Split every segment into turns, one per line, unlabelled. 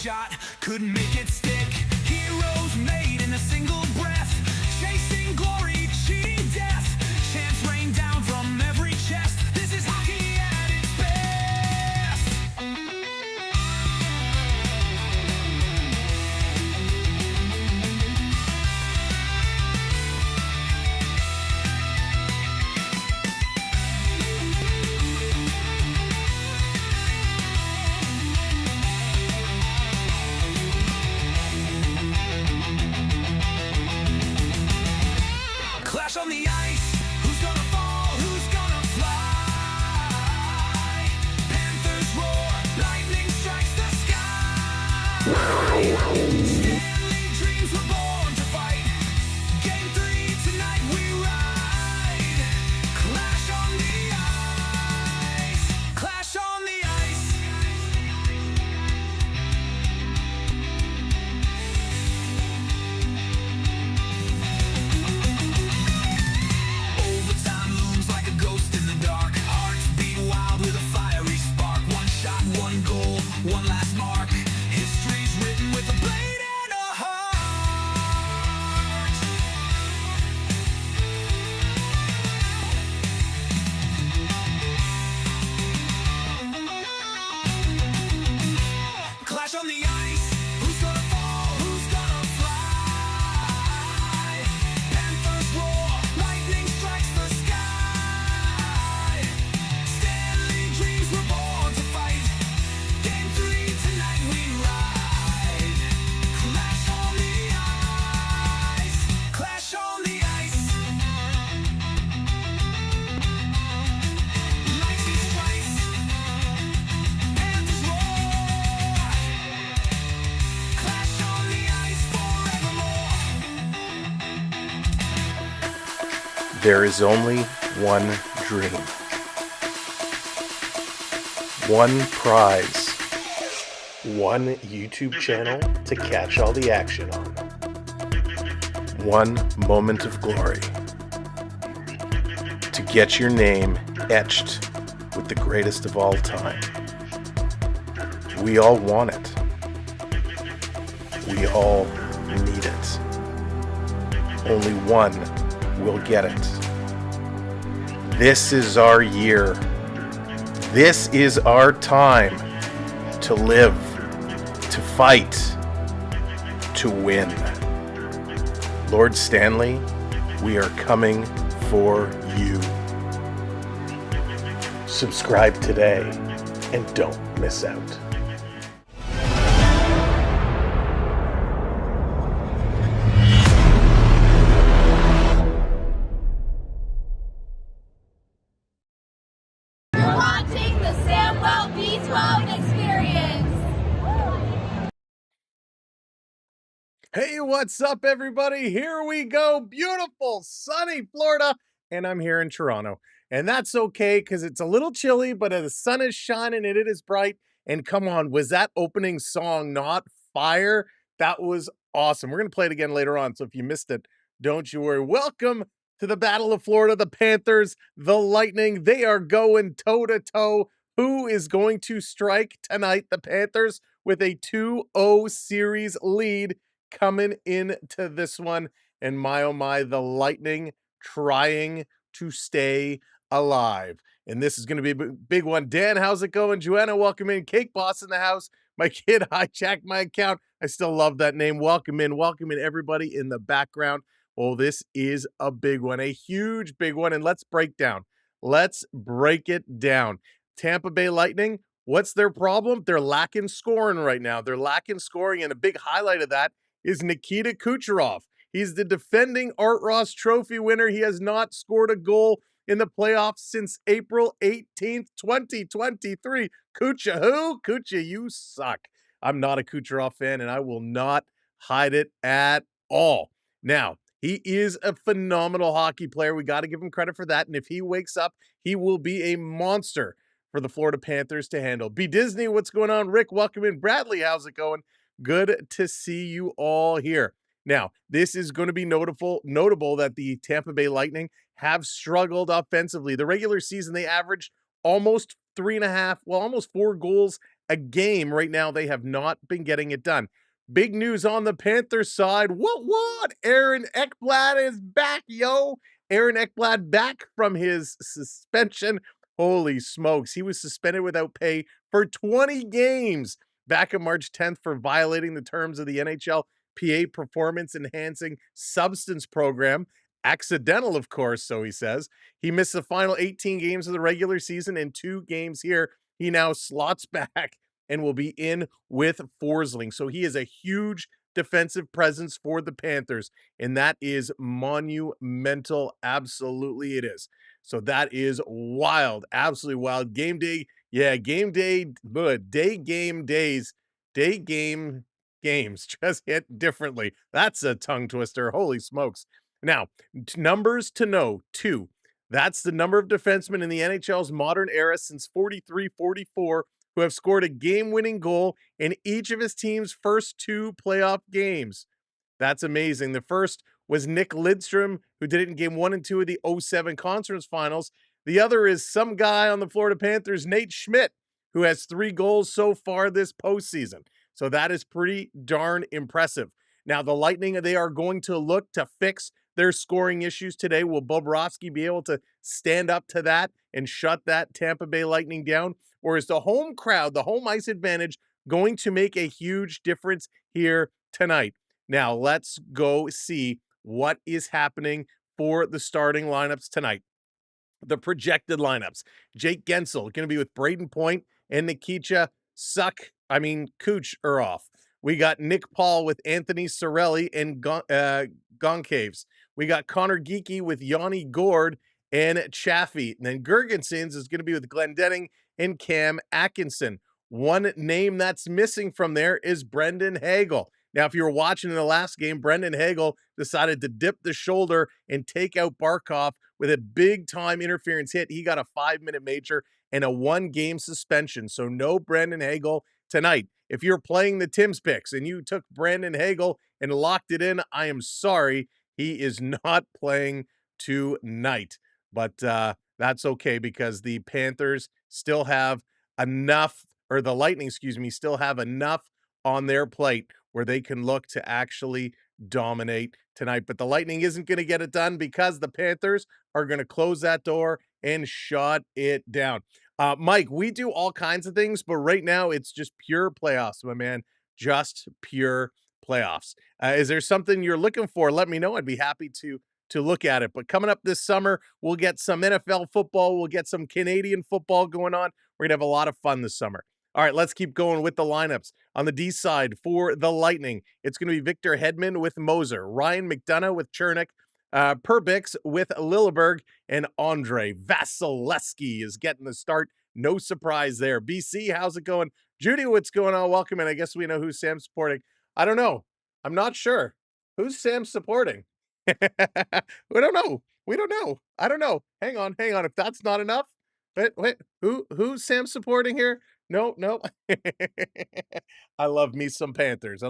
shot, couldn't make it stick. Heroes made in a single breath, chasing glory, cheating death. Chants rain down from every chest. This is hockey at its best. Clash on the ice, who's gonna fall, who's gonna fly? Panthers roar, lightning strikes the sky. Stanley dreams were born to fight. Game 3 tonight we ride. Clash on the ice, clash on the ice. Overtime looms like a ghost in the dark. Hearts beat wild with a fiery spark. One shot, one goal, one last mark. History's written with a blade and a heart. Clash on the ice, who's gonna fall, who's gonna fly? Panthers roar, lightning strikes the sky. Stanley dreams were born to fight. Game 3 tonight we ride. Clash on the ice, clash on the ice. Lightning strikes, Panthers roar. Clash on the ice forevermore.
There is only one dream, one prize, one YouTube channel to catch all the action on, one moment of glory, to get your name etched with the greatest of all time. We all want it. We all need it. Only one will get it. This is our year. This is our time to live, to fight, to win. Lord Stanley, we are coming for you. Subscribe today and don't miss out.
You're watching the Samwell Beachbone Experience.
Hey, what's up, everybody? Here we go. Beautiful, sunny Florida. And I'm here in Toronto. And that's okay because it's a little chilly, but the sun is shining and it is bright. And come on, was that opening song not fire? That was awesome. We're going to play it again later on. So if you missed it, don't you worry. Welcome to the Battle of Florida. The Panthers, the Lightning, they are going toe-to-toe. Who is going to strike tonight? The Panthers with a 2-0 series lead coming into this one. And my, oh my, the Lightning trying to stay alive. And this is going to be a big one. Dan, how's it going? Joanna, welcome in. Cake Boss in the house. My kid hijacked my account. I still love that name. Welcome in everybody in the background. Oh, this is a big one, a huge big one. And let's break it down. Tampa Bay Lightning, what's their problem? They're lacking scoring right now. They're lacking scoring, and a big highlight of that is Nikita Kucherov. He's the defending Art Ross Trophy winner. He has not scored a goal in the playoffs since April 18th, 2023. Kucha who? Kucha, you suck. I'm not a Kucherov fan, and I will not hide it at all. Now, he is a phenomenal hockey player. We got to give him credit for that. And if he wakes up, he will be a monster for the Florida Panthers to handle. B. Disney, what's going on? Rick, welcome in. Bradley, how's it going? Good to see you all here. Now, this is going to be notable that the Tampa Bay Lightning have struggled offensively. The regular season, they averaged almost 3.5, well, almost 4 goals a game right now. They have not been getting it done. Big news on the Panthers side. What? Aaron Ekblad is back, yo. Aaron Ekblad back from his suspension. Holy smokes. He was suspended without pay for 20 games back on March 10th for violating the terms of the NHL PA Performance Enhancing Substance Program. Accidental, of course, so he says. He missed the final 18 games of the regular season and 2 games here. He now slots back and will be in with Forsling. So he is a huge defensive presence for the Panthers, and that is monumental. Absolutely it is. So that is wild, absolutely wild. Game day, yeah, game day, day game games just hit differently. That's a tongue twister. Holy smokes. Now, numbers to know, 2. That's the number of defensemen in the NHL's modern era since 43-44 who have scored a game-winning goal in each of his team's first 2 playoff games. That's amazing. The first was Nick Lidstrom, who did it in game 1 and 2 of the 07 Conference Finals. The other is some guy on the Florida Panthers, Nate Schmidt, who has 3 goals so far this postseason. So that is pretty darn impressive. Now, the Lightning, they are going to look to fix their scoring issues today. Will Bobrovsky be able to stand up to that and shut that Tampa Bay Lightning down? Or is the home crowd, the home ice advantage, going to make a huge difference here tonight? Now, let's go see what is happening for the starting lineups tonight. The projected lineups. Jake Gensel going to be with Braden Point and Nikita Kucherov. We got Nick Paul with Anthony Cirelli and Goncaves. We got Connor Geekie with Yanni Gord and Chaffee. And then Gergensons is going to be with Glendening and Cam Atkinson. One name that's missing from there is Brendan Hagel. Now, if you were watching in the last game, Brendan Hagel decided to dip the shoulder and take out Barkov with a big-time interference hit. He got a 5-minute major and a 1-game suspension. So no Brendan Hagel tonight. If you're playing the Tim's picks and you took Brandon Hagel and locked it in, I am sorry. He is not playing tonight. But that's okay because the Panthers still have enough, or the Lightning, still have enough on their plate where they can look to actually dominate tonight. But the Lightning isn't going to get it done because the Panthers are going to close that door and shut it down. Mike, we do all kinds of things, but right now it's just pure playoffs, my man. Just pure playoffs. Is there something you're looking for? Let me know. I'd be happy to look at it. But coming up this summer, we'll get some NFL football. We'll get some Canadian football going on. We're going to have a lot of fun this summer. All right, let's keep going with the lineups. On the D side for the Lightning, it's going to be Victor Hedman with Moser, Ryan McDonough with Chernik, Perbix with Lilleberg, and Andre Vasilevsky is getting the start. No surprise there. BC, how's it going? Judy, what's going on? Welcome, and I guess we know who Sam's supporting. I don't know. I'm not sure. Who's Sam supporting? We don't know. I don't know. Hang on. If that's not enough, wait. Who's Sam supporting here? No. I love me some Panthers.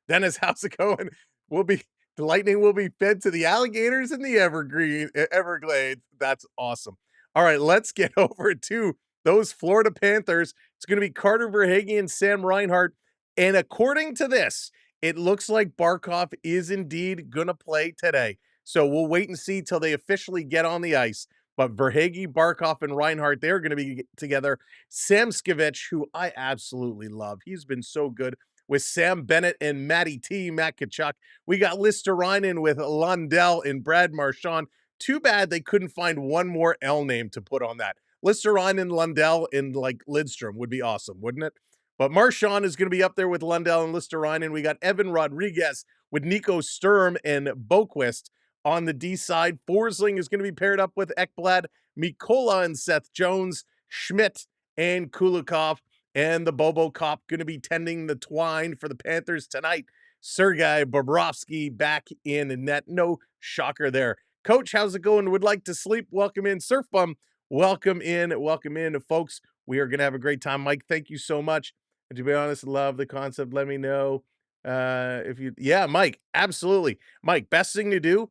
Dennis, how's it going? The Lightning will be fed to the alligators in the Everglades. That's awesome. All right, let's get over to those Florida Panthers. It's going to be Carter Verhaeghe and Sam Reinhart. And according to this, it looks like Barkov is indeed going to play today. So we'll wait and see till they officially get on the ice. But Verhaeghe, Barkov, and Reinhart, they're going to be together. Samskevich, who I absolutely love. He's been so good with Sam Bennett and Matty T, Matt Tkachuk. We got Listerinen with Lundell and Brad Marchand. Too bad they couldn't find one more L name to put on that. Listerinen, Lundell, and like Lidstrom would be awesome, wouldn't it? But Marchand is going to be up there with Lundell and Listerinen. We got Evan Rodriguez with Nico Sturm and Boquist. On the D side, Forsling is going to be paired up with Ekblad, Mikola and Seth Jones, Schmidt and Kulikov, and the Bobo Cop going to be tending the twine for the Panthers tonight. Sergei Bobrovsky back in net. No shocker there. Coach, how's it going? Would like to sleep? Welcome in. Surf Bum, welcome in, folks. We are going to have a great time. Mike, thank you so much. And to be honest, love the concept. Let me know Mike, absolutely. Mike, best thing to do,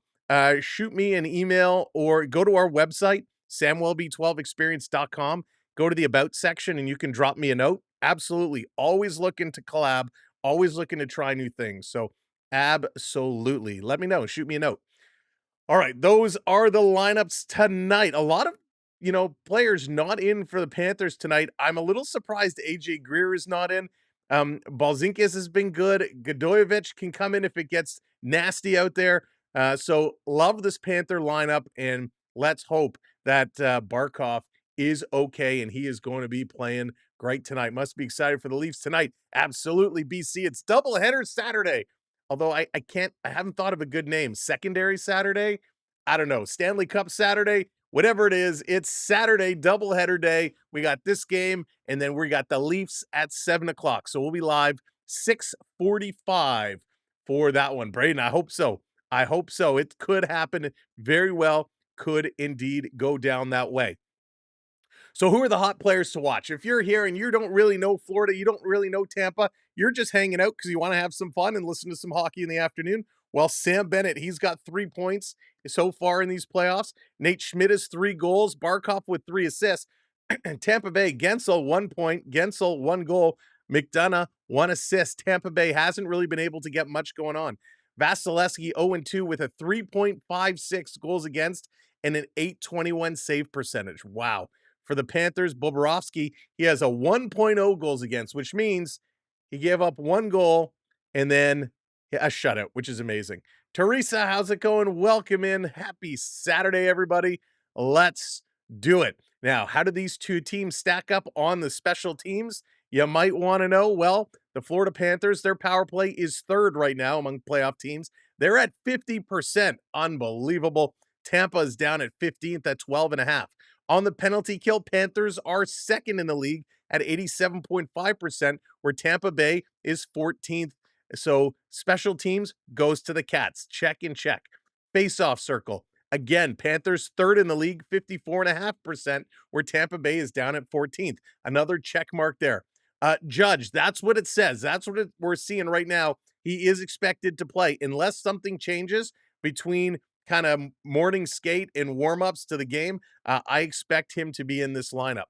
shoot me an email or go to our website, samwellb12experience.com. go to the About section and you can drop me a note. Absolutely. Always looking to collab, always looking to try new things. So, absolutely. Let me know. Shoot me a note. All right, those are the lineups tonight. A lot of, players not in for the Panthers tonight. I'm a little surprised AJ Greer is not in. Balzinkis has been good. Godojevic can come in if it gets nasty out there. So love this Panther lineup, and let's hope that Barkov is okay and he is going to be playing great tonight. Must be excited for the Leafs tonight. Absolutely, BC. It's doubleheader Saturday. Although I haven't thought of a good name. Secondary Saturday? I don't know. Stanley Cup Saturday? Whatever it is, it's Saturday, doubleheader day. We got this game, and then we got the Leafs at 7 o'clock. So we'll be live 6:45 for that one. Braden, I hope so. I hope so. It could happen very well. Could indeed go down that way. So who are the hot players to watch? If you're here and you don't really know Florida, you don't really know Tampa, you're just hanging out because you want to have some fun and listen to some hockey in the afternoon. Well, Sam Bennett, he's got 3 points so far in these playoffs. Nate Schmidt has 3 goals. Barkov with 3 assists. Tampa Bay, Gensel 1 point. Gensel 1 goal. McDonough 1 assist. Tampa Bay hasn't really been able to get much going on. Vasilevsky 0-2 with a 3.56 goals against and an 821 save percentage. Wow. For the Panthers, Bobrovsky, he has a 1.0 goals against, which means he gave up 1 goal and then a shutout, which is amazing. Teresa, how's it going? Welcome in. Happy Saturday, everybody. Let's do it. Now, how do these two teams stack up on the special teams? You might want to know. Well, the Florida Panthers, their power play is 3rd right now among playoff teams. They're at 50%. Unbelievable. Tampa is down at 15th at 12.5. On the penalty kill, Panthers are 2nd in the league at 87.5%, where Tampa Bay is 14th. So special teams goes to the Cats. Check and check. Face-off circle. Again, Panthers 3rd in the league, 54.5%, where Tampa Bay is down at 14th. Another check mark there. Judge, that's what it says. That's what we're seeing right now. He is expected to play unless something changes between kind of morning skate and warm-ups to the game. I expect him to be in this lineup.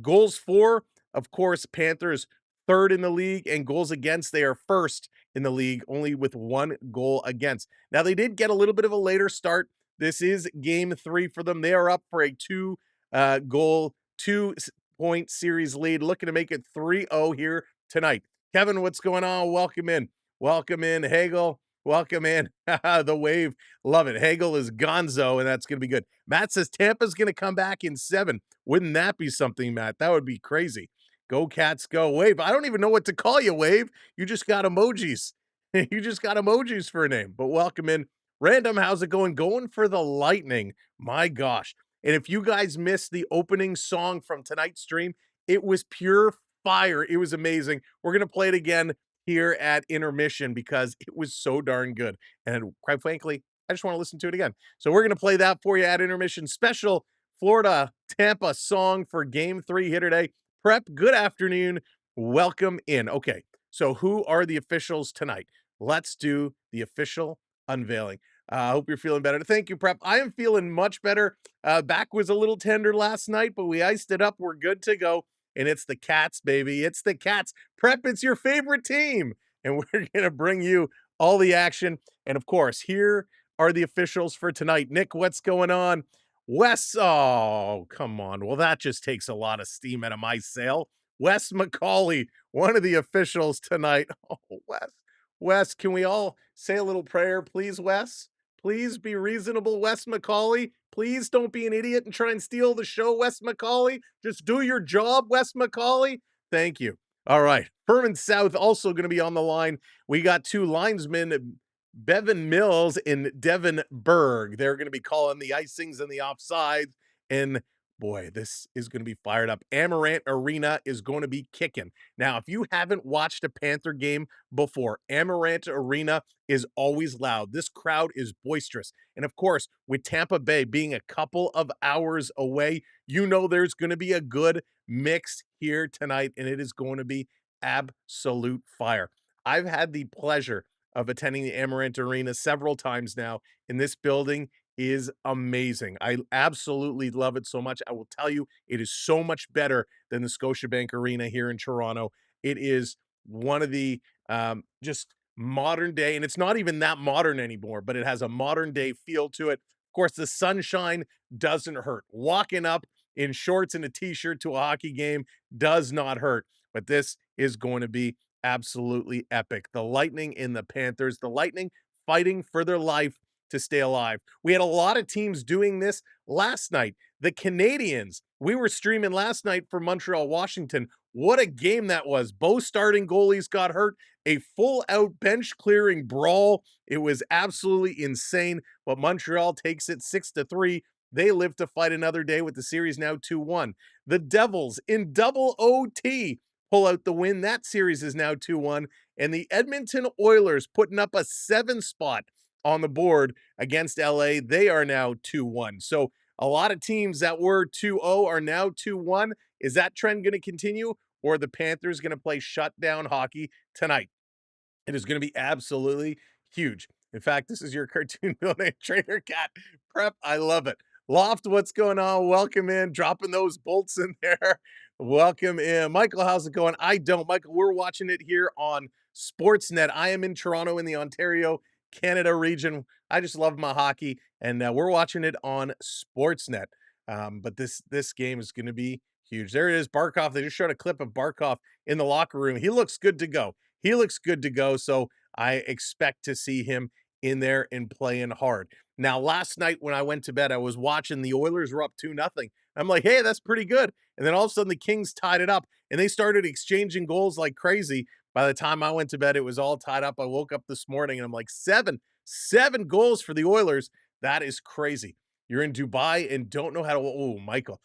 Goals for, of course, Panthers 3rd in the league, and goals against, they are 1st in the league, only with 1 goal against. Now, they did get a little bit of a later start. This is game 3 for them. They are up for a 2-goal, 2-point series lead, looking to make it 3-0 here tonight. Kevin, what's going on? Welcome in. Welcome in, Hagel. Welcome in. The wave. Love it. Hagel is gonzo, and that's going to be good. Matt says Tampa's going to come back in 7. Wouldn't that be something, Matt? That would be crazy. Go Cats, go. Wave. I don't even know what to call you, Wave. You just got emojis. You just got emojis for a name. But welcome in. Random, how's it going? Going for the Lightning. My gosh. And if you guys missed the opening song from tonight's stream, it was pure fire. It was amazing. We're going to play it again here at intermission because it was so darn good. And quite frankly, I just want to listen to it again. So we're going to play that for you at intermission. Special Florida Tampa song for game 3 here today. Prep, good afternoon. Welcome in. Okay, so who are the officials tonight? Let's do the official unveiling. I hope you're feeling better. Thank you, Prep. I am feeling much better. Back was a little tender last night, but we iced it up. We're good to go. And it's the Cats, baby. It's the Cats. Prep, it's your favorite team. And we're going to bring you all the action. And of course, here are the officials for tonight. Nick, what's going on? Wes, oh, come on. Well, that just takes a lot of steam out of my sail. Wes McCauley, one of the officials tonight. Oh, Wes. Wes, can we all say a little prayer, please, Wes? Please be reasonable, Wes McCauley. Please don't be an idiot and try and steal the show, Wes McCauley. Just do your job, Wes McCauley. Thank you. All right. Furman South also going to be on the line. We got 2 linesmen, Bevan Mills and Devin Berg. They're going to be calling the icings and the offsides. And boy, this is going to be fired up. Amerant Arena is going to be kicking. Now, if you haven't watched a Panther game before, Amerant Arena is always loud. This crowd is boisterous. And of course, with Tampa Bay being a couple of hours away, you know there's going to be a good mix here tonight, and it is going to be absolute fire. I've had the pleasure of attending the Amerant Arena several times now, and this building is amazing. I absolutely love it so much. I will tell you, it is so much better than the Scotiabank Arena here in Toronto. It is one of the just modern day, and it's not even that modern anymore, but it has a modern day feel to it. Of course, the sunshine doesn't hurt. Walking up in shorts and a t-shirt to a hockey game does not hurt, but this is going to be absolutely epic. The Lightning and the Panthers, the Lightning fighting for their life to stay alive. We had a lot of teams doing this last night. The Canadians, we were streaming last night for Montreal, Washington. What a game that was. Both starting goalies got hurt. A full out bench clearing brawl. It was absolutely insane, but Montreal takes it 6-3. They live to fight another day with the series now 2-1. The Devils in double OT pull out the win. That series is now 2-1. And the Edmonton Oilers putting up a 7 spot on the board against LA. They are now 2-1. So a lot of teams that were 2-0 are now 2-1. Is that trend going to continue, or are the Panthers going to play shutdown hockey tonight? It is going to be absolutely huge. In fact, this is your cartoon villain trainer cat prep. I love it. Loft, what's going on? Welcome in, dropping those bolts in there. Welcome in. Michael, how's it going? I don't. Michael, we're watching it here on Sportsnet. I am in Toronto in the Ontario, Canada region. I just love my hockey, and we're watching it on Sportsnet. But this game is going to be huge. There it is, Barkov. They just showed a clip of Barkov in the locker room. He looks good to go. He looks good to go, so I expect to see him in there and playing hard. Now, last night when I went to bed, I was watching the Oilers were up 2-0. I'm like, hey, that's pretty good. And then all of a sudden the Kings tied it up, and they started exchanging goals like crazy. By the time I went to bed, it was all tied up. I woke up this morning, and I'm like, seven goals for the Oilers. That is crazy. You're in Dubai and don't know how to, oh, Michael,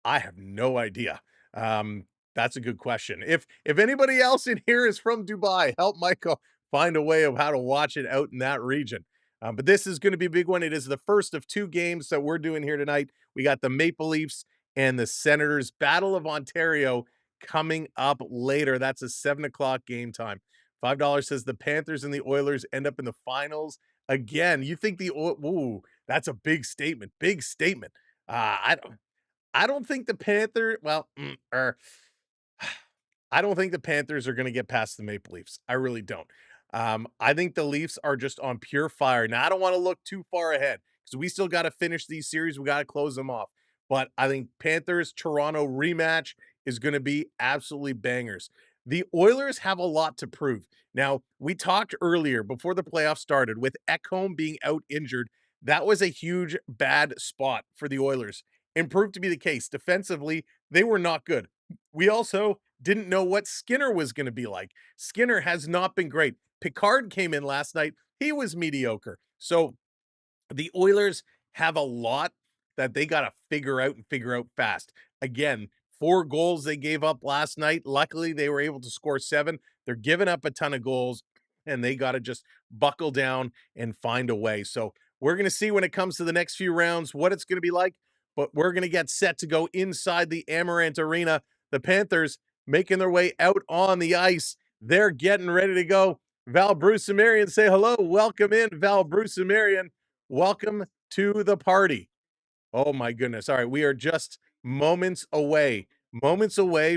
I have no idea. That's a good question. If anybody else in here is from Dubai, help Michael find a way of how to watch it out in that region. But this is going to be a big one. It is the first of 2 games that we're doing here tonight. We got the Maple Leafs and the Senators Battle of Ontario coming up later. That's a 7:00 game time. $5 says the Panthers and the Oilers end up in the finals again. You think ooh, that's a big statement. Big statement. I don't think the I don't think the Panthers are going to get past the Maple Leafs. I really don't. I think the Leafs are just on pure fire. Now, I don't want to look too far ahead because we still got to finish these series. We got to close them off. But I think Panthers Toronto rematch is going to be absolutely bangers. The Oilers have a lot to prove. Now, we talked earlier before the playoffs started with Ekholm being out injured. That was a huge bad spot for the Oilers and proved to be the case. Defensively, they were not good. We also didn't know what Skinner was going to be like. Skinner has not been great. Picard came in last night. He was mediocre. So the Oilers have a lot that they got to figure out and figure out fast. Again, 4 goals they gave up last night. Luckily, they were able to score 7. They're giving up a ton of goals, and they got to just buckle down and find a way. So we're going to see when it comes to the next few rounds what it's going to be like, but we're going to get set to go inside the Amerant Arena. The Panthers making their way out on the ice. They're getting ready to go. Val Bruce and Marion, say hello. Welcome in, Val Bruce and Marion. Welcome to the party. Oh my goodness. All right, we are just moments away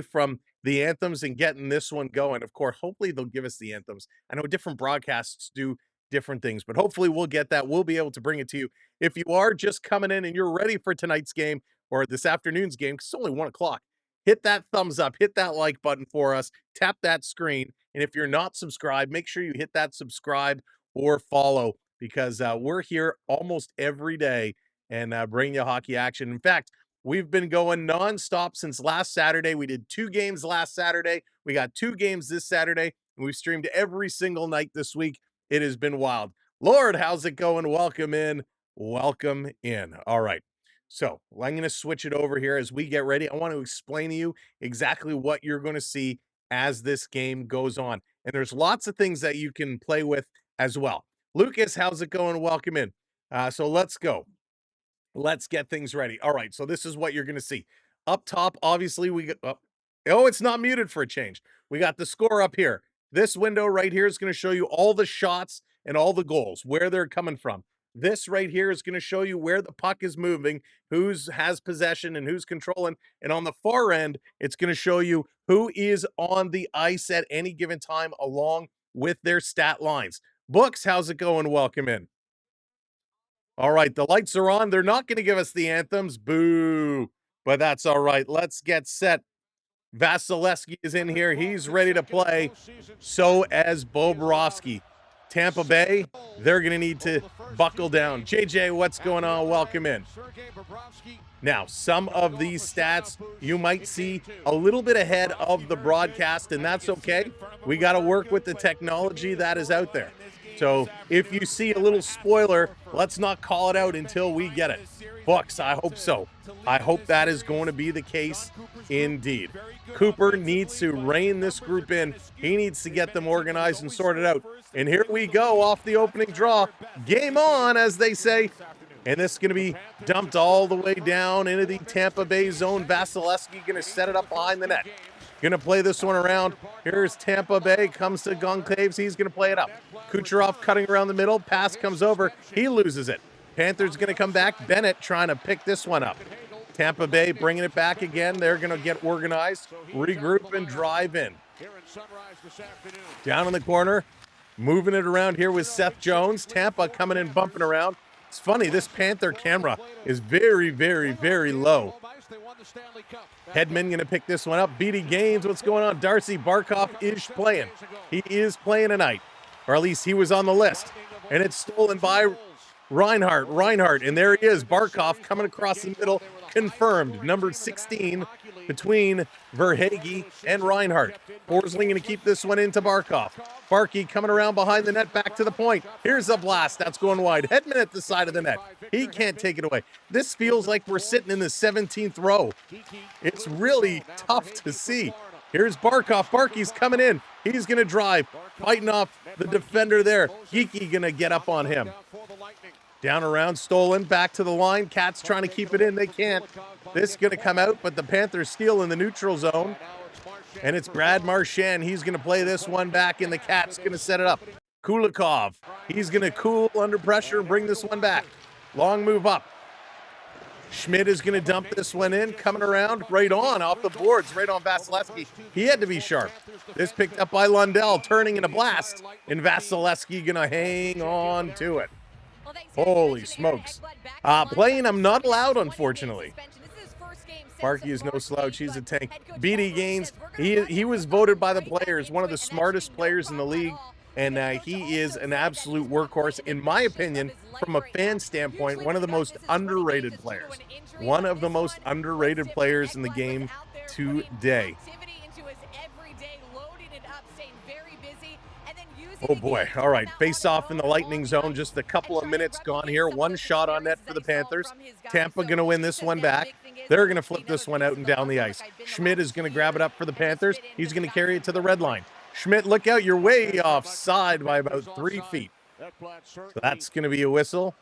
from the anthems and getting this one going. Of course, hopefully they'll give us the anthems. I know different broadcasts do different things, but hopefully we'll get that. We'll be able to bring it to you. If you are just coming in and you're ready for tonight's game or this afternoon's game, because it's only 1 o'clock, hit that thumbs up, hit that like button for us, tap that screen. And if you're not subscribed, make sure you hit that subscribe or follow because we're here almost every day and bring you hockey action. In fact, we've been going nonstop since last Saturday. We did 2 games last Saturday. We got 2 games this Saturday, and we've streamed every single night this week. It has been wild. Lord, how's it going? Welcome in. Welcome in. All right. So I'm going to switch it over here as we get ready. I want to explain to you exactly what you're going to see as this game goes on. And there's lots of things that you can play with as well. Lucas, how's it going? Welcome in. So let's go. Let's get things ready. All right, so this is what you're going to see. Up top, obviously, we got, oh, it's not muted for a change. We got the score up here. This window right here is going to show you all the shots and all the goals, where they're coming from. This right here is going to show you where the puck is moving, who's has possession and who's controlling. And on the far end, it's going to show you who is on the ice at any given time along with their stat lines. Books, how's it going? Welcome in. All right, the lights are on. They're not going to give us the anthems. Boo. But that's all right. Let's get set. Vasilevsky is in here. He's ready to play. So as Bobrovsky. Tampa Bay, they're going to need to buckle down. JJ, what's going on? Welcome in. Now, some of these stats you might see a little bit ahead of the broadcast, and that's okay. We got to work with the technology that is out there. So if you see a little spoiler, let's not call it out until we get it. Bucks, I hope so. I hope that is going to be the case indeed. Cooper needs to rein this group in. He needs to get them organized and sorted out. And here we go off the opening draw. Game on, as they say. And this is going to be dumped all the way down into the Tampa Bay zone. Vasilevsky going to set it up behind the net. Going to play this one around. Here's Tampa Bay. Comes to Goncaves. He's going to play it up. Kucherov cutting around the middle. Pass comes over. He loses it. Panthers going to come back. Bennett trying to pick this one up. Tampa Bay bringing it back again. They're going to get organized, regroup, and drive in. Down in the corner, moving it around here with Seth Jones. Tampa coming in, bumping around. It's funny, this Panther camera is very, very, very low. Hedman going to pick this one up. BD Gaines, what's going on? Darcy Barkov is playing. He is playing tonight, or at least he was on the list. And it's stolen by Reinhardt, and there he is. Barkov coming across the middle, confirmed. Number 16 between Verhaeghe and Reinhardt. Forsling going to keep this one into Barkov. Barkey coming around behind the net, back to the point. Here's a blast. That's going wide. Hedman at the side of the net. He can't take it away. This feels like we're sitting in the 17th row. It's really tough to see. Here's Barkov. Barkey's coming in. He's going to drive, fighting off the defender there. Geeky going to get up on him. Down around, stolen, back to the line. Cats trying to keep it in. They can't. This is going to come out, but the Panthers steal in the neutral zone. And it's Brad Marchand. He's going to play this one back, and the Cats going to set it up. Kulikov. He's going to cool under pressure and bring this one back. Long move up. Schmidt is going to dump this one in, coming around, right on, off the boards, right on Vasilevsky. He had to be sharp. This picked up by Lundell, turning in a blast, and Vasilevsky going to hang on to it. Holy smokes. Playing, I'm not allowed, unfortunately. Barkey is no slouch. He's a tank. BD Gaines, he was voted by the players one of the smartest players in the league, and he is an absolute workhorse. In my opinion, from a fan standpoint, one of the most underrated players. One of the most underrated players in the game today. Oh boy. All right. Face off in the Lightning zone. Just a couple of minutes gone here. One shot on net for the Panthers. Tampa going to win this one back. They're going to flip this one out and down the ice. Schmidt is going to grab it up for the Panthers. He's going to carry it to the red line. Schmidt, look out. You're way offside by about 3 feet. So that's going to be a whistle.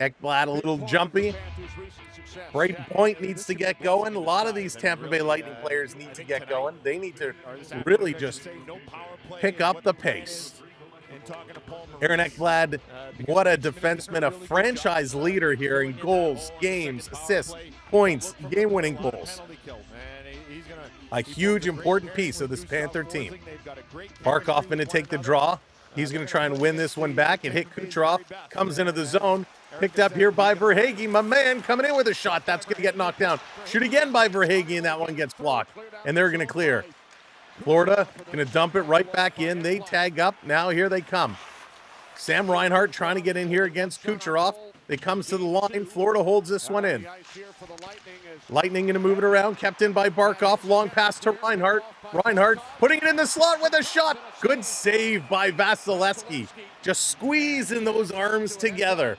Ekblad a little jumpy. Brayden Point needs to get going. A lot of these Tampa Bay Lightning players need to get going. They need to really just pick up the pace. Aaron Ekblad, what a defenseman, a franchise leader here in goals, games, assists, points, game-winning goals. A huge, important piece of this Panther team. Barkov going to take the draw. He's going to try and win this one back. It hit Kucherov, comes into the zone. Picked up here by Verhaeghe. My man coming in with a shot. That's going to get knocked down. Shoot again by Verhaeghe, and that one gets blocked. And they're going to clear. Florida going to dump it right back in. They tag up. Now here they come. Sam Reinhart trying to get in here against Kucherov. They comes to the line. Florida holds this one in. Lightning going to move it around. Kept in by Barkov. Long pass to Reinhart. Reinhart putting it in the slot with a shot. Good save by Vasilevsky. Just squeezing those arms together.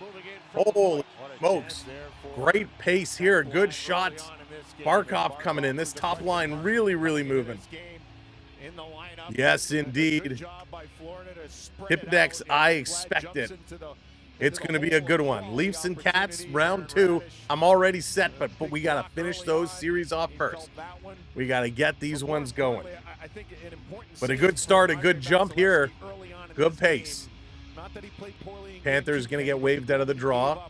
Holy smokes. Great pace here. Good shots. Barkov coming in. This top line really, really moving. Yes, indeed. Hipdex, I expect it. It's going to be a good one. Leafs and Cats, round 2. I'm already set, but we got to finish those series off first. We got to get these ones going. But a good start, a good jump here. Good pace. Panthers going to get waved out of the draw.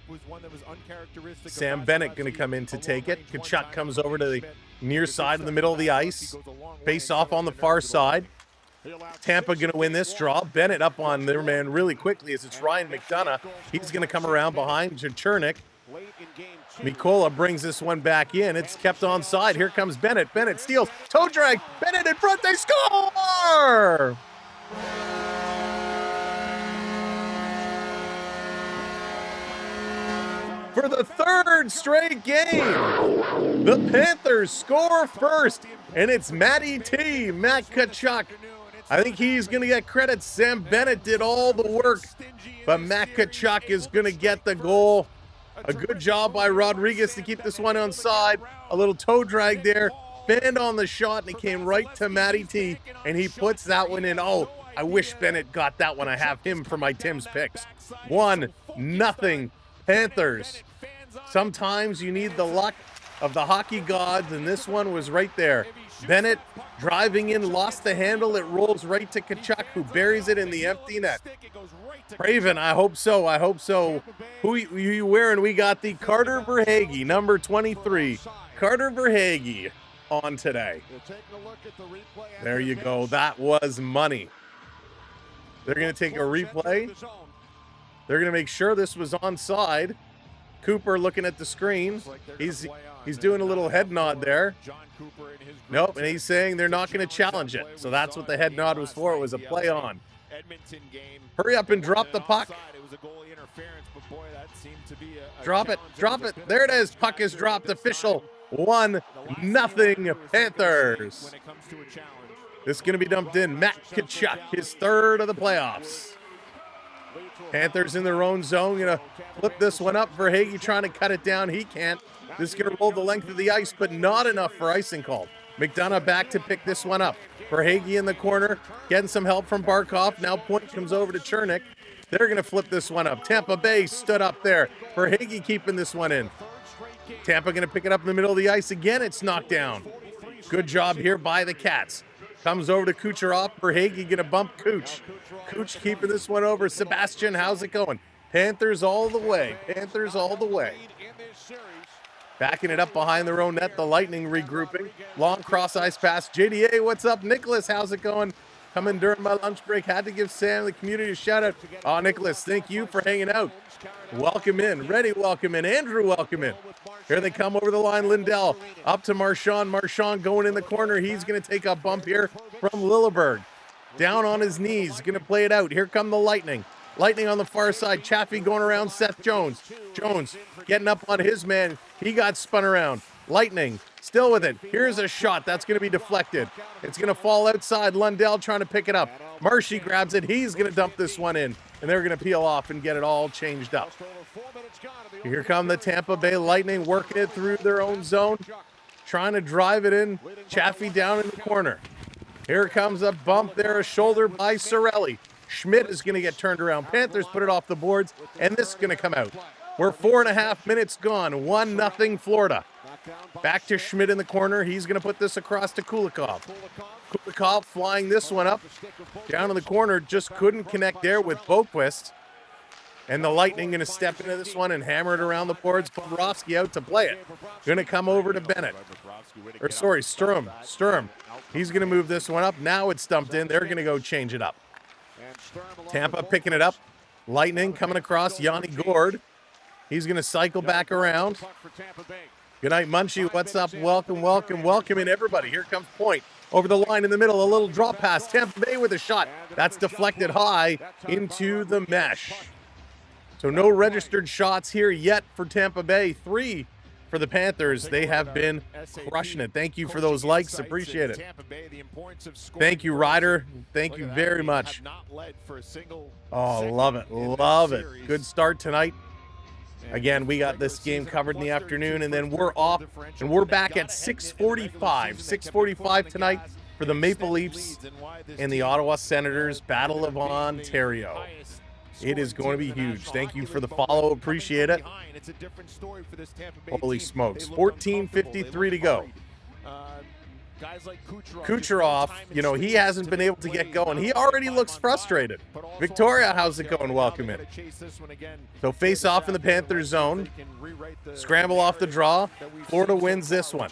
Sam Bennett going to come in to take it. Tkachuk comes over to the near side in the middle of the ice. Face off on the far side. Tampa going to win this draw. Bennett up on their man really quickly as it's Ryan McDonough. He's going to come around behind Chernik. Mikola brings this one back in. It's kept onside. Here comes Bennett. Bennett steals. Toe drag. Bennett in front. They score! For the third straight game, the Panthers score first, and it's Matty T, Matt Tkachuk. I think he's going to get credit. Sam Bennett did all the work, but Matt Tkachuk is going to get the goal. A good job by Rodriguez to keep this one onside. A little toe drag there. Banned on the shot, and it came right to Matty T, and he puts that one in. Oh, I wish Bennett got that one. I have him for my Tim's picks. 1-0 Panthers. Sometimes you need the luck of the hockey gods, and this one was right there. Bennett driving in, lost the handle. It rolls right to Tkachuk, who buries it in the empty net. Craven, I hope so. I hope so. Who you wearing? We got the Carter Verhaeghe, number 23. Carter Verhaeghe on today. There you go. That was money. They're going to take a replay. They're going to make sure this was onside. Cooper looking at the screen. He's doing a little head nod there. Nope, and he's saying they're not going to challenge it. So that's what the head nod was for. It was a play on. Hurry up and drop the puck. Drop it, drop it. There it is. Puck is dropped. Official 1-0 Panthers. This is going to be dumped in. Matt Tkachuk, his third of the playoffs. Panthers in their own zone. Going to flip this one up. Verhaeghe trying to cut it down. He can't. This is going to roll the length of the ice, but not enough for icing call. McDonough back to pick this one up. Verhaeghe in the corner, getting some help from Barkov. Now point comes over to Chernik. They're going to flip this one up. Tampa Bay stood up there. Verhaeghe keeping this one in. Tampa going to pick it up in the middle of the ice again. It's knocked down. Good job here by the Cats. Comes over to Kucherov. Verhaeghe going to bump Kuch. Kuch keeping this one over. Sebastian, how's it going? Panthers all the way. Panthers all the way. Backing it up behind their own net. The Lightning regrouping. Long cross ice pass. JDA, what's up? Nicholas, how's it going? Coming during my lunch break. Had to give Sam the community a shout out. Oh, Nicholas, thank you for hanging out. Welcome in. Reddy, welcome in. Andrew, welcome in. Here they come over the line. Lindell up to Marchand. Marchand going in the corner. He's going to take a bump here from Lilleberg. Down on his knees. Going to play it out. Here come the Lightning. Lightning on the far side. Chaffee going around Seth Jones. Jones getting up on his man. He got spun around. Lightning still with it. Here's a shot. That's going to be deflected. It's going to fall outside. Lundell trying to pick it up. Marshy grabs it. He's going to dump this one in. And they're going to peel off and get it all changed up. Here come the Tampa Bay Lightning working it through their own zone. Trying to drive it in. Chaffee down in the corner. Here comes a bump there. A shoulder by Cirelli. Schmidt is going to get turned around. Panthers put it off the boards. And this is going to come out. We're 4.5 minutes gone. 1-0 Florida. Back to Schmidt in the corner. He's going to put this across to Kulikov. Kulikov flying this one up. Down in the corner. Just couldn't connect there with Boquist. And the Lightning going to step into this one and hammer it around the boards. Bobrovsky out to play it. Going to come over to Bennett. Or sorry, Sturm. He's going to move this one up. Now it's dumped in. They're going to go change it up. Tampa picking it up. Lightning coming across. Yanni Gord. He's going to cycle back around. Good night, Munchie. What's up? Welcome, welcome, welcome in, everybody. Here comes Point. Over the line in the middle. A little drop pass. Tampa Bay with a shot. That's deflected high into the mesh. So no registered shots here yet for Tampa Bay. 3 for the Panthers. They have been crushing it. Thank you for those likes. Appreciate it. Thank you, Ryder. Thank you very much. Oh, love it. Love it. Good start tonight. Again, we got this game covered in the afternoon, and then we're off, and we're back at 6:45. 6:45 tonight for the Maple Leafs and the Ottawa Senators Battle of Ontario. It is going to be huge. Thank you for the follow. Appreciate it. Holy smokes. 14:53 to go. Kucherov, you know, he hasn't been able to get going. He already looks frustrated. Victoria, how's it going? Welcome in. So face off in the Panthers zone. Scramble off the draw. Florida wins this one.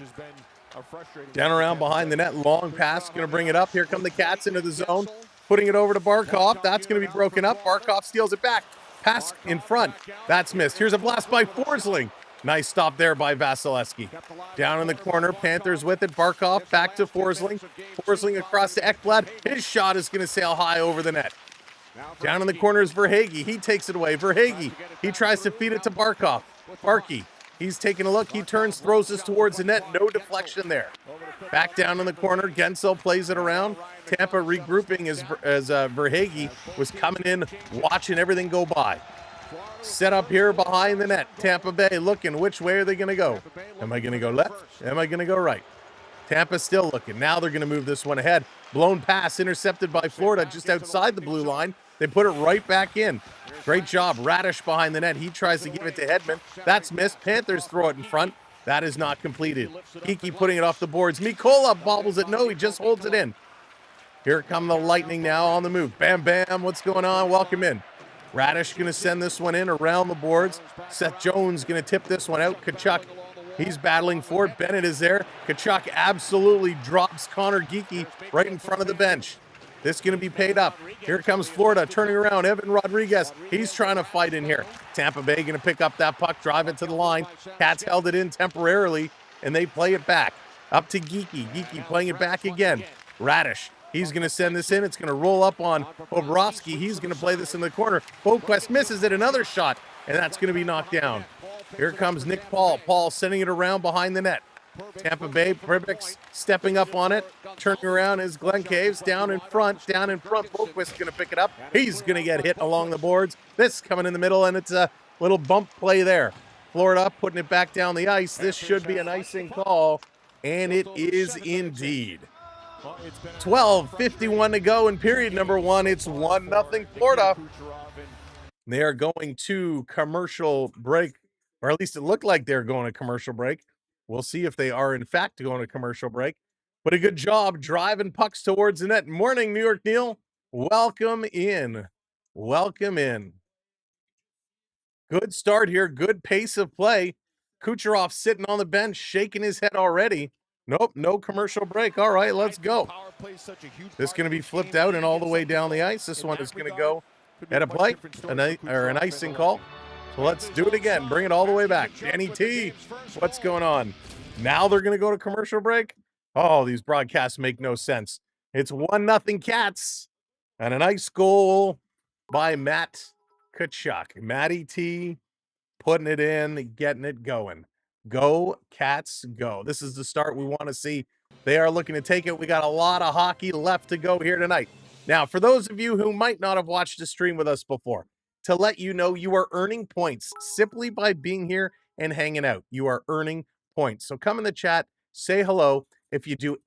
Down around behind the net. Long pass. Going to bring it up. Here come the Cats into the zone. Putting it over to Barkov. That's going to be broken up. Barkov steals it back. Pass in front. That's missed. Here's a blast by Forsling. Nice stop there by Vasilevsky. Down in the corner, Panthers with it. Barkov back to Forsling. Forsling across to Ekblad. His shot is going to sail high over the net. Down in the corner is Verhaeghe. He takes it away. Verhaeghe. He tries to feed it to Barkov. Barkey. He's taking a look. He turns, throws this towards the net. No deflection there. Back down in the corner. Gensel plays it around. Tampa regrouping as Verhaeghe was coming in, watching everything go by. Set up here behind the net. Tampa Bay looking. Which way are they going to go? Am I going to go left? Am I going to go right? Tampa still looking. Now they're going to move this one ahead. Blown pass intercepted by Florida just outside the blue line. They put it right back in. Great job. Radish behind the net. He tries to give it to Hedman. That's missed. Panthers throw it in front. That is not completed. Kiki putting it off the boards. Mikola bobbles it. No, he just holds it in. Here come the Lightning now on the move. Bam, bam. What's going on? Welcome in. Radish going to send this one in around the boards. Seth Jones going to tip this one out. Tkachuk, he's battling for it. Bennett is there. Tkachuk absolutely drops Connor Geekie right in front of the bench. This is going to be paid up. Here comes Florida turning around. Evan Rodriguez, he's trying to fight in here. Tampa Bay going to pick up that puck, drive it to the line. Cats held it in temporarily, and they play it back. Up to Geekie. Geekie playing it back again. Radish. He's going to send this in. It's going to roll up on Bobrovsky. He's going to play this in the corner. Boquist misses it. Another shot, and that's going to be knocked down. Here comes Nick Paul. Paul sending it around behind the net. Tampa Bay, Pribix stepping up on it. Turning around is Glenn Caves down in front. Down in front, Boquist going to pick it up. He's going to get hit along the boards. This coming in the middle, and it's a little bump play there. Florida putting it back down the ice. This should be an icing call, and it is indeed. 12:51 to go in period number one. It's 1-0 Florida. They are going to commercial break, or at least it looked like they're going to commercial break. We'll see if they are in fact going to commercial break. But a good job driving pucks towards the net. Morning, New York Neil. Welcome in. Welcome in. Good start here. Good pace of play. Kucherov sitting on the bench, shaking his head already. Nope, no commercial break. All right, let's go. This is going to be flipped out and all the way down the ice. This one is going to go at a play, an icing call. So let's do it again. Bring it all the way back. Danny T, what's going on? Now they're going to go to commercial break? Oh, these broadcasts make no sense. It's 1-0 Cats and a nice goal by Matt Tkachuk. Matty T putting it in, getting it going. Go, Cats, go. This is the start we want to see. They are looking to take it. We got a lot of hockey left to go here tonight. Now, for those of you who might not have watched a stream with us before, to let you know you are earning points simply by being here and hanging out. You are earning points. So come in the chat, say hello. If you do !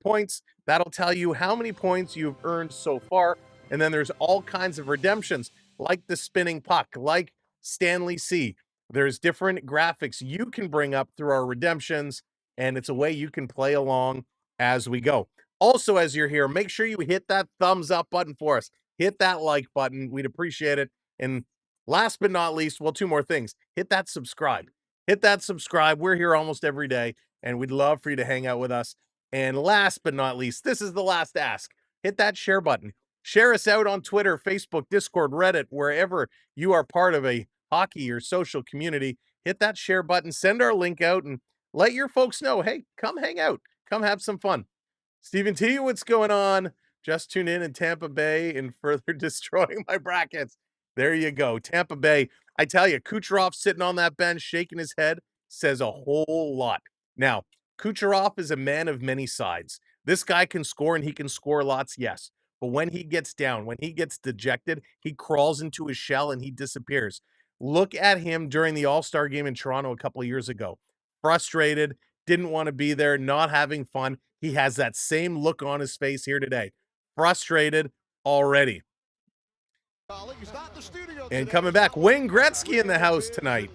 points, that'll tell you how many points you've earned so far. And then there's all kinds of redemptions, like the spinning puck, like Stanley C. There's different graphics you can bring up through our redemptions, and it's a way you can play along as we go. Also, as you're here, make sure you hit that thumbs up button for us. Hit that like button. We'd appreciate it. And last but not least, well, two more things. Hit that subscribe. Hit that subscribe. We're here almost every day, and we'd love for you to hang out with us. And last but not least, this is the last ask. Hit that share button. Share us out on Twitter, Facebook, Discord, Reddit, wherever you are part of a hockey or social community. Hit that share button, send our link out, and let your folks know, hey, come hang out. Come have some fun. Stephen T, what's going on? Just tune in Tampa Bay and further destroying my brackets. There you go. Tampa Bay. I tell you, Kucherov sitting on that bench, shaking his head, says a whole lot. Now, Kucherov is a man of many sides. This guy can score, and he can score lots, yes. But when he gets down, when he gets dejected, he crawls into his shell and he disappears. Look at him during the All-Star game in Toronto a couple of years ago. Frustrated, didn't want to be there, not having fun. He has that same look on his face here today. Frustrated already. And coming back, Wayne Gretzky in the house tonight.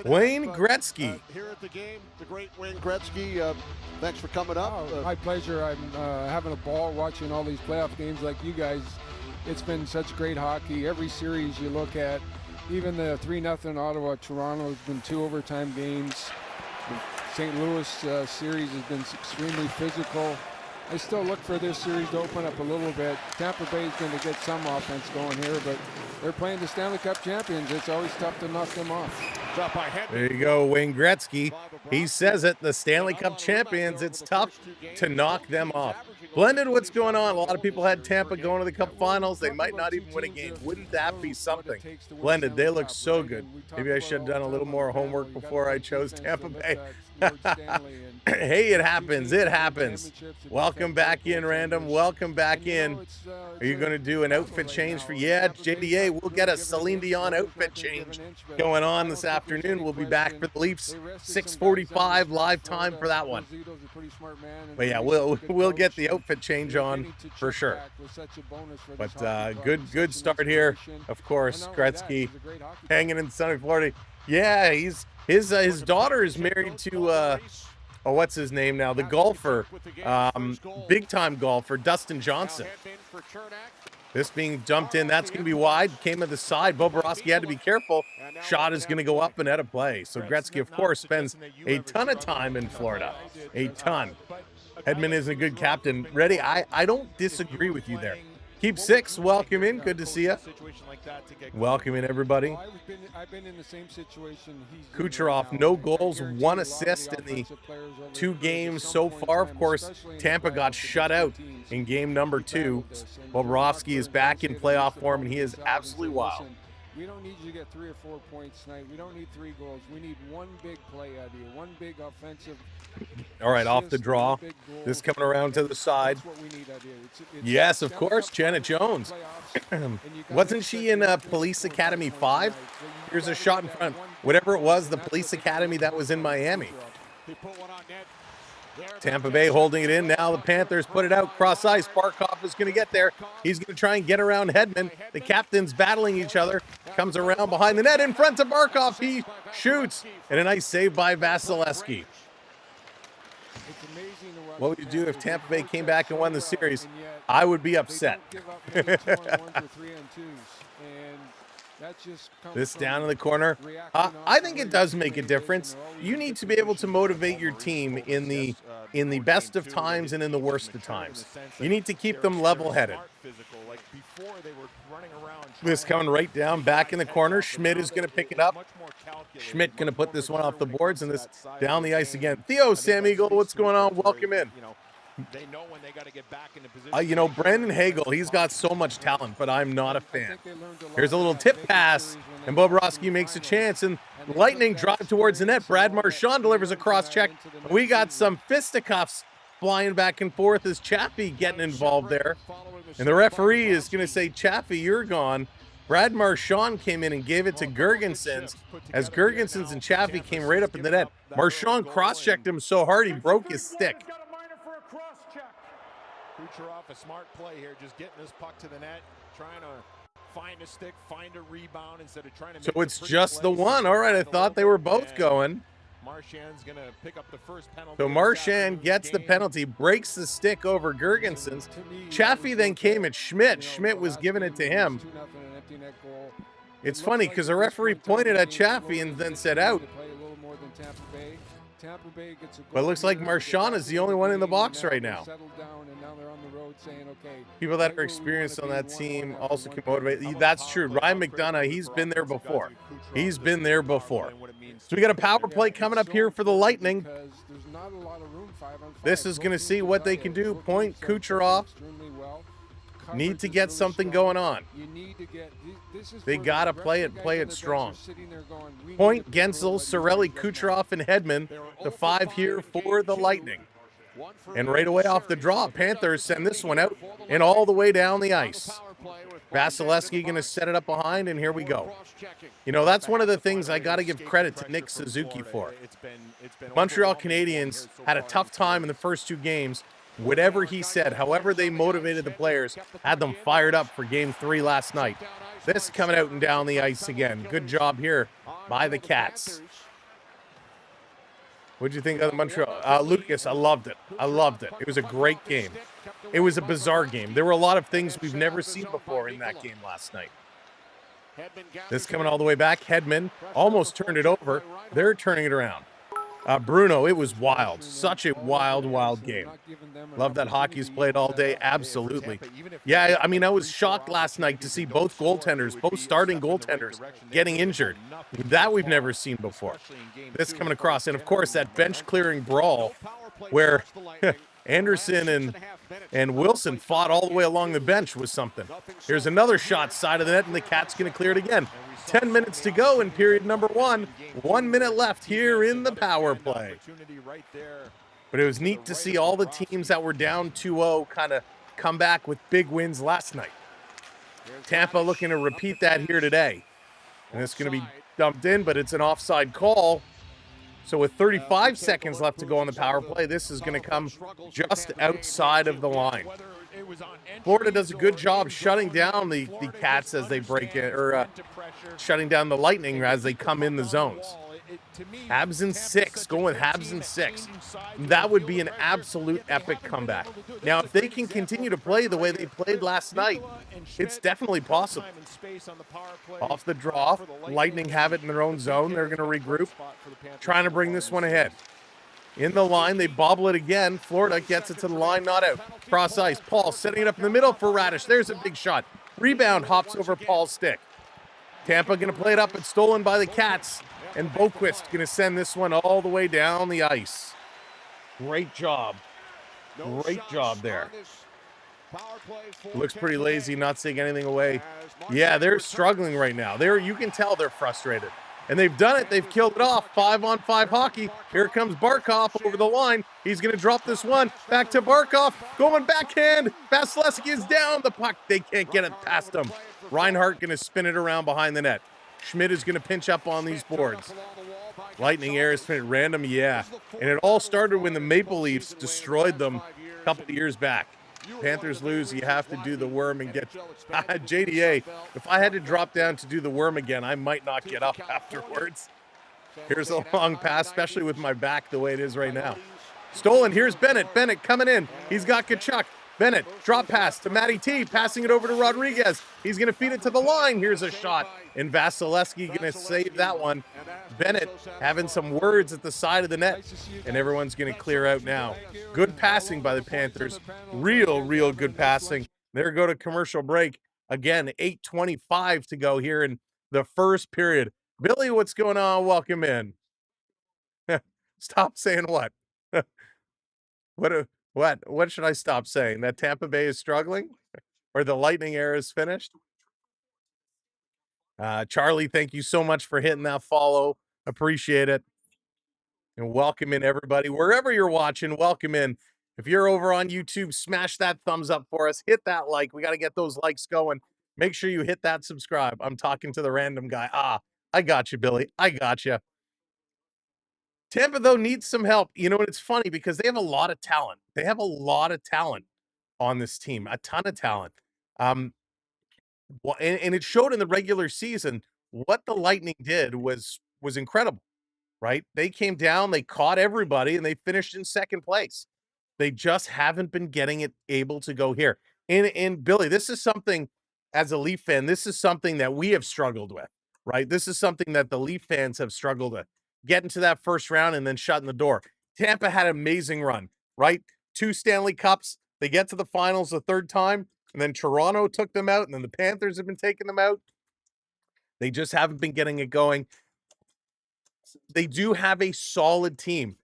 Wayne Gretzky.
Here at the game, the great Wayne Gretzky. Thanks for coming up.
My pleasure. I'm having a ball watching all these playoff games like you guys. It's been such great hockey. Every series you look at, even the 3-0 Ottawa Toronto has been 2 overtime games. The St. Louis series has been extremely physical. I still look for this series to open up a little bit. Tampa Bay is going to get some offense going here, but they're playing the Stanley Cup champions. It's always tough to knock them off.
There you go, Wayne Gretzky. He says it, the Stanley Cup champions, it's tough to knock them off. Blended, what's going on? A lot of people had Tampa going to the Cup Finals. They might not even win a game. Wouldn't that be something? Blended, they look so good. Maybe I should have done a little more homework before I chose Tampa Bay. Hey, it happens. It happens. Welcome back in, Random. Welcome back in. Are you going to do an outfit change for? Yeah, JDA, we'll get a Celine Dion outfit change going on this afternoon. We'll be back for the Leafs 6:45 live time for that one. But yeah, we'll get the outfit change on for sure. But good start here. Of course, Gretzky hanging in sunny Florida. Yeah, his daughter is married to what's his name now? The golfer, big time golfer, Dustin Johnson. This being dumped in, that's going to be wide. Came to the side. Bobrovsky had to be careful. Shot is going to go up and out of play. So Gretzky, of course, spends a ton of time in Florida. A ton. Hedman is a good captain. Ready? I don't disagree with you there. Keep 6. Welcome in. Good to see you. Welcome in, everybody.
I've been in the same situation.
Kucherov, no goals, 1 assist in the 2 games so far. Of course, Tampa got shut out in game number 2. Bobrovsky is back in playoff form, and he is absolutely wild.
We don't need you to get 3 or 4 points tonight. We don't need 3 goals. We need one big play out of you, one big offensive.
All right, off the draw. This coming around to the side. Yes, of course, Janet Jones. Wasn't she in Police Academy 5? Here's a shot in front. Whatever it was, the Police Academy that was in Miami. Tampa Bay holding it in. Now the Panthers put it out cross ice. Barkov is going to get there. He's going to try and get around Hedman. The captains battling each other. Comes around behind the net in front of Barkov. He shoots. And a nice save by Vasilevsky. What would you do if Tampa Bay came back and won the series? I would be upset. This down in the corner. I think it does make a difference. You need to be able to motivate your team in the best of times and in the worst of times. You need to keep them level-headed. This coming right down, back in the corner. Schmidt is going to pick it up. Schmidt going to put this one off the boards, and this down the ice again. Theo, Sam Eagle, what's going on? Welcome in.
They know when they got to get back into position.
You know, Brandon Hagel, he's got so much talent, but I'm not a fan. Here's a little tip pass, and Bobrovsky makes a chance, and Lightning drive towards the net. Brad Marchand delivers a cross-check. We got some fisticuffs flying back and forth as Chaffee getting involved there. And the referee is going to say, Chaffee, you're gone. Brad Marchand came in and gave it to Gergensons as Gergensons and Chaffee came right up in the net. Marchand cross-checked him so hard he broke his stick.
Kucherov, a smart play here, just getting this puck to the net, trying to find a stick, find a rebound instead of trying to.
So it's just the one. All right, I thought they were both going.
Marchand's going to pick up the first penalty.
So Marchand gets the penalty, breaks the stick over Gergensons. Chaffee then came at Schmidt. Schmidt was giving it to him. It's funny because the referee pointed at Chaffee and then said out. But it looks like Marchand is the only one in the box right now. People that are experienced on that team also can motivate. That's true. Ryan McDonough, he's been there before. He's been there before. So we got a power play coming up here for the Lightning. This is going to see what they can do. Point, Kucherov. Need to get something going on. They got to play it strong. Point, Gensel, Sorelli, Kucherov, and Hedman. The 5 here for the Lightning. And right away off the draw, Panthers send this one out and all the way down the ice. Vasilevsky going to set it up behind, and here we go. You know, that's one of the things I got to give credit to Nick Suzuki for. Montreal Canadiens had a tough time in the first 2 games. Whatever he said, however they motivated the players, had them fired up for Game 3 last night. This coming out and down the ice again. Good job here by the Cats. What'd you think of the Montreal? Lucas, I loved it. I loved it. It was a great game. It was a bizarre game. There were a lot of things we've never seen before in that game last night. This coming all the way back. Hedman almost turned it over. They're turning it around. Bruno, it was wild. Such a wild, wild game. Love that hockey's played all day. Absolutely. Yeah, I mean, I was shocked last night to see both goaltenders, both starting goaltenders, getting injured. That we've never seen before. This coming across. And, of course, that bench-clearing brawl where Anderson and Wilson fought all the way along the bench was something. Here's another shot side of the net, and the Cat's going to clear it again. 10 minutes to go in period number 1. 1 minute left here in the power play. But it was neat to see all the teams that were down 2-0 kind of come back with big wins last night. Tampa looking to repeat that here today. And it's going to be dumped in, but it's an offside call. So with 35 seconds left to go on the power play, this is going to come just outside of the line. Florida does a good job shutting down the Cats as they break it, or shutting down the Lightning as they come in the zones. Habs in 6, going with Habs in 6. That would be an absolute epic comeback. Now, if they can continue to play the way they played last night, it's definitely possible. Off the draw, Lightning have it in their own zone. They're going to regroup, trying to bring this one ahead. In the line, they bobble it again. Florida gets it to the line, not out. Cross ice, Paul setting it up in the middle for Radish. There's a big shot. Rebound hops over Paul's stick. Tampa going to play it up. It's stolen by the Cats. And Boquist going to send this one all the way down the ice. Great job. Great job there. Looks pretty lazy, not seeing anything away. Yeah, they're struggling right now. You can tell they're frustrated. And they've done it. They've killed it off. 5-on-5 hockey. Here comes Barkov over the line. He's going to drop this one. Back to Barkov. Going backhand. Vasilevsky is down. The puck, they can't get it past him. Reinhart going to spin it around behind the net. Schmidt is going to pinch up on these boards. Lightning air is random, yeah. And it all started when the Maple Leafs destroyed them a couple of years back. Panthers lose, you have to do the worm and get... JDA, if I had to drop down to do the worm again, I might not get up afterwards. Here's a long pass, especially with my back the way it is right now. Stolen, here's Bennett. Bennett coming in. He's got Kachuk. Bennett, drop pass to Matty T, passing it over to Rodriguez. He's going to feed it to the line. Here's a shot. And Vasilevsky going to save that one. Bennett having some words at the side of the net. And everyone's going to clear out now. Good passing by the Panthers. Real good passing. There go to commercial break. Again, 8:25 to go here in the first period. Billy, what's going on? Welcome in. Stop saying what? What should I stop saying? That Tampa Bay is struggling? Or the Lightning era is finished? Charlie, thank you so much for hitting that follow. Appreciate it. And welcome in, everybody. Wherever you're watching, welcome in. If you're over on YouTube, smash that thumbs up for us. Hit that like. We got to get those likes going. Make sure you hit that subscribe. I'm talking to the random guy. I got you, Billy. I got you. Tampa, though, needs some help. You know, and it's funny because they have a lot of talent. They have a lot of talent on this team, a ton of talent. And it showed in the regular season. What the Lightning did was incredible, right? They came down, they caught everybody, and they finished in second place. They just haven't been getting it able to go here. And Billy, this is something, as a Leaf fan, this is something that we have struggled with, right? This is something that the Leaf fans have struggled with. Getting to that first round and then shutting the door. Tampa had an amazing run, right? 2 Stanley Cups. They get to the finals a third time, and then Toronto took them out, and then the Panthers have been taking them out. They just haven't been getting it going. They do have a solid team,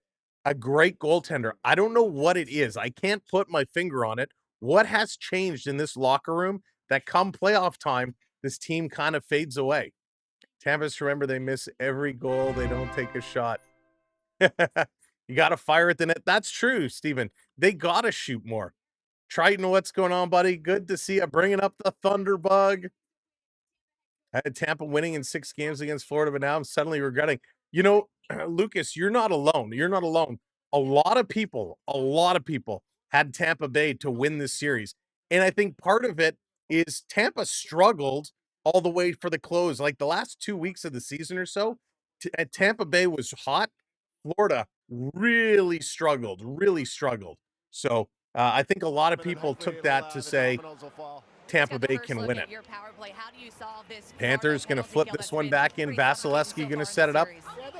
a great goaltender. I don't know what it is. I can't put my finger on it. What has changed in this locker room that come playoff time, this team kind of fades away? Tampa's, remember, they miss every goal. They don't take a shot. You got to fire at the net. That's true, Steven. They got to shoot more. Triton, what's going on, buddy? Good to see you. Bringing up the Thunderbug. I had Tampa winning in 6 games against Florida, but now I'm suddenly regretting. You know, Lucas, you're not alone. You're not alone. A lot of people had Tampa Bay to win this series. And I think part of it is Tampa struggled all the way for the close. Like the last 2 weeks of the season or so, at Tampa Bay was hot. Florida really struggled, really struggled. So I think a lot of people took that to say Tampa Bay can win it. Panthers going to flip this one back in. Vasilevsky going to set it up.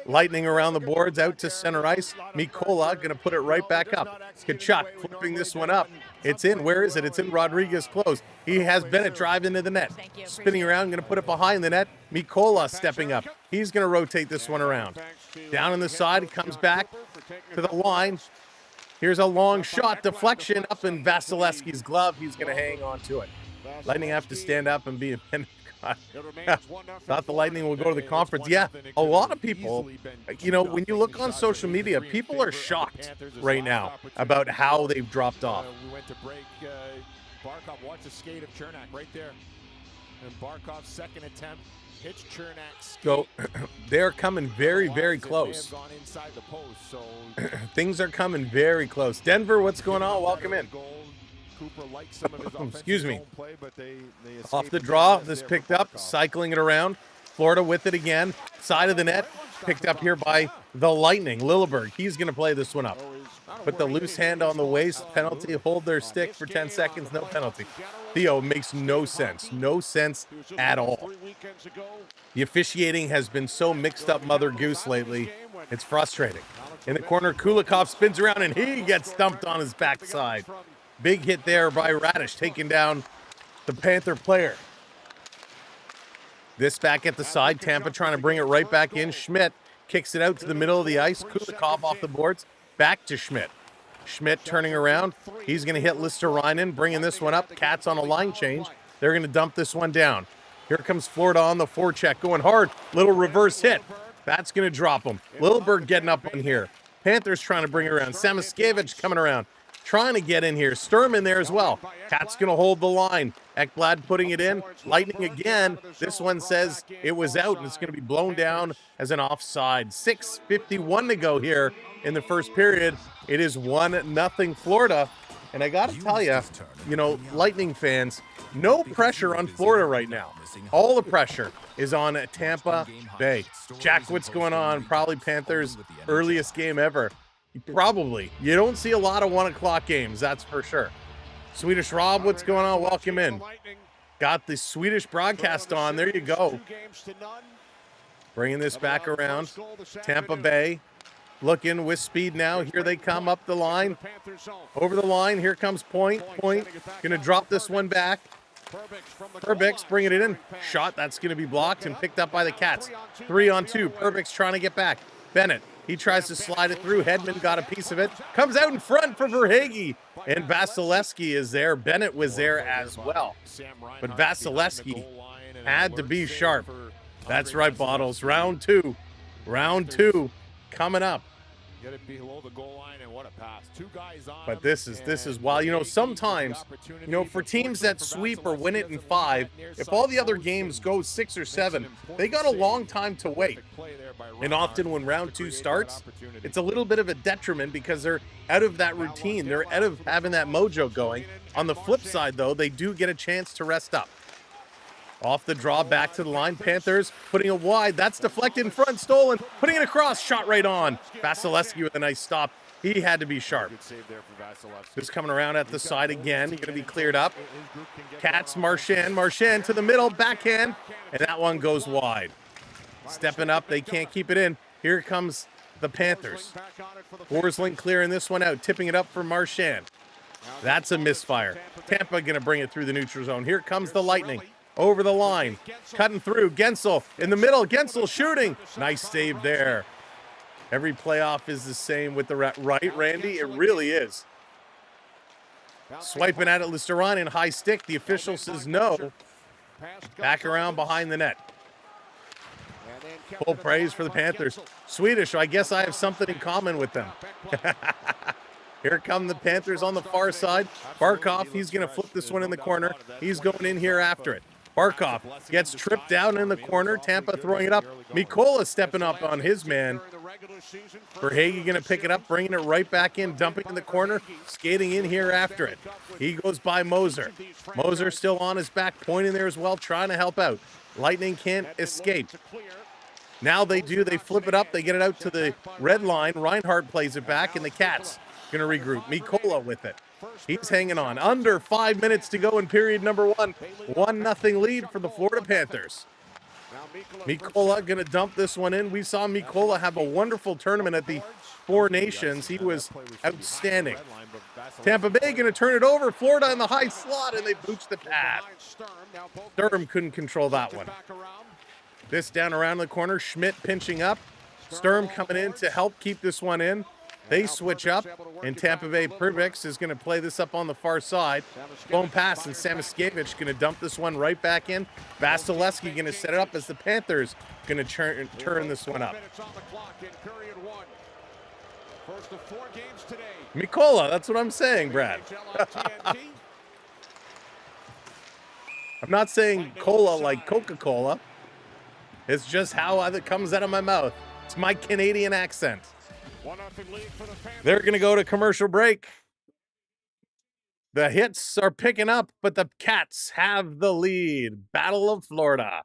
Lightning around the boards, out to center ice. Mikola going to put it right back up. Kachuk flipping this one up. It's in. Where is it? It's in Rodriguez close. He has Bennett drive into the net. Spinning around, going to put it behind the net. Mikola stepping up. He's going to rotate this one around. Down on the side, it comes back to the line. Here's a long shot, deflection up in Vasilevsky's glove. He's going to hang on to it. Lightning have to stand up and be a thought the Lightning will go to the conference. Yeah, a lot of people, you know, when you look on social media, people are shocked right now about how they've dropped off.
We went to break. Barkov, watch the skate of Chernak right there. And Barkov's second attempt hits Chernak's skate.
So they're coming very, very close.
Gone inside the post, so
Things are coming very close. Denver, what's going on? Welcome in.
Cooper likes some of his
Excuse me.
offensive zone play, but they
Off
escape
the
it.
draw,
They
this
have
picked up,
Barkov.
cycling it around. Florida with it again. Side of the net, picked up here by the Lightning. Lilleberg, he's going to play this one up. Put the loose hand on the waist, penalty, hold their stick for 10 seconds, no penalty. Theo, makes no sense. No sense at all. The officiating has been so mixed up Mother Goose lately. It's frustrating. In the corner, Kulikov spins around and he gets dumped on his backside. Big hit there by Radish, taking down the Panther player. This back at the side, Tampa trying to bring it right back in. Schmidt kicks it out to the middle of the ice. Kulikov off the boards, back to Schmidt. Schmidt turning around. He's going to hit Listerinen, bringing this one up. Cats on a line change. They're going to dump this one down. Here comes Florida on the forecheck, going hard. Little reverse hit. That's going to drop him. Lilleberg getting up on here. Panthers trying to bring it around. Samoskevich coming around, trying to get in here. Sturm in there as well. Cat's going to hold the line. Ekblad putting it in. Lightning again. This one says it was out, and it's going to be blown down as an offside. 6:51 to go here in the first period. It is 1-0 Florida. And I got to tell you, you know, Lightning fans, no pressure on Florida right now. All the pressure is on Tampa Bay. Jack, what's going on? Probably Panthers' earliest game ever. Probably. You don't see a lot of 1 o'clock games, that's for sure. Swedish Rob, what's going on? Welcome in. Got the Swedish broadcast on. There you go. Bringing this back around. Tampa Bay looking with speed now. Here they come up the line. Over the line. Here comes Point. Point going to drop this one back. Perbix bringing it in. Shot. That's going to be blocked and picked up by the Cats. 3-on-2. Perbix trying to get back. Bennett. He tries to slide it through. Hedman got a piece of it. Comes out in front for Verhaeghe. And Vasilevsky is there. Bennett was there as well. But Vasilevsky had to be sharp. That's right, Bottles. Round two. Round two coming up.
Get it below the goal line, and what a pass. Two guys on
But this is wild. You know, sometimes, you know, for teams that sweep or win it in 5, if all the other games go 6 or 7, they got a long time to wait. And often when round 2 starts, it's a little bit of a detriment because they're out of that routine. They're out of having that mojo going. On the flip side, though, they do get a chance to rest up. Off the draw, back to the line. Panthers putting it wide. That's deflected in front, stolen. Putting it across, shot right on. Vasilevsky with a nice stop. He had to be sharp. This coming around at the side again. Going to be cleared up. Cats, Marchand. Marchand to the middle, backhand. And that one goes wide. Stepping up, they can't keep it in. Here comes the Panthers. Forsling clearing this one out, tipping it up for Marchand. That's a misfire. Tampa going to bring it through the neutral zone. Here comes the Lightning. Over the line, cutting through. Gensel in the middle. Gensel shooting. Nice save there. Every playoff is the same with the right, Randy? It really is. Swiping at it, Listerine, high stick. The official says no. Back around behind the net. Full praise for the Panthers. Swedish, I guess I have something in common with them. Here come the Panthers on the far side. Barkov, he's going to flip this one in the corner. He's going in here after it. Barkov gets tripped down in the corner. Tampa throwing it up. Mikola stepping up on his man. Verhaeghe going to pick it up, bringing it right back in, dumping in the corner, skating in here after it. He goes by Moser. Moser still on his back, pointing there as well, trying to help out. Lightning can't escape. Now they do. They flip it up. They get it out to the red line. Reinhardt plays it back, and the Cats going to regroup. Mikola with it. He's hanging on. Under 5 minutes to go in period number 1. 1-0 lead for the Florida Panthers. Mikola going to dump this one in. We saw Mikola have a wonderful tournament at the Four Nations. He was outstanding. Tampa Bay going to turn it over. Florida in the high slot, and they booch the pad. Sturm couldn't control that one. This down around the corner. Schmidt pinching up. Sturm coming in to help keep this one in. They switch up, and Tampa Bay Privix is going to play this up on the far side. Blown pass, and Samoskevich going to dump this one right back in. Vasilevsky going to set it up as the Panthers going to turn this one up. Mikola, that's what I'm saying, Brad. I'm not saying cola like Coca-Cola. It's just how it comes out of my mouth. It's my Canadian accent. They're going to go to commercial break. The hits are picking up, but the Cats have the lead. Battle of Florida.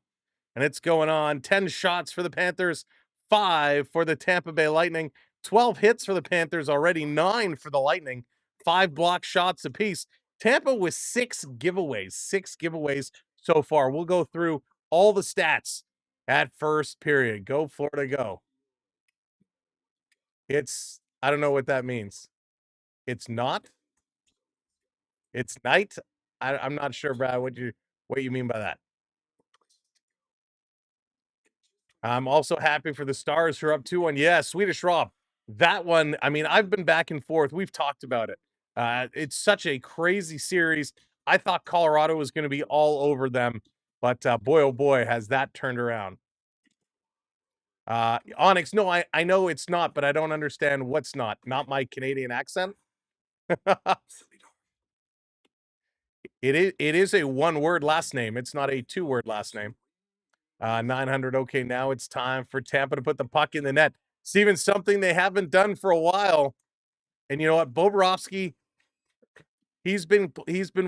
And it's going on. 10 shots for the Panthers, 5 for the Tampa Bay Lightning. 12 hits for the Panthers already, 9 for the Lightning. 5 block shots apiece. Tampa with 6 giveaways. 6 giveaways so far. We'll go through all the stats at first period. Go Florida, go. I don't know what that means. It's not? It's night? I'm not sure, Brad, what you mean by that. I'm also happy for the Stars who are up 2-1. Yeah, Swedish Rob. That one, I mean, I've been back and forth. We've talked about it. It's such a crazy series. I thought Colorado was going to be all over them, but boy, oh boy, has that turned around. Onyx, no, I know it's not, but I don't understand what's not. Not my Canadian accent. It is a 1-word last name. It's not a 2-word last name. 900. Okay, now it's time for Tampa to put the puck in the net. Steven, something they haven't done for a while. And you know what? Bobrovsky, he's been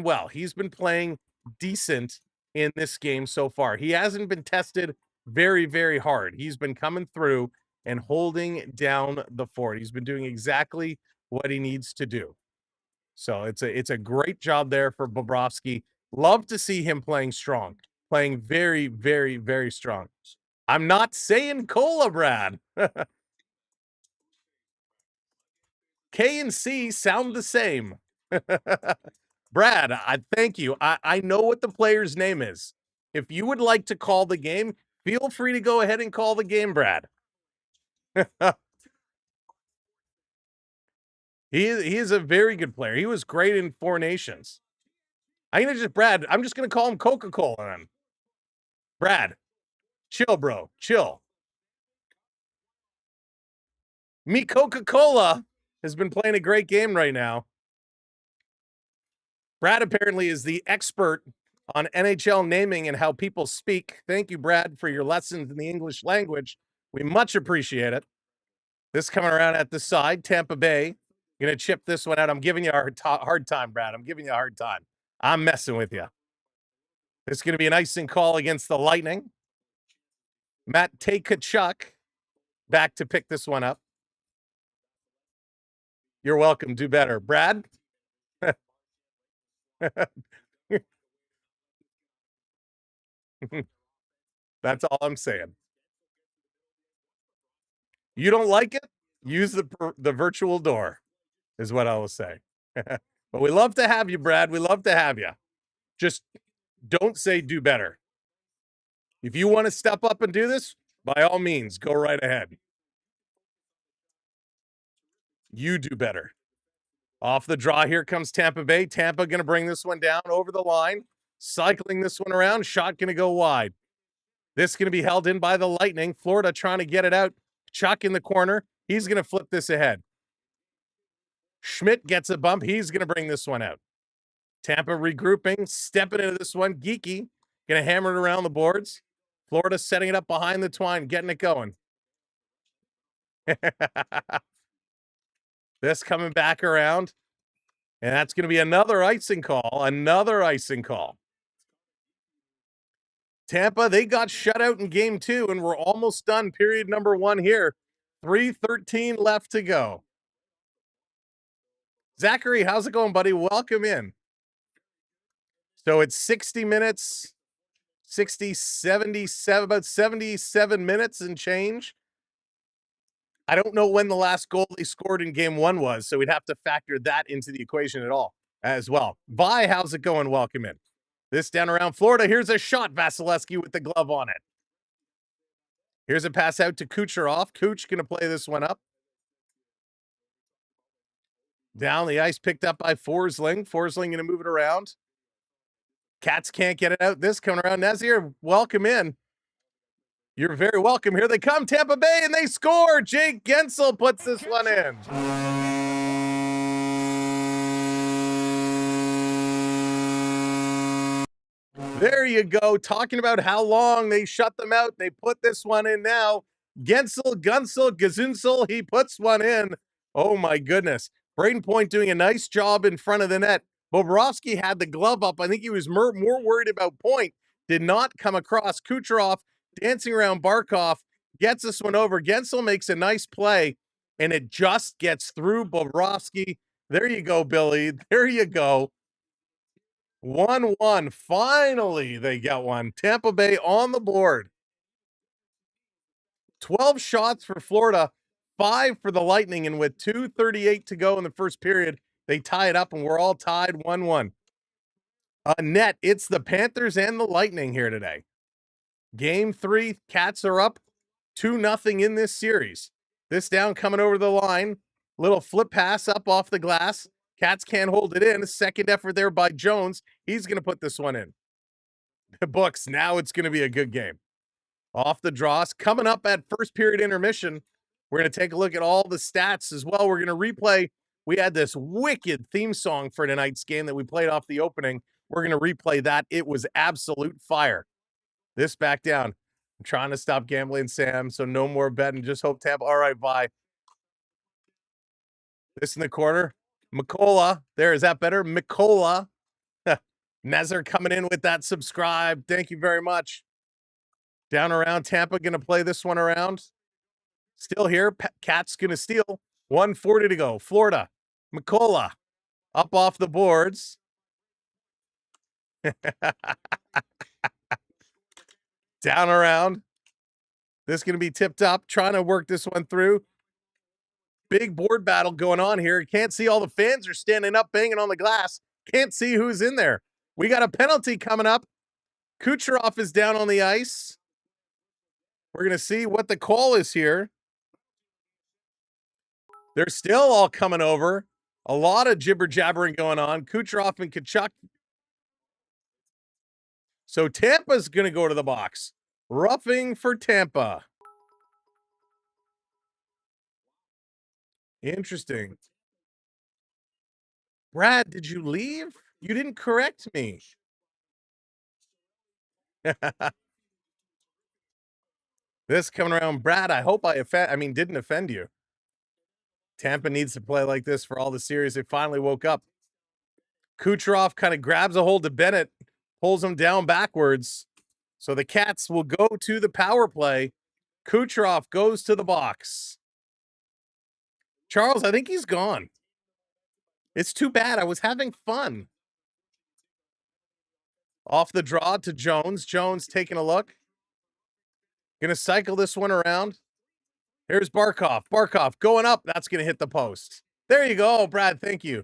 well. He's been playing decent in this game so far. He hasn't been tested very, very hard. He's been coming through and holding down the fort. He's been doing exactly what he needs to do. So it's a great job there for Bobrovsky. Love to see him playing strong, playing very, very, very strong. I'm not saying cola, Brad. K and C sound the same. Brad, I thank you. I know what the player's name is. If you would like to call the game, feel free to go ahead and call the game, Brad. He is a very good player. He was great in Four Nations. I'm just gonna call him Coca-Cola then. Brad, chill, bro. Chill. Me Coca-Cola has been playing a great game right now. Brad apparently is the expert on NHL naming and how people speak. Thank you, Brad, for your lessons in the English language. We much appreciate it. This coming around at the side, Tampa Bay. Going to chip this one out. I'm giving you a hard time, Brad. I'm giving you a hard time. I'm messing with you. This is going to be an icing call against the Lightning. Matt Tkachuk back to pick this one up. You're welcome. Do better. Brad? That's all I'm saying. You don't like it? Use the virtual door, is what I will say. But we love to have you, Brad. We love to have you. Just don't say do better. If you want to step up and do this, by all means, go right ahead. You do better. Off the draw, here comes Tampa Bay. Tampa going to bring this one down over the line. Cycling this one around. Shot going to go wide. This going to be held in by the Lightning. Florida trying to get it out. Chuck in the corner. He's going to flip this ahead. Schmidt gets a bump. He's going to bring this one out. Tampa regrouping, stepping into this one. Geeky going to hammer it around the boards. Florida setting it up behind the twine, getting it going. This coming back around. And that's going to be another icing call. Another icing call. Tampa, they got shut out in game 2, and we're almost done. Period number 1 here. 3:13 left to go. Zachary, how's it going, buddy? Welcome in. So it's 60 minutes, 77, about 77 minutes and change. I don't know when the last goal they scored in game 1 was, so we'd have to factor that into the equation at all as well. Vi, how's it going? Welcome in. This down around Florida. Here's a shot. Vasilevsky with the glove on it. Here's a pass out to Kucherov. Kuch going to play this one up. Down the ice, picked up by Forsling. Forsling going to move it around. Cats can't get it out. This coming around. Nazir, welcome in. You're very welcome. Here they come, Tampa Bay, and they score. Jake Gensel puts this one in. There you go. Talking about how long they shut them out. They put this one in now. Gensel, Gazunsel, he puts one in. Oh my goodness. Braden Point doing a nice job in front of the net. Bobrovsky had the glove up. I think he was more worried about Point. Did not come across. Kucherov dancing around Barkov. Gets this one over. Gensel makes a nice play, and it just gets through Bobrovsky. There you go, Billy. There you go. 1-1. Finally, they got one. Tampa Bay on the board. 12 shots for Florida, 5 for the Lightning, and with 2:38 to go in the first period, they tie it up, and we're all tied 1-1. Net, it's the Panthers and the Lightning here today. Game 3, Cats are up 2-0 in this series. This down coming over the line. Little flip pass up off the glass. Cats can't hold it in. A second effort there by Jones. He's going to put this one in. The books. Now it's going to be a good game. Off the draws. Coming up at first period intermission, we're going to take a look at all the stats as well. We're going to replay. We had this wicked theme song for tonight's game that we played off the opening. We're going to replay that. It was absolute fire. This back down. I'm trying to stop gambling, Sam, so no more betting. Just hope Tampa. All right, bye. This in the corner. Mikola. There, is that better? Mikola. Nezzer coming in with that subscribe. Thank you very much. Down around Tampa, going to play this one around. Still here. Cat's going to steal. 1:40 to go. Florida. Mikola. Up off the boards. Down around. This is going to be tipped up. Trying to work this one through. Big board battle going on here. Can't see, all the fans are standing up, banging on the glass. Can't see who's in there. We got a penalty coming up. Kucherov is down on the ice. We're going to see what the call is here. They're still all coming over. A lot of jibber-jabbering going on. Kucherov and Kachuk. So Tampa's going to go to the box. Roughing for Tampa. Interesting. Brad, did you leave? You didn't correct me. This coming around, Brad, I hope didn't offend you. Tampa needs to play like this for all the series. They finally woke up. Kucherov kind of grabs a hold of Bennett, pulls him down backwards. So the Cats will go to the power play. Kucherov goes to the box. Charles, I think he's gone. It's too bad. I was having fun. Off the draw to Jones. Jones taking a look. Going to cycle this one around. Here's Barkov. Barkov going up. That's going to hit the post. There you go, Brad. Thank you.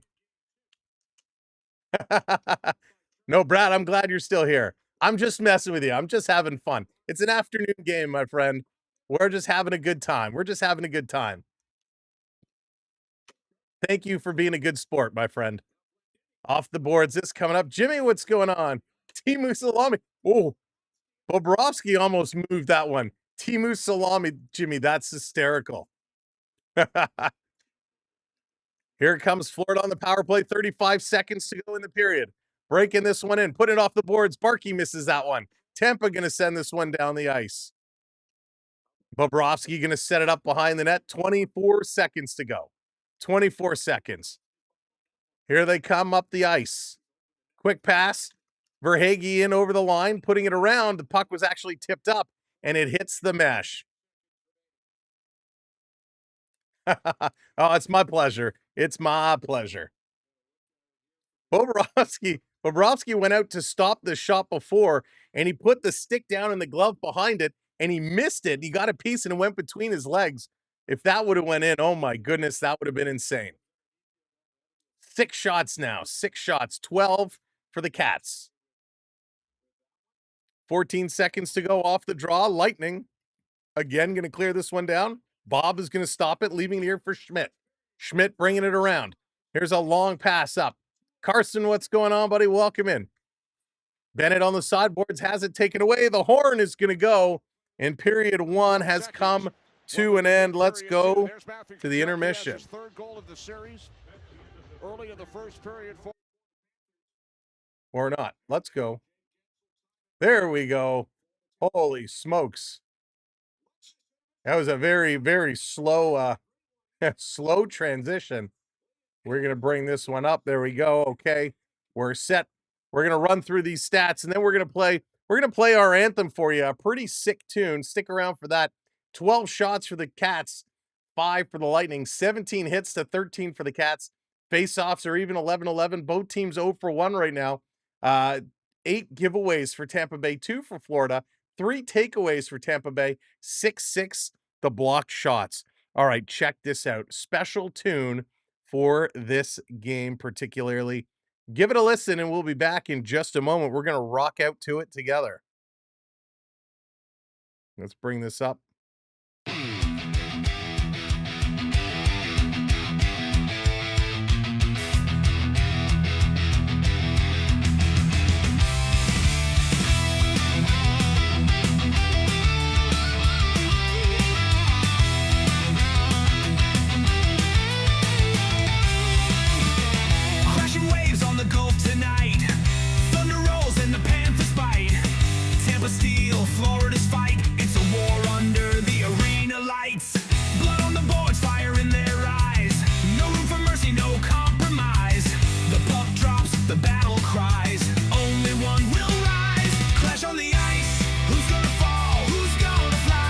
No, Brad, I'm glad you're still here. I'm just messing with you. I'm just having fun. It's an afternoon game, my friend. We're just having a good time. We're just having a good time. Thank you for being a good sport, my friend. Off the boards, this coming up. Jimmy, what's going on? Timu Salami. Oh, Bobrovsky almost moved that one. Timu Salami, Jimmy, that's hysterical. Here comes Florida on the power play. 35 seconds to go in the period. Breaking this one in. Put it off the boards. Barkey misses that one. Tampa going to send this one down the ice. Bobrovsky going to set it up behind the net. 24 seconds to go. 24 seconds. Here they come up the ice. Quick pass. Verhaeghe in over the line, putting it around. The puck was actually tipped up, and it hits the mesh. Oh, it's my pleasure. It's my pleasure. Bobrovsky went out to stop the shot before, and he put the stick down in the glove behind it, and he missed it. He got a piece and it went between his legs. If that would have went in, oh my goodness, that would have been insane. 6 shots now. 6 shots. 12 for the Cats. 14 seconds to go off the draw. Lightning, again, going to clear this one down. Bob is going to stop it, leaving it here for Schmidt. Schmidt bringing it around. Here's a long pass up. Carson, what's going on, buddy? Welcome in. Bennett on the sideboards has it taken away. The horn is going to go, and period 1 has come to an end. Let's go to the intermission.
Third goal of the series. Early in the first period.
Or not. Let's go. There we go. Holy smokes. That was a very, very slow, slow transition. We're going to bring this one up. There we go. Okay. We're set. We're going to run through these stats, and then we're going to play our anthem for you. A pretty sick tune. Stick around for that. 12 shots for the Cats, 5 for the Lightning, 17 hits to 13 for the Cats. Face-offs are even 11-11. Both teams 0 for 1 right now. 8 giveaways for Tampa Bay, 2 for Florida, 3 takeaways for Tampa Bay, 6-6 the blocked shots. All right, check this out. Special tune for this game particularly. Give it a listen, and we'll be back in just a moment. We're going to rock out to it together. Let's bring this up.
Crashing waves on the Gulf tonight. Thunder rolls and the Panthers bite. Tampa Steel, Florida's fight. It's a war under the arena lights. Blood on the boards, fire in their eyes. No room for mercy, no compromise. The puck drops, the battle cries. Only one will rise. Clash on the ice. Who's gonna fall? Who's gonna fly?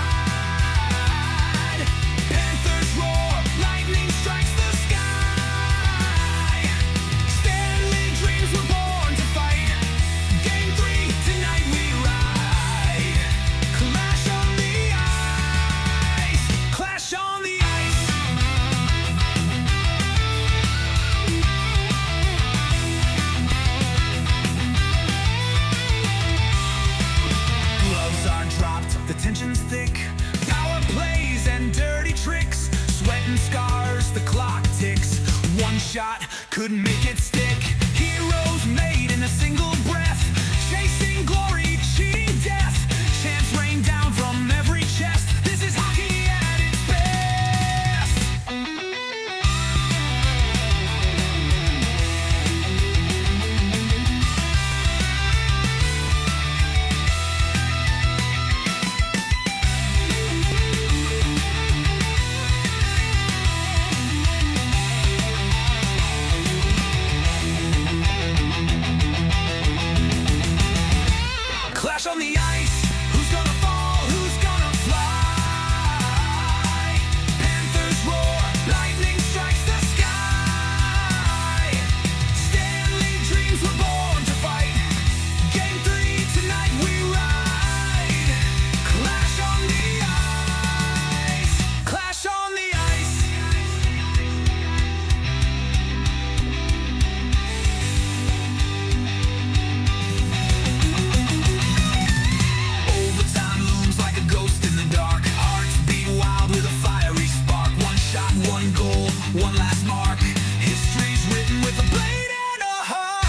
Panthers roar. Lightning strikes the sky. Stanley dreams were born to fight. Game 3, tonight we ride. Clash on the ice. Clash on the ice. Gloves are dropped, the tension's thick. Power plays and dirty tricks. Sweat and scars, the clock ticks. One shot couldn't make it stick. Heroes made in a single breath. Chasing glory, cheating death. Chants rain down from every chest. This is hockey at its best. Clash on the ice. Who's gonna fall? Who's gonna fly? Panthers roar. Lightning strikes the sky. Stanley dreams were born to fight. Game 3, tonight we ride. Clash on the ice. Clash on the ice. Overtime looms like a ghost in the dark. Hearts beat wild with a fiery spark. One shot, one goal, one last mark. History's written with a blade and a heart.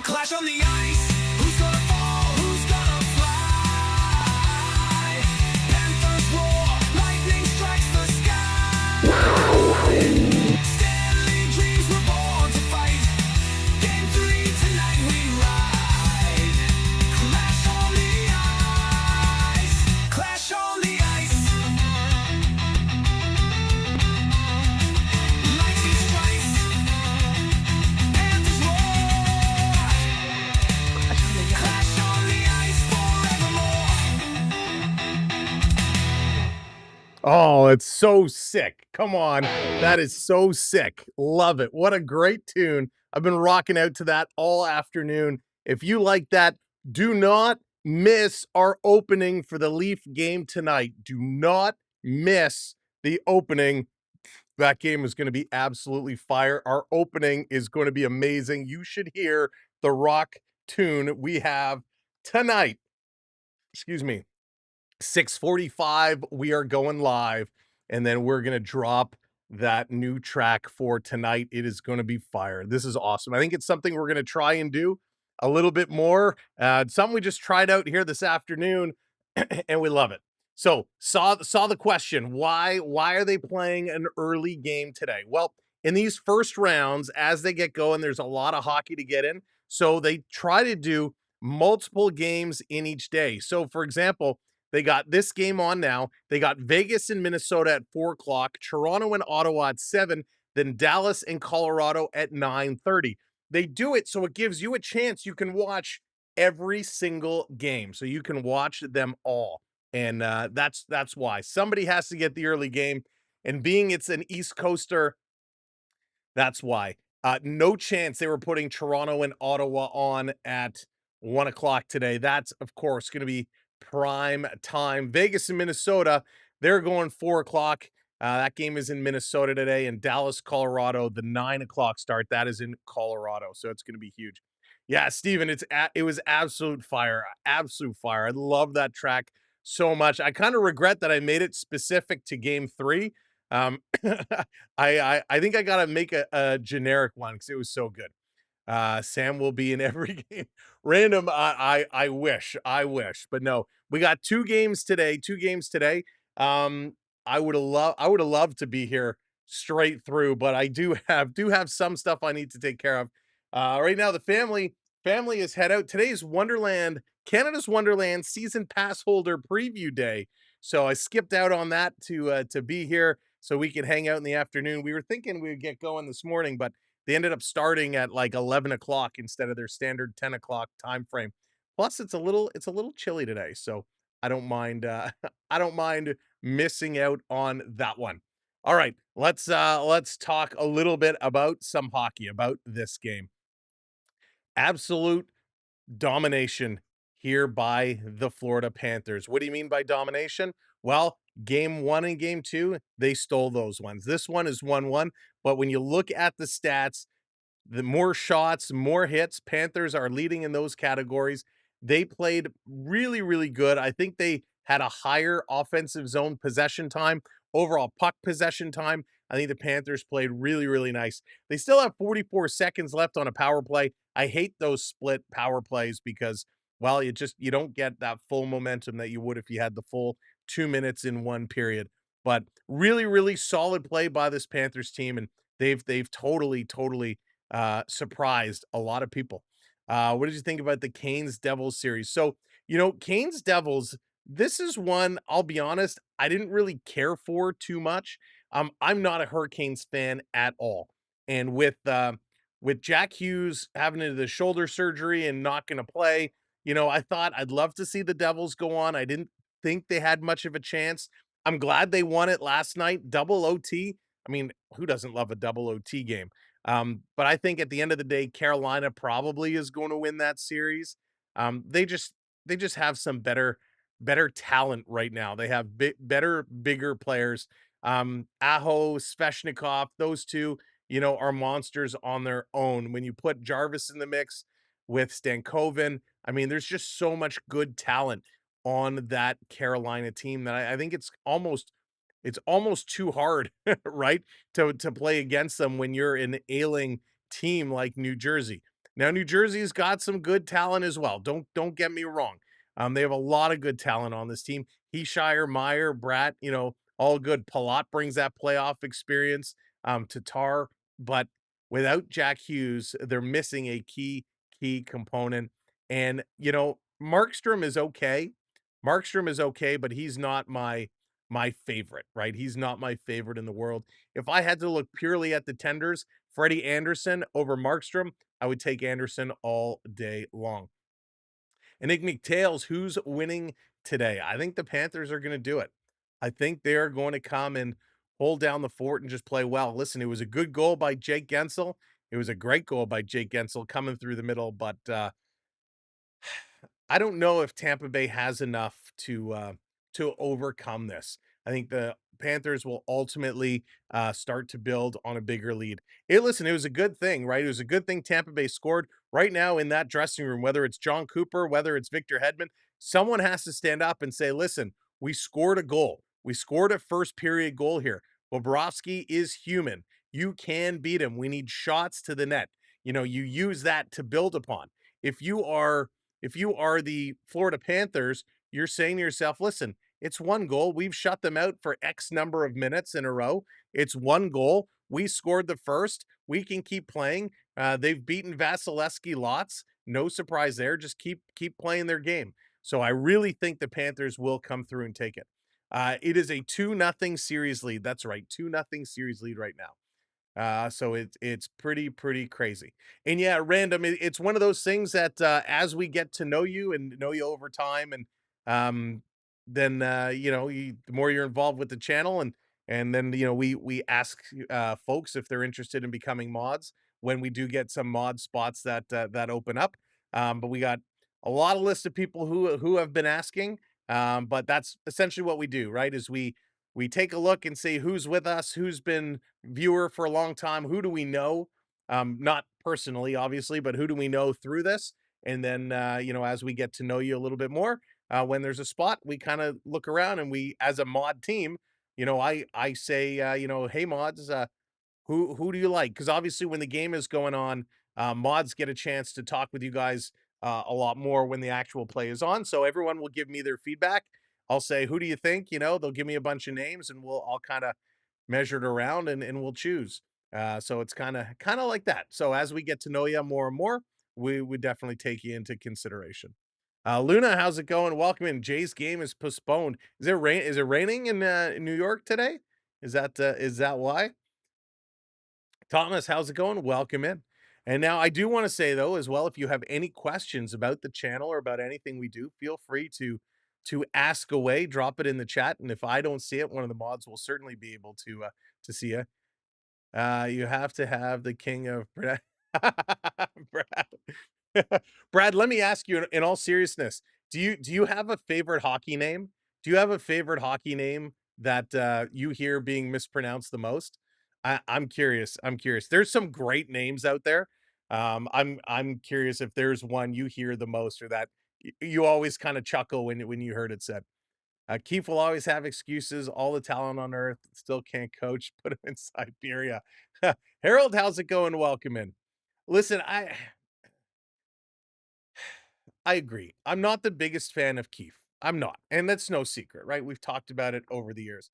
Clash on the ice. Who's gonna fall? Who's gonna fly? Panthers roar. Lightning strikes the sky.
Oh, it's so sick. Come on. That is so sick. Love it. What a great tune. I've been rocking out to that all afternoon. If you like that, do not miss our opening for the Leaf game tonight. Do not miss the opening. That game is going to be absolutely fire. Our opening is going to be amazing. You should hear the rock tune we have tonight. Excuse me. 6:45 we are going live, and then we're going to drop that new track for tonight. It is going to be fire. This is awesome. I think it's something we're going to try and do a little bit more. Something we just tried out here this afternoon and we love it. So, saw the question, why are they playing an early game today? Well, in these first rounds as they get going, there's a lot of hockey to get in. So they try to do multiple games in each day. So for example, they got this game on now. They got Vegas and Minnesota at 4 o'clock, Toronto and Ottawa at 7, then Dallas and Colorado at 9:30. They do it so it gives you a chance you can watch every single game. So you can watch them all. And that's why. Somebody has to get the early game. And being it's an East Coaster, that's why. No chance they were putting Toronto and Ottawa on at 1 o'clock today. That's, of course, going to be prime time. Vegas and Minnesota, they're going 4 o'clock. That game is in Minnesota today. And Dallas, Colorado, the 9 o'clock start, that is in Colorado. So it's going to be huge. Yeah, Steven, it was absolute fire. Absolute fire. I love that track so much. I kind of regret that I made it specific to game 3. I think I gotta make a generic one because it was so good. Sam will be in every game. Random, I wish, but no. We got 2 games today, 2 games today. I would have loved to be here straight through, but I do have some stuff I need to take care of. Right now the family is head out. Today's Wonderland, Canada's Wonderland season pass holder preview day. So I skipped out on that to be here so we could hang out in the afternoon. We were thinking we would get going this morning, but they ended up starting at like 11 o'clock instead of their standard 10 o'clock time frame. Plus, it's a little chilly today, so I don't mind. I don't mind missing out on that one. All right, let's talk a little bit about some hockey about this game. Absolute domination here by the Florida Panthers. What do you mean by domination? Well, game 1 and game 2, they stole those ones. This one is 1-1, but when you look at the stats, the more shots, more hits, Panthers are leading in those categories. They played really, really good. I think they had a higher offensive zone possession time, overall puck possession time. I think the Panthers played really, really nice. They still have 44 seconds left on a power play. I hate those split power plays because, well, you don't get that full momentum that you would if you had the full 2 minutes in one period. But really, really solid play by this Panthers team, and they've totally surprised a lot of people. What did you think about the Canes Devils series? So, Canes Devils, this is one, I'll be honest, I didn't really care for too much. I'm not a Hurricanes fan at all. And with Jack Hughes having the shoulder surgery and not going to play, I thought I'd love to see the Devils go on. I didn't think they had much of a chance. I'm glad they won it last night, double OT. I mean, who doesn't love a double OT game? But I think at the end of the day, Carolina probably is going to win that series. They just have some better talent right now. They have better, bigger players. Aho, Sveshnikov, those two, are monsters on their own. When you put Jarvis in the mix with Stankoven, I mean, there's just so much good talent on that Carolina team that I think it's almost too hard, right? To play against them when you're an ailing team like New Jersey. Now, New Jersey's got some good talent as well. Don't get me wrong. They have a lot of good talent on this team. Heeshire, Meyer, Bratt, all good. Palat brings that playoff experience. Tatar, but without Jack Hughes, they're missing a key component. And Markstrom is okay. Markstrom is okay, but he's not my favorite, right? He's not my favorite in the world. If I had to look purely at the tenders, Freddie Anderson over Markstrom, I would take Anderson all day long. Enigmatic Tales, who's winning today? I think the Panthers are going to do it. I think they're going to come and hold down the fort and just play well. Listen, it was a good goal by Jake Gensel. It was a great goal by Jake Gensel coming through the middle, but I don't know if Tampa Bay has enough to overcome this. I think the Panthers will ultimately start to build on a bigger lead. Hey, listen, it was a good thing, right? It was a good thing Tampa Bay scored. Right now in that dressing room, whether it's John Cooper, whether it's Victor Hedman, someone has to stand up and say, "Listen, we scored a goal. We scored a first period goal here. Bobrovsky is human. You can beat him. We need shots to the net. You know, you use that to build upon. If you are if you are the Florida Panthers, you're saying to yourself, listen, it's one goal. We've shut them out for X number of minutes in a row. It's one goal. We scored the first. We can keep playing. They've beaten Vasilevsky lots. No surprise there. Just keep playing their game. So I really think the Panthers will come through and take it. It is a 2-0 series lead. That's right, 2-0 series lead right now. So it's pretty crazy. And yeah, random. It's one of those things that as we get to know you and know you over time, and um, then the more you're involved with the channel, and then we ask folks if they're interested in becoming mods when we do get some mod spots that open up. But we got a lot of list of people who have been asking. But that's essentially what we do, right? Is we take a look and see who's with us, who's been viewer for a long time, who do we know? Not personally, obviously, but who do we know through this? And then, as we get to know you a little bit more, when there's a spot, we kind of look around and we, as a mod team, I say, hey mods, who do you like? Because obviously, when the game is going on, mods get a chance to talk with you guys a lot more when the actual play is on. So everyone will give me their feedback. I'll say, who do you think? They'll give me a bunch of names, and I'll kind of measure it around and we'll choose. So it's kind of like that. So as we get to know you more and more, we would definitely take you into consideration. Luna, how's it going? Welcome in. Jay's game is postponed. Is it rain? Is it raining in New York today? Is that why? Thomas, how's it going? Welcome in. And now I do want to say though, as well, if you have any questions about the channel or about anything we do, feel free to ask away, drop it in the chat. And if I don't see it, one of the mods will certainly be able to see it. You have to have the king of Brad. Brad. Brad, let me ask you in all seriousness, do you have a favorite hockey name? Do you have a favorite hockey name that you hear being mispronounced the most? I'm curious. I'm curious. There's some great names out there. I'm curious if there's one you hear the most or that you always kind of chuckle when you heard it said. Keith will always have excuses. All the talent on earth still can't coach. Put him in Siberia. Harold, how's it going? Welcome in. Listen, I agree. I'm not the biggest fan of Keith. I'm not, and that's no secret, right? We've talked about it over the years.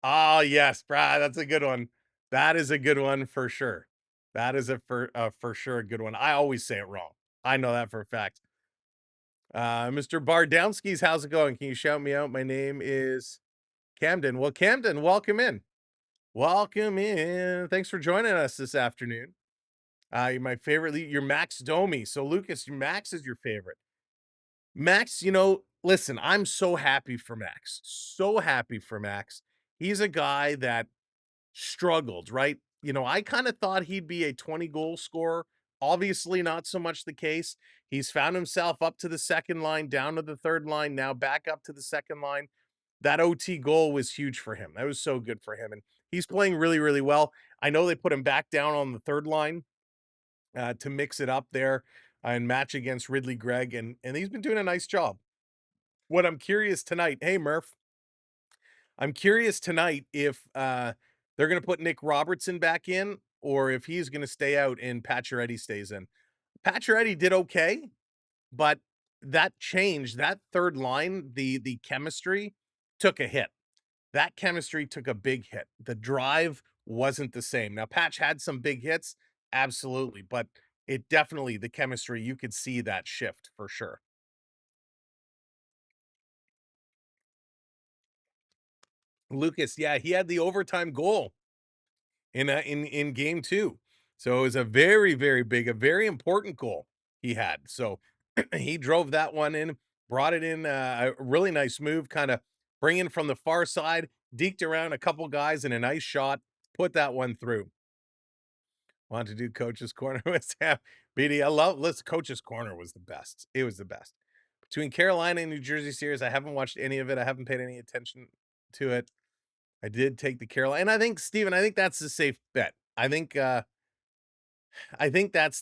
Ah, yes, Brad, that's a good one. That is a good one for sure. That is for sure a good one. I always say it wrong. I know that for a fact. Mr. Bardowski's, how's it going? Can you shout me out? My name is Camden. Well, Camden, welcome in. Welcome in. Thanks for joining us this afternoon. You're my favorite. You're Max Domi. So, Lucas, Max is your favorite. Max, listen, I'm so happy for Max. So happy for Max. He's a guy that struggled, right? I kind of thought he'd be a 20 goal scorer. Obviously, not so much the case. He's found himself up to the second line, down to the third line, now back up to the second line. That OT goal was huge for him. That was so good for him. And he's playing really, really well. I know they put him back down on the third line to mix it up there and match against Ridley Gregg. And he's been doing a nice job. What I'm curious tonight, hey, Murph, I'm curious tonight if they're going to put Nick Robertson back in or if he's going to stay out and Pacioretty stays in. Pacioretty did okay, but that changed. That third line, the chemistry took a hit. That chemistry took a big hit. The drive wasn't the same. Now, Patch had some big hits, absolutely, but it definitely, the chemistry, you could see that shift for sure. Lucas, yeah, he had the overtime goal in game 2. So it was a very, very big, a very important goal he had. So he drove that one in, brought it in, a really nice move, kind of bringing from the far side, deked around a couple guys in a nice shot, put that one through. Want to do Coach's Corner with Sam. BD, listen, Coach's Corner was the best. It was the best. Between Carolina and New Jersey series, I haven't watched any of it. I haven't paid any attention to it. I did take the Carolina, and I think, Steven, I think that's the safe bet. I think that's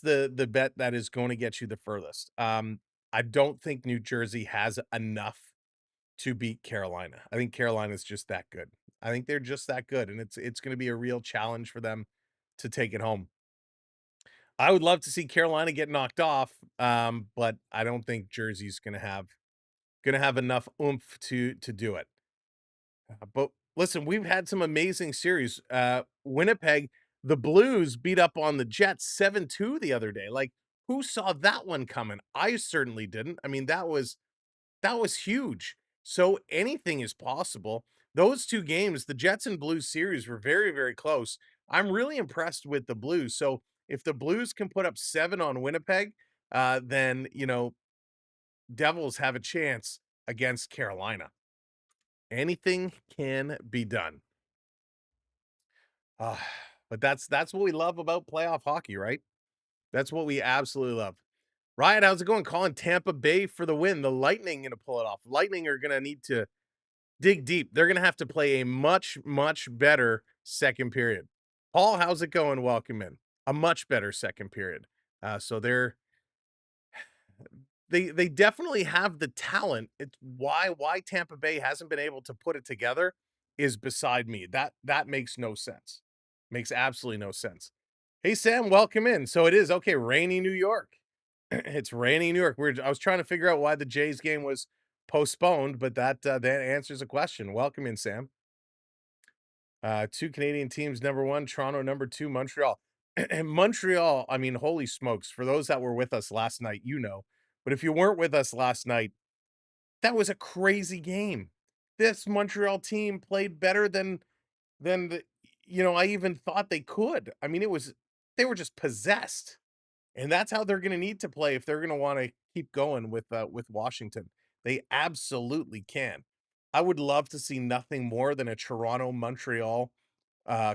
the bet that is going to get you the furthest. I don't think New Jersey has enough to beat Carolina. I think Carolina's just that good. I think they're just that good, and it's going to be a real challenge for them to take it home. I would love to see Carolina get knocked off, but I don't think Jersey's going to have enough oomph to do it. But listen, we've had some amazing series. Winnipeg, the Blues beat up on the Jets 7-2 the other day. Like, who saw that one coming? I certainly didn't. I mean, that was huge. So anything is possible. Those two games, the Jets and Blues series, were very, very close. I'm really impressed with the Blues. So if the Blues can put up 7 on Winnipeg, then, Devils have a chance against Carolina. Anything can be done. But that's what we love about playoff hockey, right? That's what we absolutely love. Ryan, how's it going? Calling Tampa Bay for the win. The Lightning going to pull it off. Lightning are going to need to dig deep. They're going to have to play a much, much better second period. Paul, how's it going? Welcome in. A much better second period. So they definitely have the talent. It's why Tampa Bay hasn't been able to put it together is beside me. That makes no sense. Makes absolutely no sense. Hey Sam, welcome in. So it is okay, rainy New York. It's rainy New York. I was trying to figure out why the Jays game was postponed, but that answers the question. Welcome in, Sam. 2 Canadian teams, number 1, Toronto, number 2, Montreal. And Montreal, I mean, holy smokes, for those that were with us last night, but if you weren't with us last night, that was a crazy game. This Montreal team played better than I even thought they could. I mean, they were just possessed. And that's how they're going to need to play if they're going to want to keep going with Washington. They absolutely can. I would love to see nothing more than a Toronto Montreal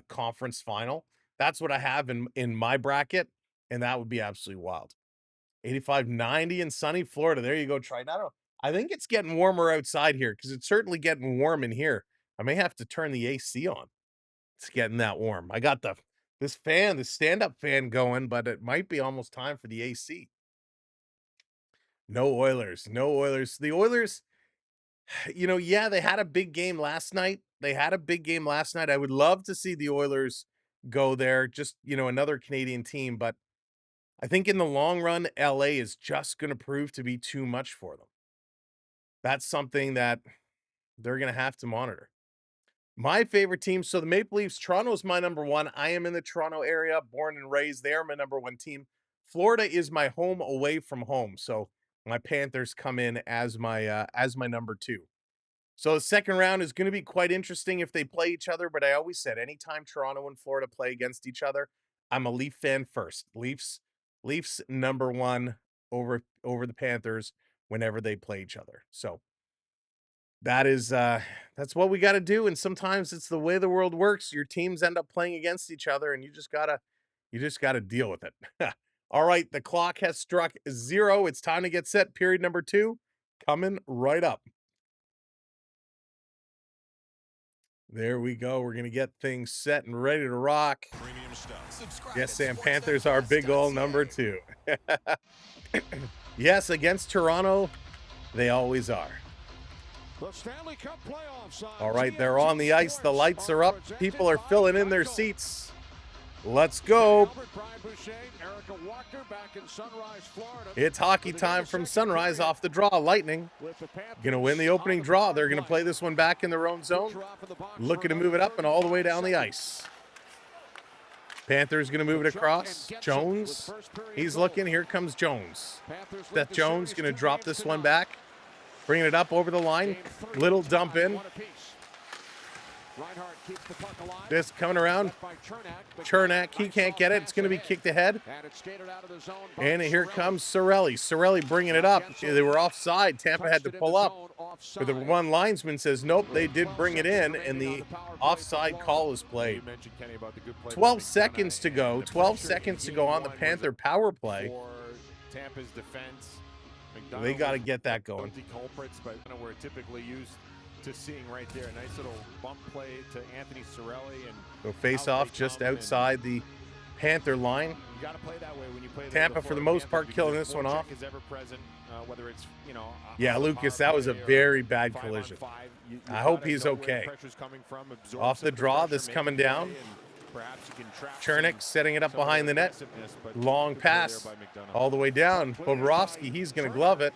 conference final. That's what I have in my bracket, and that would be absolutely wild. 85, 90 in sunny Florida. There you go, Triton. I think it's getting warmer outside here because it's certainly getting warm in here. I may have to turn the AC on. It's getting that warm. I got this stand-up fan going, but it might be almost time for the AC. No Oilers. The Oilers, yeah, they had a big game last night. I would love to see the Oilers go there, just, another Canadian team, but I think in the long run, LA is just going to prove to be too much for them. That's something that they're going to have to monitor. My favorite team, so the Maple Leafs, Toronto's my number 1. I am in the Toronto area, born and raised. They are my number 1 team. Florida is my home away from home, so my Panthers come in as my number 2. So the second round is going to be quite interesting if they play each other, but I always said anytime Toronto and Florida play against each other, I'm a Leaf fan first. Leafs number 1 over the Panthers whenever they play each other. So that's what we got to do, and sometimes it's the way the world works. Your teams end up playing against each other, and you just gotta deal with it. All right, the clock has struck 0. It's time to get set. Period number 2 coming right up. There we go. We're gonna get things set and ready to rock.
Premium stuff.
Yes, Sam, Panthers are big goal number 2. Yes, against Toronto, they always are.
The Stanley Cup Playoffs.
All right, they're on the ice. The lights are up. People are filling in their seats. Let's go. It's hockey time from Sunrise off the draw. Lightning going to win the opening draw. They're going to play this one back in their own zone. Looking to move it up and all the way down the ice. Panthers going to move it across. Jones, he's looking. Here comes Jones. Seth Jones going to drop this one back. Bringing it up over the line. Little dump in. This coming around. Chernak, he can't get it. It's going to be kicked ahead. And here comes Cirelli. Cirelli bringing it up. They were offside. Tampa had to pull up. But the one linesman says, nope, they did bring it in, and the offside call is played. 12 seconds to go. 12 seconds to go on the Panther power play.
Tampa's defense.
They got to get that going.
Culprits, but we're typically used to seeing right there. A nice little bump play to Anthony Cirelli, and
so face off just outside the Panther line.
You got to play that way when you play
Tampa for the most part killing this one off.
Is ever present, whether it's,
yeah, Lucas, that was a very bad collision. I hope he's okay. Off the draw, this coming down. Chernik setting it up behind the net. Long pass all the way down. Bobrovsky, he's going to glove it.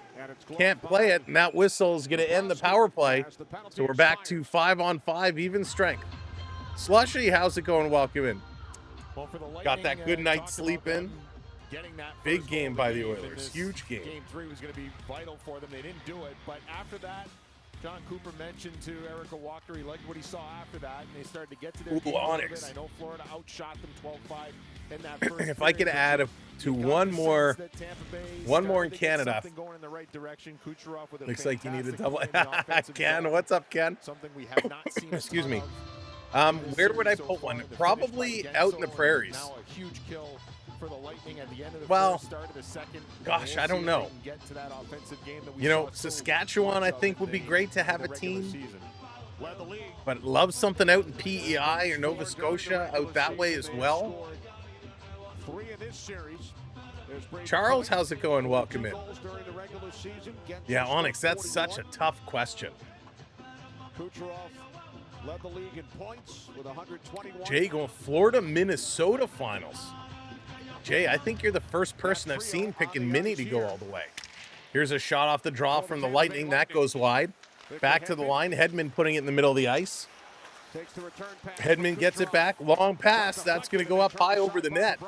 Can't play it, and that whistle is going to end the power play. So we're back to 5-on-5 even strength. Slushy, how's it going? Welcome in. Got that good night's sleep in. Big game by the Oilers. Huge game.
Game 3 was going to be vital for them. They didn't do it, but after that, John Cooper mentioned to Erica Walker he liked what he saw after that, and they started to get to their game a little bit. I know Florida outshot them 12-5 in that first
if I could add to one more in Canada. Looks like you need a double. Ken, what's up, Ken?
Something we have not seen.
Excuse me. Where would I put one? Probably out in the prairies.
Now a huge kill for the Lightning at the end of the
first,
start of the second.
Gosh, I don't know. You know, Saskatchewan, I think, would be great to have a team. But love something out in PEI or Nova Scotia out that way as well. Charles, how's it going? Welcome in. Yeah, Onyx, that's such a tough question.
Led the league in points with 121.
Jay going Florida, Minnesota finals. Jay, I think you're the first person I've seen picking Minnie to go all the way. Here's a shot off the draw from the Lightning. That goes wide. Back to the line. Hedman putting it in the middle of the ice. Hedman gets it back. Long pass. That's going to go up high over the net.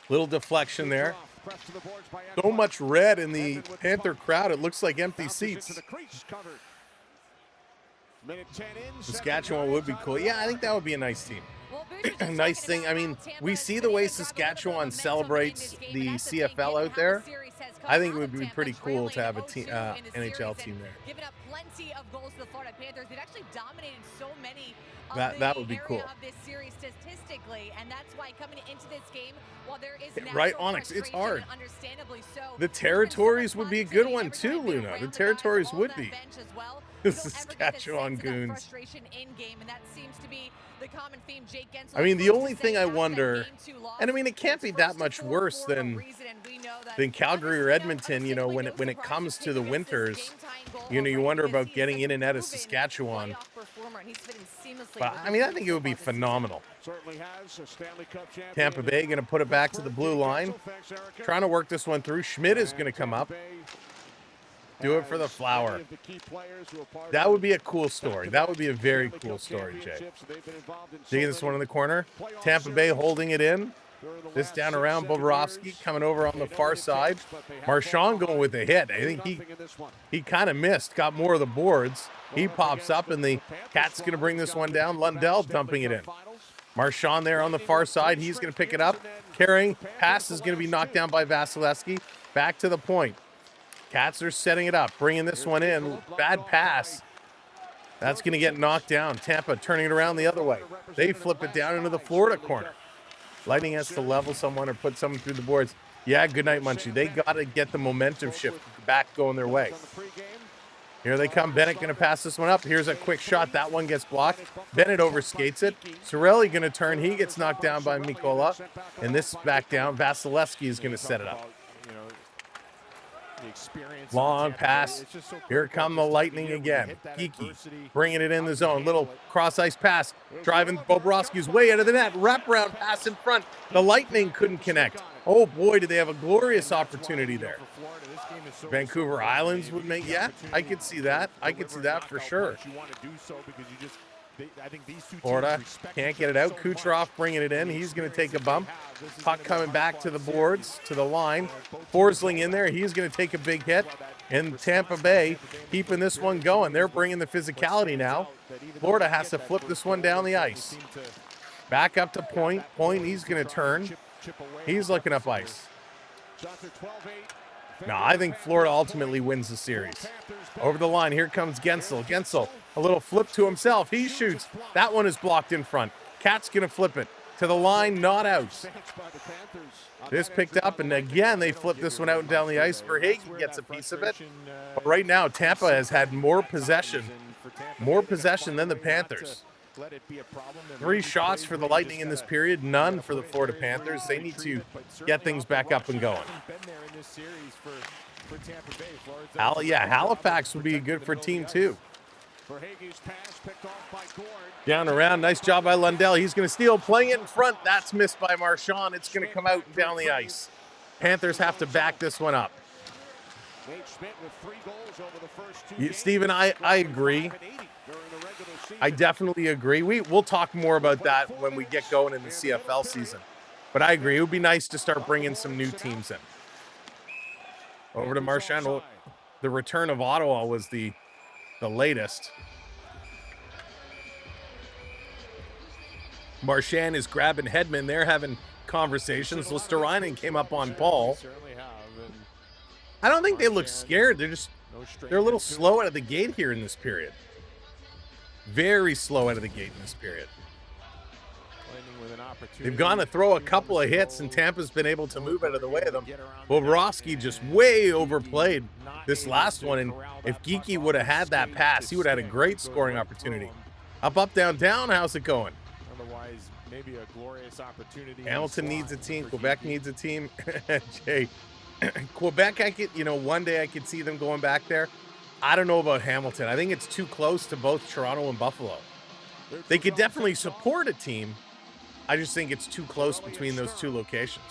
Little deflection there. So much red in the Panther crowd. It looks like empty seats. Saskatchewan would be cool. Yeah, I think that would be a nice team. Nice thing. I mean, we see the way Saskatchewan celebrates the CFL out there. I think it would be pretty cool to have a team, NHL team there.
Giving up plenty of goals to the Florida Panthers. They've actually dominated so many
that would be cool.
Of this series statistically, and that's why coming into this game, while there is
right, Onyx, it's hard.
Understandably so.
The territories would be a good one too, Luna. The territories would be. The Saskatchewan Goons. I mean, the only thing I wonder, and I mean, it can't be that much worse than Calgary or Edmonton, you know, when it comes to the winters. You know, you wonder about getting in and out of Saskatchewan. But, I mean, I think it would be phenomenal. Tampa Bay going to put it back to the blue line. Trying to work this one through. Schmidt is going to come up. Do it for the Flower. That would be a cool story. That would be a very cool story, Jay. Digging this one in the corner. Tampa Bay holding it in. This down around Bobrovsky coming over on the far side. Marchand going with a hit. I think he kind of missed. Got more of the boards. He pops up, and the Cat's going to bring this one down. Lundell dumping it in. Marchand there on the far side. He's going to pick it up. Carrying. Pass is going to be knocked down by Vasilevsky. Back to the point. Cats are setting it up, bringing this one in. Bad pass. That's going to get knocked down. Tampa turning it around the other way. They flip it down into the Florida corner. Lightning has to level someone or put someone through the boards. Yeah, good night, Munchie. They got to get the momentum shift back going their way. Here they come. Bennett going to pass this one up. Here's a quick shot. That one gets blocked. Bennett overskates it. Cirelli going to turn. He gets knocked down by Mikola. And this back down. Vasilevsky is going to set it up. Long pass. Here come the Lightning again. Geeky bringing it in the zone. Little cross-ice pass. Driving Bobrovsky's way out of the net. Wraparound pass in front. The Lightning couldn't connect. Oh boy, did they have a glorious opportunity there. Vancouver Islands would make, yeah, I could see that. I could see that for sure. Florida can't get it out. Kucherov bringing it in. He's going to take a bump. Puck coming back to the boards, to the line. Forsling in there. He's going to take a big hit. And Tampa Bay keeping this one going. They're bringing the physicality now. Florida has to flip this one down the ice. Back up to Point. Point, he's going to turn. He's looking up ice. No, I think Florida ultimately wins the series. Over the line, here comes Gensel. Gensel, a little flip to himself. He shoots. That one is blocked in front. Cat's going to flip it to the line, not out. This picked up, and again, they flip this one out and down the ice. Verhaeghe gets a piece of it. But right now, Tampa has had more possession than the Panthers. 3 shots for the Lightning in this period, none for the Florida Panthers. They need to get things back up and going. Halifax would be good for team 2. Down around, nice job by Lundell. He's going to steal, playing it in front. That's missed by Marchand. It's going to come out and down the ice. Panthers have to back this one up. Steven, I agree. I definitely agree. We'll talk more about that when we get going in the CFL season. But I agree. It would be nice to start bringing some new teams in. Over to Marchand. Well, the return of Ottawa was the latest. Marchand is grabbing Hedman. They're having conversations. Listerainen came up on Paul. I don't think they look scared. They're a little slow out of the gate here in this period. Very slow out of the gate in this period. They've gone to throw a couple of hits, and Tampa's been able to move out of the way of them. Bobrovsky just way overplayed this last one, and if Geekie would have had that pass, he would have had a great scoring opportunity. Up, up, down, down. How's it going?
Otherwise, maybe a glorious opportunity.
Hamilton needs a team. Quebec needs a team. Jay, Quebec, one day I could see them going back there. I don't know about Hamilton. I think it's too close to both Toronto and Buffalo. They could definitely support a team. I just think it's too close between those two locations.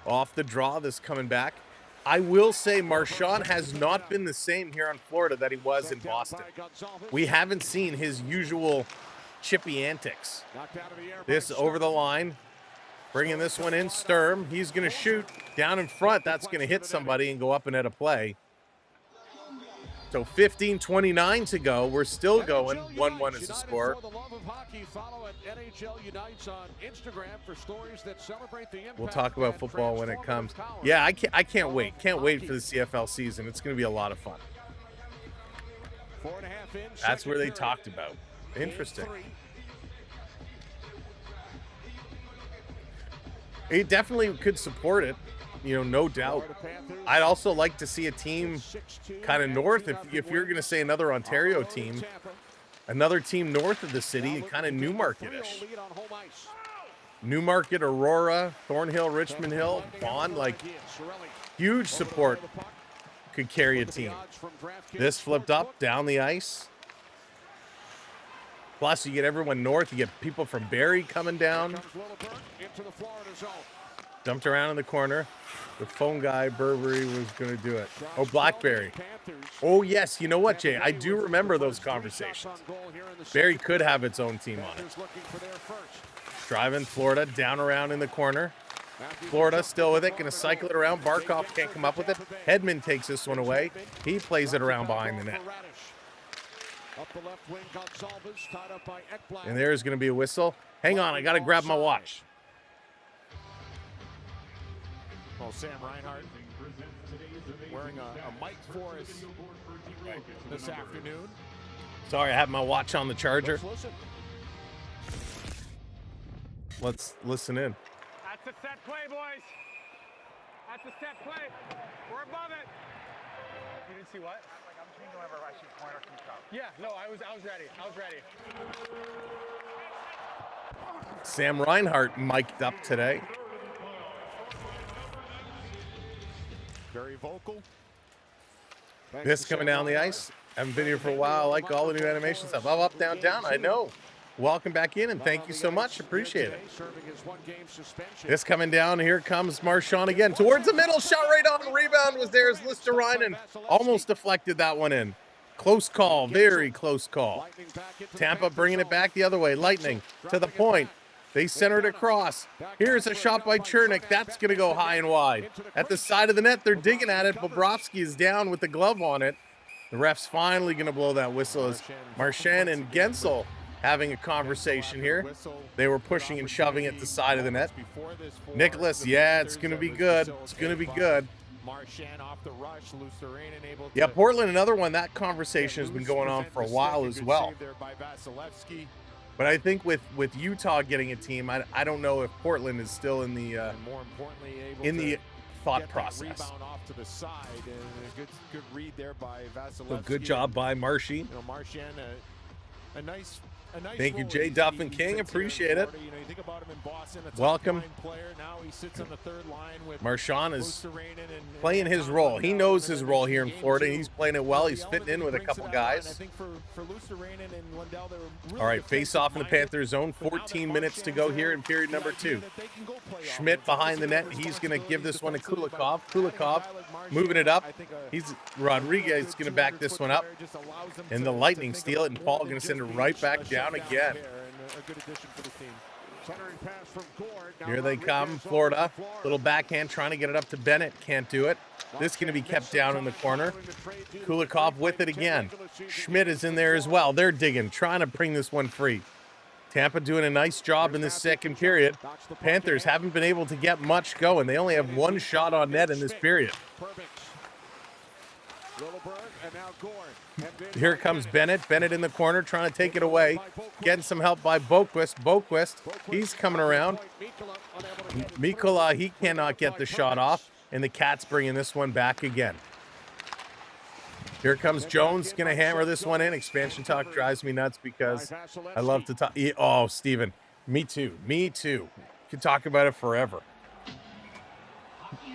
Off the draw, this coming back. I will say Marchand has not been the same here on Florida that he was in Boston. We haven't seen his usual chippy antics. This over the line. Bringing this one in, Sturm. He's going to shoot down in front. That's going to hit somebody and go up and at a play. So 15:29 to go. We're still going. 1-1 is the score. We'll talk about football when it comes. Yeah, I can't wait. Can't wait for the CFL season. It's going to be a lot of fun. That's where they talked about. Interesting. It definitely could support it, no doubt. I'd also like to see a team kind of north, if you're going to say another Ontario team, another team north of the city, kind of Newmarket-ish. Newmarket, Aurora, Thornhill, Richmond Hill, Vaughan, huge support could carry a team. This flipped up, down the ice. Plus, you get everyone north. You get people from Barrie coming down. Dumped around in the corner. The phone guy, Burberry, was going to do it. Oh, Blackberry. Oh, yes. You know what, Jay? I do remember those conversations. Barrie could have its own team on it. Driving Florida down around in the corner. Florida still with it. Going to cycle it around. Barkov can't come up with it. Hedman takes this one away. He plays it around behind the net. And there's going to be a whistle. Hang on, I got to grab my watch.
Well, Sam Reinhart wearing a mic for us this afternoon.
Sorry, I have my watch on the charger. Let's listen in.
That's a set play, boys. That's a set play. We're above it. You didn't see what? I'm changing whenever I shoot pointer from top. Yeah, no, I was ready. I was ready.
Sam Reinhart mic'd up today.
Very vocal.
This coming down the ice. Haven't been here for a while. I like all the new animation stuff. Up, up, down, down. I know. Welcome back in, and thank you so much. Appreciate it. This coming down. Here comes Marchand again. Towards the middle. Shot right on. The rebound was there as Listerainen almost deflected that one in. Close call. Very close call. Tampa bringing it back the other way. Lightning to the point. They center it across. Here's a shot by Chernik. That's going to go high and wide. At the side of the net, they're digging at it. Bobrovsky is down with the glove on it. The ref's finally going to blow that whistle as Marchand and Gensel having a conversation here. They were pushing and shoving at the side of the net. Nicholas, yeah, it's going to be good. It's going to be good. Yeah, Portland, another one. That conversation has been going on for a while as well. But I think with Utah getting a team, I don't know if Portland is still in the thought process. So good job by Marshy. Thank you, Jay Duff and King. Appreciate it. Welcome. Marshawn is playing his role. He knows his role here in Florida. He's playing it well. He's fitting in with a couple guys. All right, face off in the Panthers zone. 14 minutes to go here in period number 2. Schmidt behind the net. He's going to give this one to Kulikov. Kulikov moving it up. Rodriguez going to back this one up. And the Lightning steal it, and Paul going to send it right back down again. Here they come, Florida. Little backhand trying to get it up to Bennett. Can't do it. This is going to be kept down in the corner. Kulikov with it again. Schmidt is in there as well. They're digging, trying to bring this one free. Tampa doing a nice job in this second period. Panthers haven't been able to get much going. They only have one shot on net in this period. Here comes Bennett. Bennett in the corner trying to take it away. Getting some help by Boquist. Boquist, he's coming around. Mikola, he cannot get the shot off. And the Cats bringing this one back again. Here comes Jones, going to hammer this one in. Expansion talk drives me nuts because I love to talk. Oh, Steven, me too. Me too. Could talk about it forever.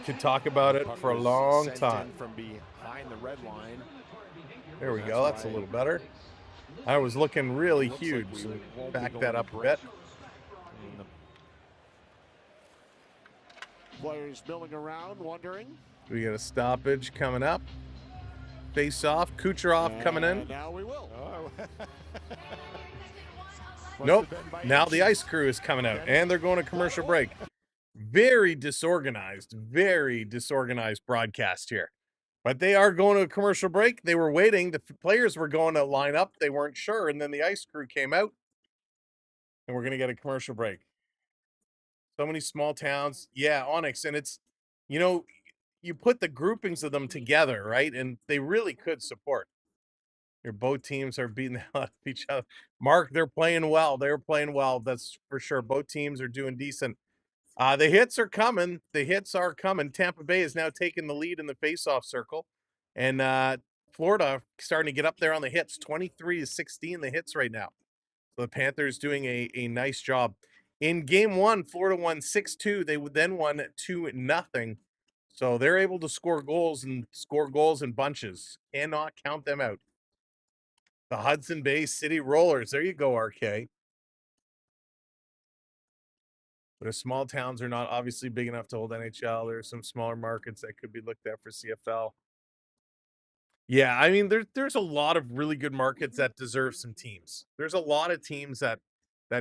Could talk about it for a long time.
From behind the red line.
There we go. That's a little better. I was looking really huge. Back that up a bit.
Players milling around, wondering.
We got a stoppage coming up. Face off. Kucherov coming in.
Now we will.
Nope. Now the ice crew is coming out, and they're going to commercial break. Very disorganized broadcast here. But they are going to a commercial break. They were waiting. The players were going to line up. They weren't sure, and then the ice crew came out, and we're going to get a commercial break. So many small towns. Yeah, Onyx, and it's, you put the groupings of them together, right? And they really could support. Your both teams are beating the hell out of each other. Mark, they're playing well. They're playing well. That's for sure. Both teams are doing decent. The hits are coming. Tampa Bay is now taking the lead in the faceoff circle. And Florida starting to get up there on the hits. 23-16 the hits right now. So the Panthers doing a nice job. In game 1, Florida won 6-2. They then won 2-0. So they're able to score goals in bunches. Cannot count them out. The Hudson Bay City Rollers. There you go, RK. But if small towns are not obviously big enough to hold NHL, there are some smaller markets that could be looked at for CFL. Yeah, I mean, there's a lot of really good markets that deserve some teams. There's a lot of teams that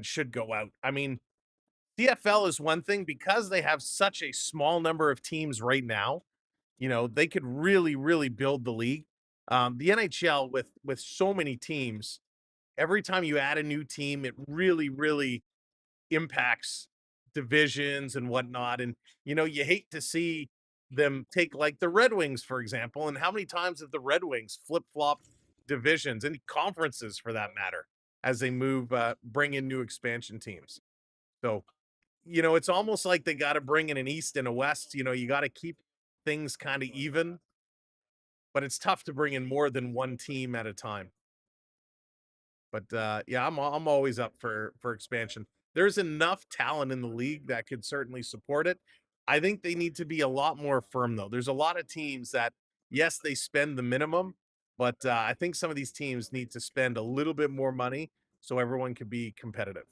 should go out. I mean, CFL is one thing because they have such a small number of teams right now. They could really, really build the league. The NHL with so many teams, every time you add a new team, it really, really impacts divisions and whatnot. And, you hate to see them take like the Red Wings, for example. And how many times have the Red Wings flip-flopped divisions and conferences for that matter as they bring in new expansion teams? So, it's almost like they got to bring in an East and a West. You got to keep things kind of even, but it's tough to bring in more than one team at a time. But yeah, I'm always up for expansion. There's enough talent in the league that could certainly support it. I think they need to be a lot more firm, though. There's a lot of teams that, yes, they spend the minimum, but I think some of these teams need to spend a little bit more money so everyone can be competitive.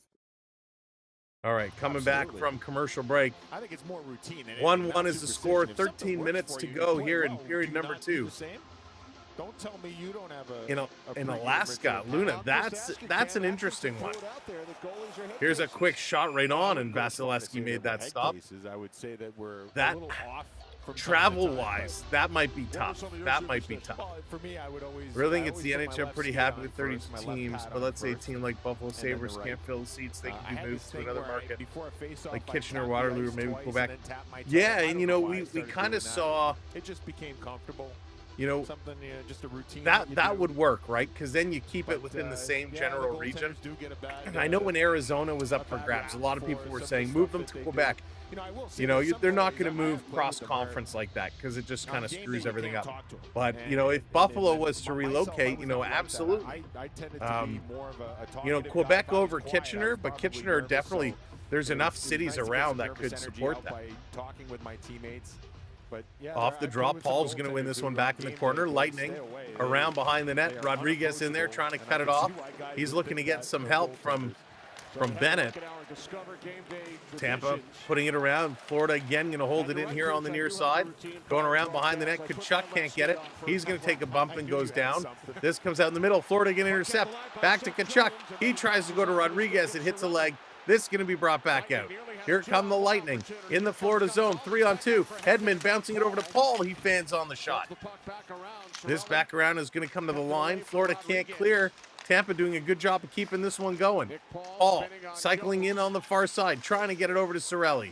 All right, coming back from commercial break.
I think it's more routine.
1-1 is the score. 13 minutes to go here in period number 2.
Don't tell me you don't have
in Alaska, Luna. That's an interesting one. Here's a quick shot right on, and Vasilevsky made that stop.
I would say that we're a little off
travel-wise, that might be tough. That might be tough.
For me, I would always.
Really think it's the NHL pretty happy with 32 teams, but let's say a team like Buffalo Sabres can't fill the seats. They can be moved to another market, like Kitchener, Waterloo, or maybe Quebec. Yeah, and you know, we kind of saw.
It just became comfortable.
You know,
something, just a routine.
That would work, right? Because then you keep it within the same general region. And I know when Arizona was up for grabs, a lot of people were saying move them to Quebec. You know, they're not going to move cross-conference like that because it just kind of screws everything up. But, you know, if Buffalo was to relocate, you know, absolutely. You know, Quebec over Kitchener, but Kitchener definitely, there's enough cities around that could support that. Off the draw, Paul's going to win this one back in the corner. Lightning around behind the net. Rodriguez in there trying to cut it off. He's looking to get some help from Bennett. Tampa putting it around. Florida again going to hold it in here on the near side. Going around behind the net. Kachuk can't get it. He's going to take a bump and goes down. This comes out in the middle. Florida going to intercept. Back to Kachuk. He tries to go to Rodriguez. It hits a leg. This is going to be brought back out. Here come the Lightning in the Florida zone. 3-on-2. Hedman bouncing it over to Paul. He fans on the shot. This back around is going to come to the line. Florida can't clear. Tampa doing a good job of keeping this one going. Paul cycling in on the far side, trying to get it over to Cirelli.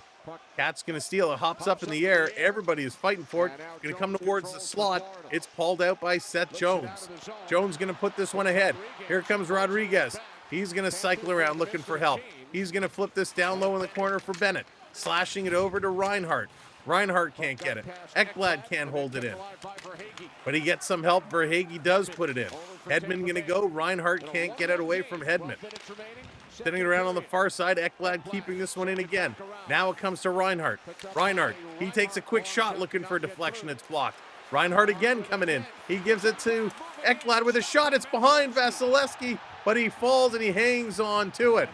Cat's going to steal it. Hops up in the air. Everybody is fighting for it. Going to come towards the slot. It's pulled out by Seth Jones. Jones going to put this one ahead. Here comes Rodriguez. He's going to cycle around looking for help. He's going to flip this down low in the corner for Bennett. Slashing it over to Reinhart. Reinhart can't get it. Ekblad can't hold it in. But he gets some help. Verhaeghe does put it in. Hedman going to go. Reinhart can't get it away from Hedman. Sitting around on the far side. Ekblad keeping this one in again. Now it comes to Reinhart. Reinhart, he takes a quick shot looking for a deflection. It's blocked. Reinhart again coming in. He gives it to Ekblad with a shot. It's behind Vasilevsky, but he falls and he hangs on to it.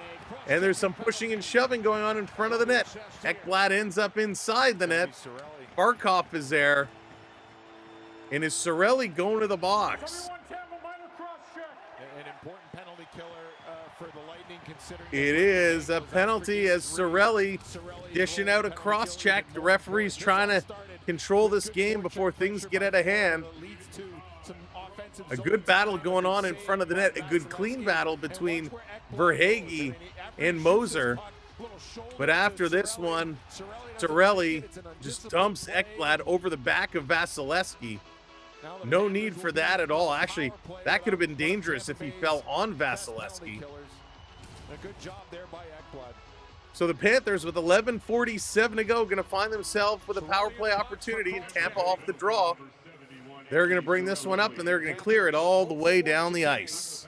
And there's some pushing and shoving going on in front of the net. Ekblad ends up inside the net. Barkov is there. And is Cirelli going to the box?
An important penalty killer for the Lightning, considering
it is a penalty as Cirelli dishing out a cross-check. The referee's trying to control this game before things get out of hand. A good battle going on in front of the net. A good clean battle between Verhaeghe and Moser. But after this one, Cirelli just dumps Ekblad over the back of Vasilevsky. No need for that at all. Actually, that could have been dangerous if he fell on Vasilevsky. So the Panthers, with 11:47 to go, going to find themselves with a power play opportunity, and Tampa off the draw. They're going to bring this one up, and they're going to clear it all the way down the ice.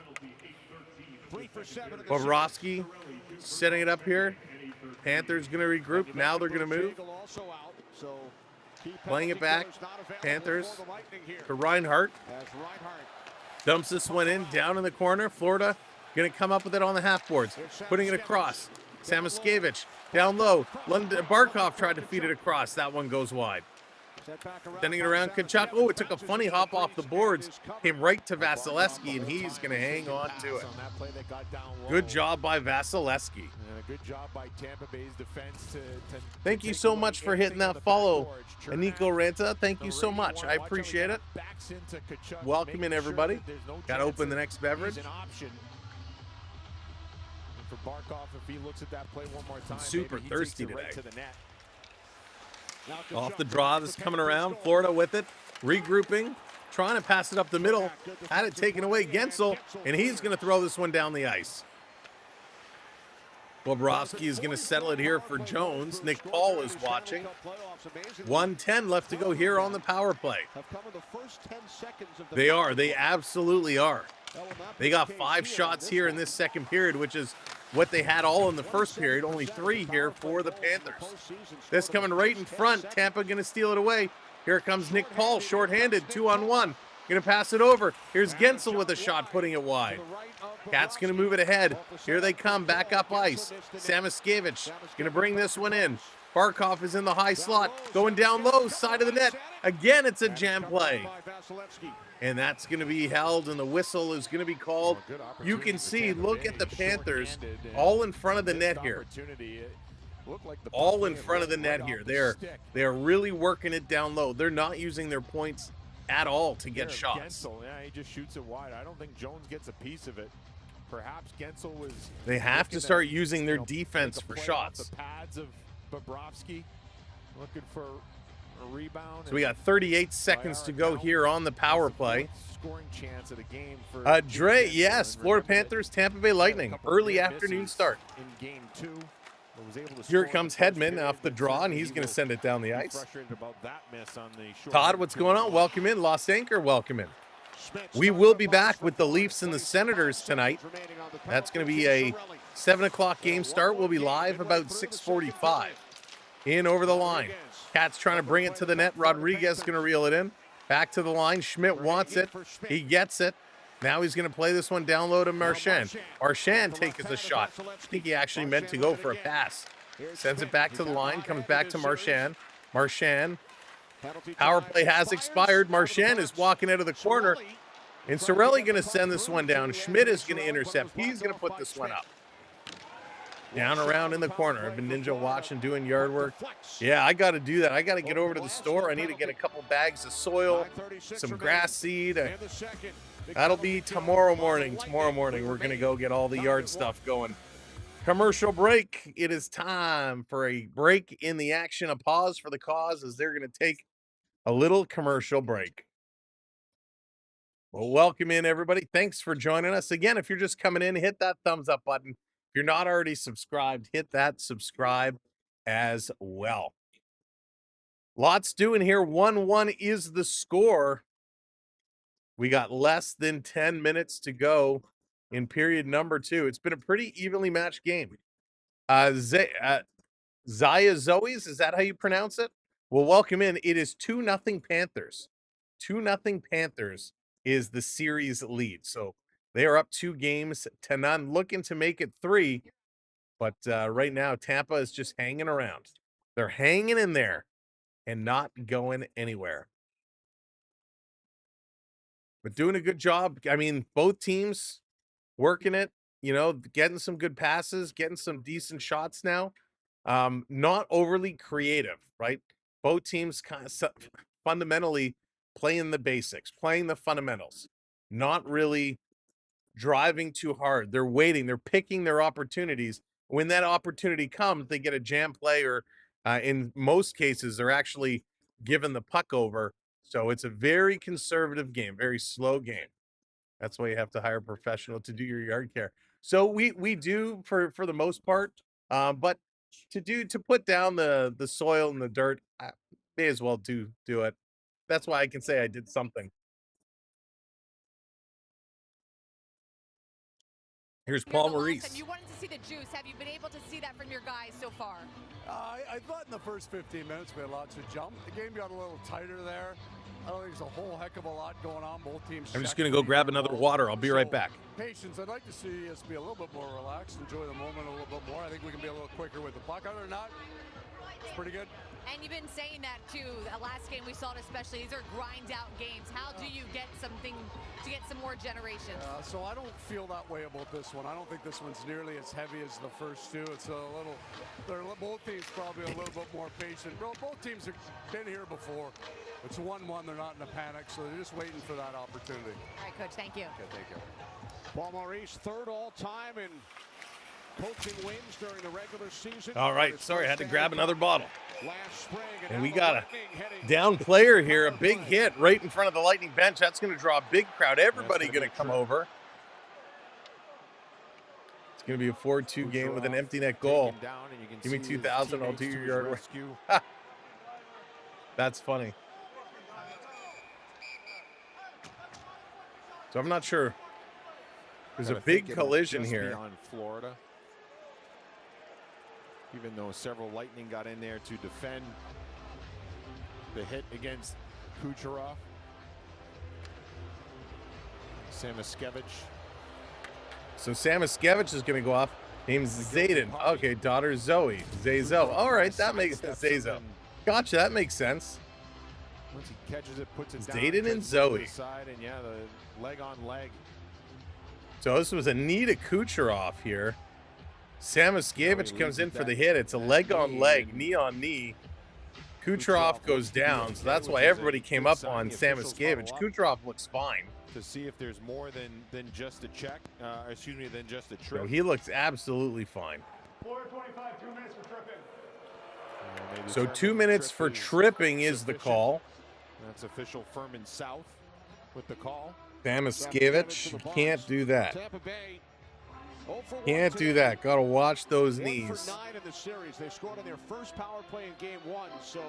Bobrovsky setting it up here. Panthers going to regroup. Now they're going to move. Playing it back. Panthers to Reinhart. Dumps this one in, down in the corner. Florida going to come up with it on the half boards. Putting it across. Samoskevich down low. Barkov tried to feed it across. That one goes wide. Sending it around Kachuk. Oh, it took a funny hop off the boards. Came right to Vasilevsky, and he's going to hang on to it. Good job by Vasilevsky.
Good job by Tampa Bay's defense to
thank you so much for hitting that follow, Nico Ranta. Thank you so much. I appreciate it. Welcome in, everybody. Got to open the next beverage.
For Barkov, if he looks at that play one more time,
super thirsty today.
Right to the net.
Off the draw, this coming around. Florida with it, regrouping, trying to pass it up the middle. Had it taken away, Gensel, and he's going to throw this one down the ice. Bobrovsky is going to settle it here for Jones. Nick Paul is watching. 1:10 left to go here on the power play. They are. They absolutely are. They got 5 shots here in this second period, which is what they had all in the first period. Only 3 here for the Panthers. This coming right in front. Tampa going to steal it away. Here comes Nick Paul, shorthanded, 2-on-1. Going to pass it over. Here's Gensel with a shot, putting it wide. Cat's going to move it ahead. Here they come, back up ice. Samoskevich going to bring this one in. Barkov is in the high slot, going down low, side of the net. Again, it's a jam play. And that's going to be held, and the whistle is going to be called. You can see, look at the Panthers all in front of the net here.
Looked like the
all
puck
in
hit
front of the
right
net
off
here.
the stick.
They're really working it down low. They're not using their points at all to get
There,
shots.
Gensel, yeah, he just shoots it wide. I don't think Jones gets a piece of it. Perhaps Gensel was.
They have to
looking
start
at,
using their
you know,
defense
make a
for
play
shots.
off the pads of Bobrovsky, looking for a rebound.
So we got 38 seconds to go here on the power play.
Scoring chance of the game for
Dre,
Gensel.
yes,
And
Florida
remember
Panthers, Tampa Bay Lightning, early afternoon start.
In game 2.
Here comes Hedman off the draw, and he's going to send it down the ice. Todd, what's going on? Welcome in. Lost Anchor, welcome in. We will be back with the Leafs and the Senators tonight. That's going to be a 7 o'clock game start. We'll be live about 6:45. In over the line. Cat's trying to bring it to the net. Rodriguez is going to reel it in. Back to the line. Schmidt wants it. He gets it. Now he's going to play this one down low to Marchand. Marchand takes a shot. I think he actually meant to go for a pass. Sends it back to the line. Comes back to Marchand. Marchand. Power play has expired. Marchand is walking out of the corner. And Cirelli going to send this one down. Schmidt is going to intercept. He's going to put this one up. Down around in the corner. I've been ninja watching, doing yard work. Yeah, I got to do that. I got to get over to the store. I need to get a couple bags of soil, some grass seed. That'll be tomorrow morning. Tomorrow morning, we're going to go get all the yard stuff going. Commercial break. It is time for a break in the action, a pause for the cause, as they're going to take a little commercial break. Well, welcome in, everybody. Thanks for joining us. Again, if you're just coming in, hit that thumbs up button. If you're not already subscribed, hit that subscribe as well. Lots doing here. 1-1 is the score. We got less than 10 minutes to go in period number 2. It's been a pretty evenly matched game. Zaya Zoe's, is that how you pronounce it? Well, welcome in. It is 2-0 Panthers. 2-0 Panthers is the series lead. So they are up 2-0, looking to make it 3. But right now, Tampa is just hanging around. They're hanging in there and not going anywhere. But doing a good job. I mean, both teams working it, you know, getting some good passes, getting some decent shots now. Not overly creative, right? Both teams kind of fundamentally playing the basics, playing the fundamentals, not really driving too hard. They're waiting. They're picking their opportunities. When that opportunity comes, they get a jam play, or in most cases, they're actually given the puck over. So it's a very conservative game, very slow game. That's why you have to hire a professional to do your yard care. So we do for the most part, but to put down the soil and the dirt, I may as well do it. That's why I can say I did something. Here's Paul Maurice.
You wanted to see the juice. Have you been able to see that from your guys so far?
I thought in the first 15 minutes we had lots of jump. The game got a little tighter there. I don't think there's a whole heck of a lot going on. Both teams.
I'm just going to go grab another water. I'll be right back.
Patience. I'd like to see us be a little bit more relaxed, enjoy the moment a little bit more. I think we can be a little quicker with the puck. Other than that, it's pretty good.
And you've been saying that too. The last game we saw it especially. These are grind out games. How do you get something to get some more generation?
So I don't feel that way about this one. I don't think this one's nearly as heavy as the first two. It's a little. Both teams probably a little bit more patient. Both teams have been here before. It's 1-1. They're not in a panic, so they're just waiting for that opportunity.
All right, Coach. Thank you.
Okay, thank you.
Paul Maurice, third all-time in coaching wins during the regular season.
All right, sorry, I had to grab another bottle.
Last spring,
And we got a down player here, a big hit right in front of the Lightning bench. That's going to draw a big crowd. Everybody going to come over. It's going to be a 4-2 game with an empty net goal. Give me 2,000, I'll do your yard work. That's funny. So I'm not sure. There's a big collision here.
On Florida. Even though several Lightning got in there to defend the hit against Kucherov. Samaskevich.
So Samaskevich is going to go off. Name's Zayden. Okay, daughter Zoe. Zazo. All right, that makes sense. Zazo. Gotcha, that makes sense.
Once he catches it, puts it down.
Zayden and Zoe.
Side, and yeah, the leg on leg.
So this was Anita Kucherov here. Samoskevich comes in for the hit. It's a leg on leg, knee on knee. Kucherov goes down, so that's why everybody came up on Samoskevich. Kucherov looks fine.
To see if there's more than just a check, than just a trip.
So he looks absolutely fine.
4:25, 2 minutes for tripping.
So 2 minutes for tripping is the call.
That's official Furman South with the call.
Samoskevich can't do that.
Tampa Bay
Can't do that. Got to watch those
1
knees.
for 9 in the series. They scored on their first power play in game 1, so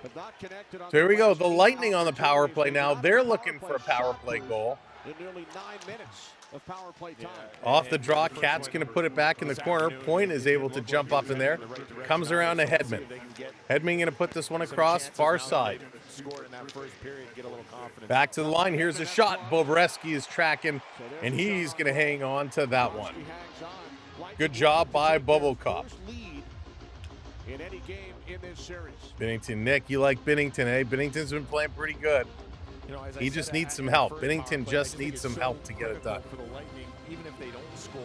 but not connected on
So here we go.
last
The
two
Lightning on the power
opportunities.
play
They
now.
got
They're
the
looking for a power play
shot
goal.
in nearly 9 minutes of power play time.
Off the draw, Cat's going to put it back in the corner. Point is able to jump up in there. Comes around to Hedman. Hedman going to put this one across, far side. Back to the line. Here's a shot. Bobrovsky is tracking, and he's going to hang on to that one. Good job by Bubblekop.
In any game in this series.
Binnington, Nick, you like Binnington, eh? Binnington's been playing pretty good. He just needs some help. Binnington just needs some help to get it done.
For the Lightning, even if they don't score,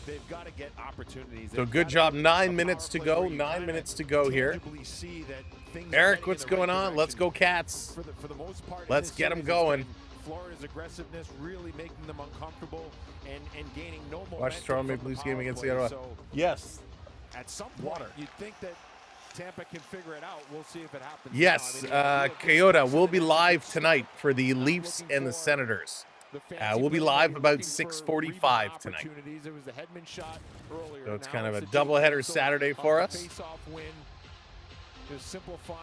they've got to get opportunities.
So good job. 9 minutes to go. 9 minutes to go here. Eric, what's going on? Let's go Cats.
For the most part,
Let's get them going.
Florida's aggressiveness really making them uncomfortable and gaining no momentum.
Watch the Toronto Maple Leafs game against the Ottawa. Yes.
At some point, you'd think that Tampa can figure it out. We'll see if it happens.
Yes, Coyote will be live tonight for the Leafs and the Senators. We'll be live about 6:45 tonight. So it's kind of a doubleheader Saturday for us.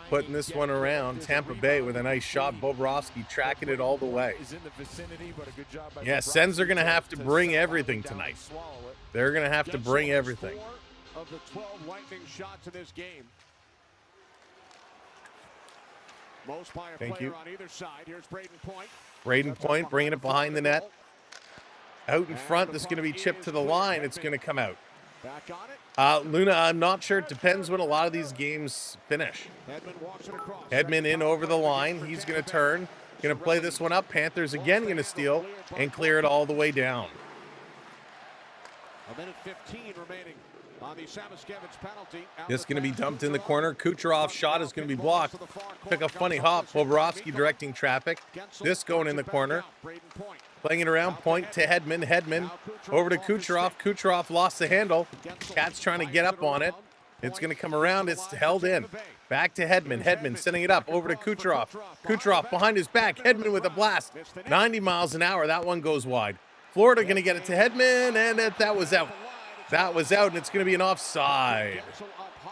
Putting this one around. Tampa Bay with a nice shot. Bobrovsky tracking it all the way. Yeah, Sens are going to have to bring everything tonight. They're going to have to bring everything.
Of the 12 Lightning shots in this game. Most by a player on either side. Here's Braden Point.
Braden Point bringing it behind the net. Out in front, this is going to be chipped to the line. It's going to come out.
Back on it.
Luna, I'm not sure. It depends when a lot of these games finish. Hedman in over the line. He's going to turn. Going to play this one up. Panthers again going to steal and clear it all the way down.
A minute 15 remaining on the Samoskevich penalty.
This is going to be dumped in the corner. Kucherov's shot is going to be blocked. Took a funny hop. Bobrovsky directing traffic. This going in the corner. Playing it around. Point to Hedman. Hedman over to Kucherov. Kucherov lost the handle. Cat's trying to get up on it. It's going to come around. It's held in. Back to Hedman. Hedman sending it up over to Kucherov. Kucherov behind his back. Hedman with a blast. 90 miles an hour. That one goes wide. Florida going to get it to Hedman, and that was out. That was out, and it's going to be an offside.
Up high.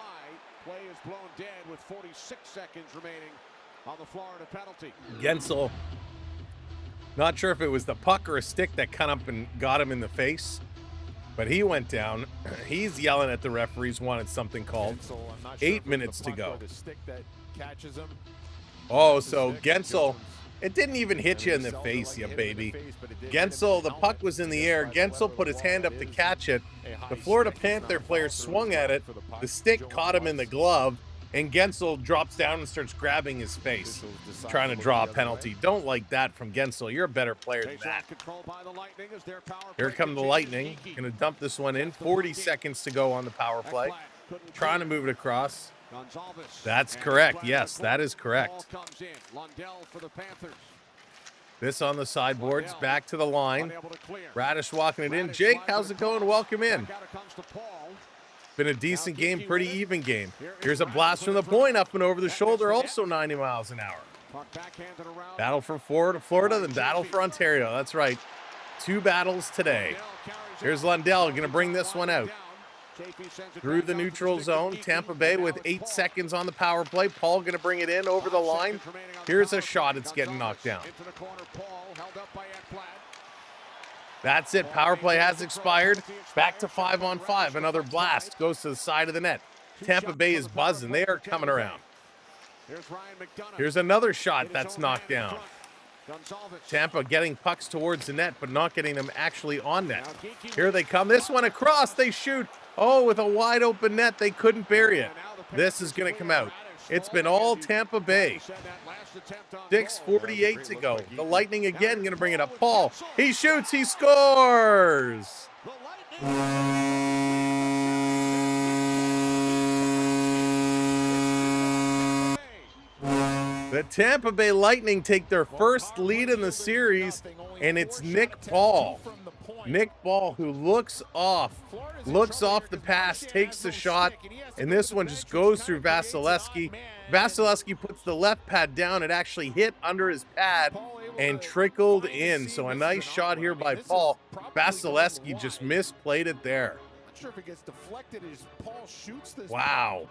Play is blown dead with 46 seconds remaining on the Florida penalty.
Gensel, not sure if it was the puck or a stick that cut up and got him in the face, but he went down. He's yelling at the referees, wanted something called. 8 minutes to go. Oh, so Gensel, it didn't even hit you in the face, you baby. Gensel, the puck was in the air. Gensel put his hand up to catch it. The Florida Panther player swung at it. The stick caught him in the glove, and Gensel drops down and starts grabbing his face, trying to draw a penalty. Don't like that from Gensel. You're a better player than that. Here come the Lightning. Going to dump this one in. 40 seconds to go on the power play. Trying to move it across. That's correct. Yes, that is correct. This on the sideboards, back to the line. Radish walking it in. Jake, how's it going? Welcome in. Been a decent game, pretty even game. Here's a blast from the point, up and over the shoulder, also 90 miles an hour. Battle for Florida, then battle for Ontario. That's right. 2 battles today. Here's Lundell going to bring this one out. Through the neutral zone, Tampa Bay with 8 seconds on the power play. Paul going to bring it in over the line. Here's a shot. It's getting knocked down. That's it. Power play has expired. Back to 5-on-5. Another blast goes to the side of the net. Tampa Bay is buzzing. They are coming around. Here's another shot that's knocked down. Tampa getting pucks towards the net, but not getting them actually on net. Here they come. This one across. They shoot. Oh, with a wide open net, they couldn't bury it. This is going to come out. It's been all Tampa Bay. 6:48 to go. The Lightning again going to bring it up. Paul, he shoots, he scores. The Tampa Bay Lightning take their first lead in the series, and it's Nick Paul. Nick Paul, who looks off the pass, takes the shot, and this one just goes through Vasilevsky. Vasilevsky puts the left pad down. It actually hit under his pad and trickled in. So a nice shot here by Paul. Vasilevsky just misplayed it there.
Not sure if it gets deflected as Paul shoots this.
Wow.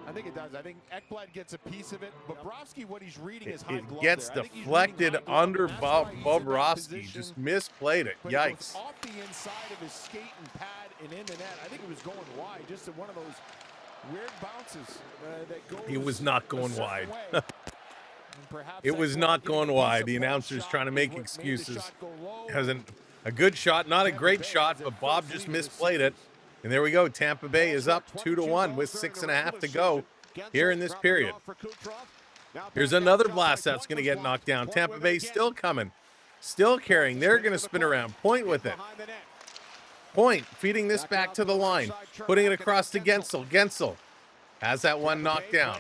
I think it does. I think Ekblad gets a piece of it. Bobrovsky, what he's reading is high glove.
It gets deflected under Bobrovsky. Just misplayed it. Yikes.
Off the inside of his skate and pad and in the net. I think it was going wide. Just one of those weird bounces that goes.
It was not going wide. It was not going wide. The announcer's trying to make excuses. Has a good shot, not a great shot, but Bob just misplayed it. And there we go. Tampa Bay is up 2-1 with 6.5 to go here in this period. Here's another blast that's going to get knocked down. Tampa Bay still coming, still carrying. They're going to spin around. Point with it. Point, feeding this back to the line, putting it across to Gensel. Gensel has that one knocked down.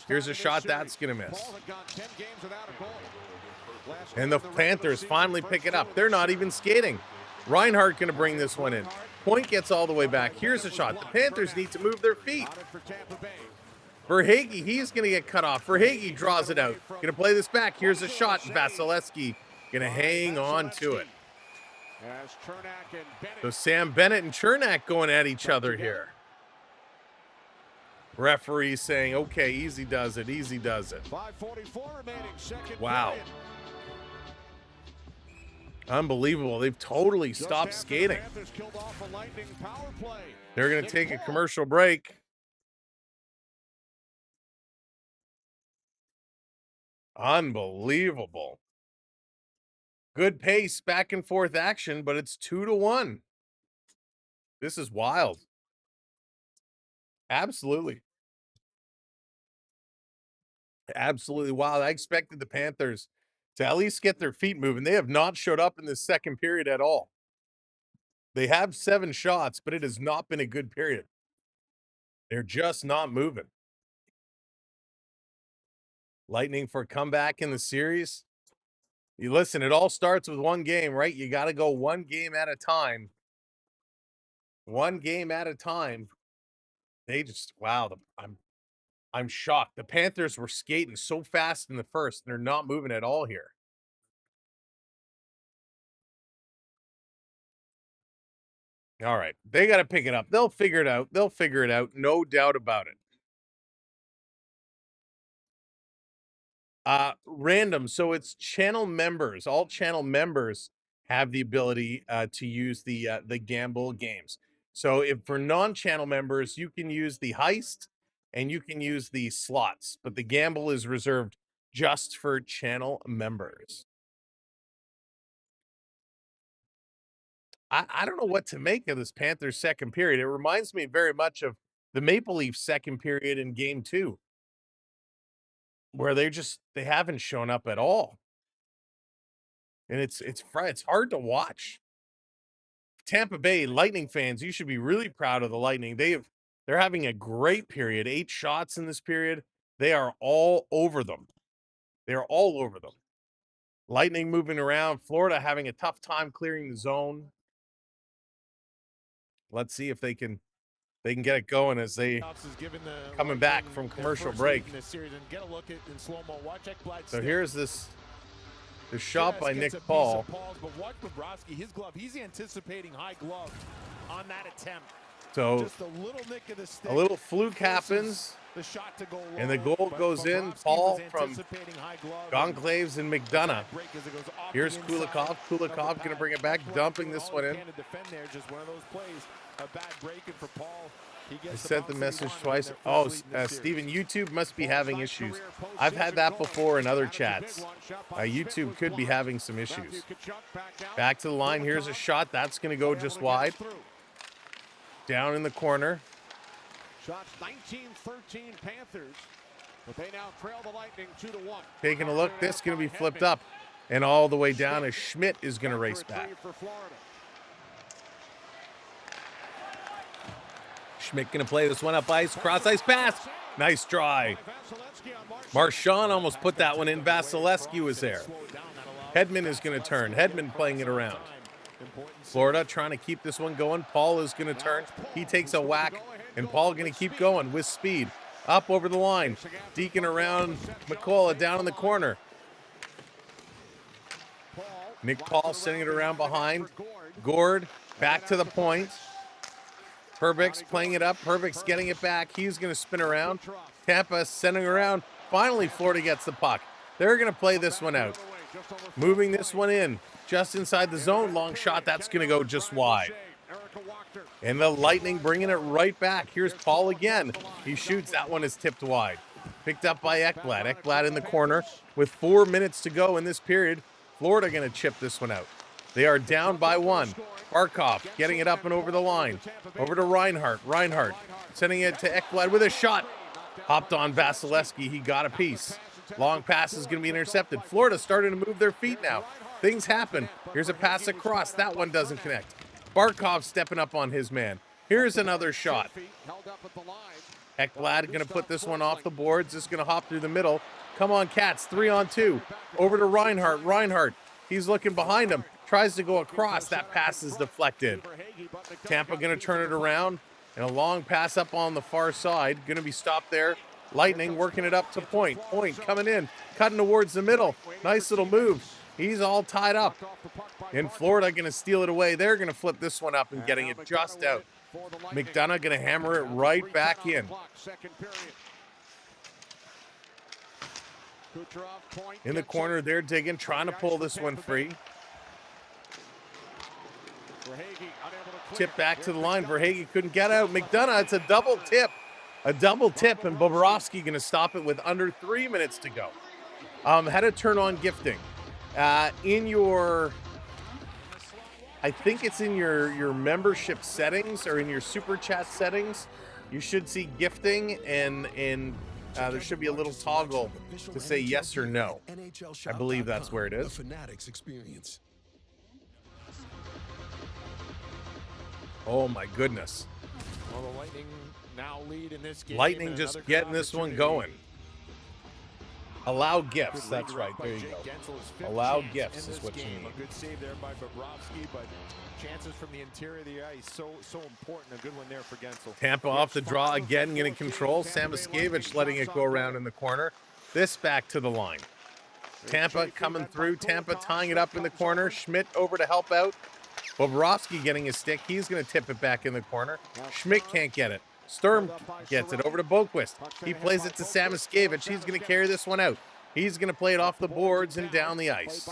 Here's a shot that's going to miss. And the Panthers finally pick it up. They're not even skating. Reinhart going to bring this one in. Point gets all the way back. Here's a shot. The Panthers need to move their feet. Verhaeghe, he's going to get cut off. Verhaeghe draws it out. Going to play this back. Here's a shot. Vasilevsky going to hang on to it. So Sam Bennett and Chernak going at each other here. Referee saying, okay, easy does it. Easy does it. Wow. Unbelievable. They've totally stopped skating. They're going to take a commercial break. Unbelievable. Good pace, back and forth action, but it's 2-1. This is wild. Absolutely. Absolutely wild. I expected the Panthers to at least get their feet moving. They have not showed up in this second period at all. They have 7 shots, but it has not been a good period. They're just not moving. Lightning for a comeback in the series. You listen, it all starts with one game, right? You got to go one game at a time. One game at a time. They just, wow, I'm shocked. The Panthers were skating so fast in the first, and they're not moving at all here. All right. They got to pick it up. They'll figure it out. They'll figure it out. No doubt about it. Random. So it's channel members. All channel members have the ability to use the gamble games. So if for non-channel members, you can use the heist and you can use the slots, but the gamble is reserved just for channel members. I don't know what to make of this Panthers second period. It reminds me very much of the Maple Leafs second period in game 2, where they haven't shown up at all. And it's hard to watch. Tampa Bay Lightning fans, you should be really proud of the Lightning. They're having a great period. 8 shots in this period. They are all over them. They're all over them. Lightning moving around. Florida having a tough time clearing the zone. Let's see if they can get it going as they coming back from commercial break. So here's the shot by Nick Paul.
But watch Bobrovsky, his glove. He's anticipating high glove on that attempt.
So
just a little nick of the stick,
a little fluke happens, and the goal goes in. Paul from Gonclaves and McDonough. Here's Kulikov. Kulikov going to bring it back, dumping this one in. I sent the message twice. Oh, Steven, YouTube must be having issues. I've had that before in other chats. YouTube could be having some issues. Back to the line. Here's a shot. That's going to go just wide. Down in the corner.
Shots 19-13 Panthers, but they now trail the Lightning 2-1.
Taking a look. This is going to be flipped up and all the way down as Schmidt is going to race back. Schmidt going to play this one up ice. Cross ice pass. Nice try. Marchand almost put that one in. Vasilevsky was there. Hedman is going to turn. Hedman playing it around. Florida trying to keep this one going. Paul is going to turn. He takes a whack, and Paul going to keep going with speed. Up over the line. Deacon around McCullough down in the corner. Nick Paul sending it around behind. Gord back to the point. Perbix playing it up. Perbix getting it back. He's going to spin around. Tampa sending around. Finally, Florida gets the puck. They're going to play this one out. Moving this one in. Just inside the zone. Long shot. That's going to go just wide. And the Lightning bringing it right back. Here's Paul again. He shoots. That one is tipped wide. Picked up by Ekblad. Ekblad in the corner with 4 minutes to go in this period. Florida going to chip this one out. They are down by 1. Barkov getting it up and over the line. Over to Reinhart. Reinhart sending it to Ekblad with a shot. Hopped on Vasilevsky. He got a piece. Long pass is going to be intercepted. Florida starting to move their feet now. Things happen. Here's a pass across. That one doesn't connect. Barkov stepping up on his man. Here's another shot. Ekblad going to put this one off the boards. Just going to hop through the middle. Come on, Cats. 3-on-2. Over to Reinhart. Reinhart. He's looking behind him. Tries to go across. That pass is deflected. Tampa going to turn it around. And a long pass up on the far side. Going to be stopped there. Lightning working it up to Point. Point coming in. Cutting towards the middle. Nice little move. He's all tied up. And Florida going to steal it away. They're going to flip this one up and getting it just out. McDonough going to hammer it right back in. In the corner, they're digging, trying to pull this one free. Tip back to the line. Verhaeghe couldn't get out. McDonough, it's a double tip. A double tip, and Bobrovsky going to stop it with under 3 minutes to go. Had to turn on gifting. In your, I think it's in your membership settings or in your super chat settings, you should see gifting, and there should be a little toggle to say yes or no. I believe that's where it is. Oh my goodness.
Well, the Lightning now lead in this game.
Lightning just getting this one going. Allow gifts. That's right. There you go. Allow gifts is what you need.
A good save there by Bobrovsky, but chances from the interior of the ice so important. A good one there for Gensel.
Tampa off the draw again, getting control. Samoskevich letting it go around in the corner. This back to the line. Tampa coming through. Tampa tying it up in the corner. Schmidt over to help out. Bobrovsky getting his stick. He's going to tip it back in the corner. Schmidt can't get it. Sturm gets it over to Boquist. He plays it to Samoskevich. He's going to carry this one out. He's going to play it off the boards and down the ice.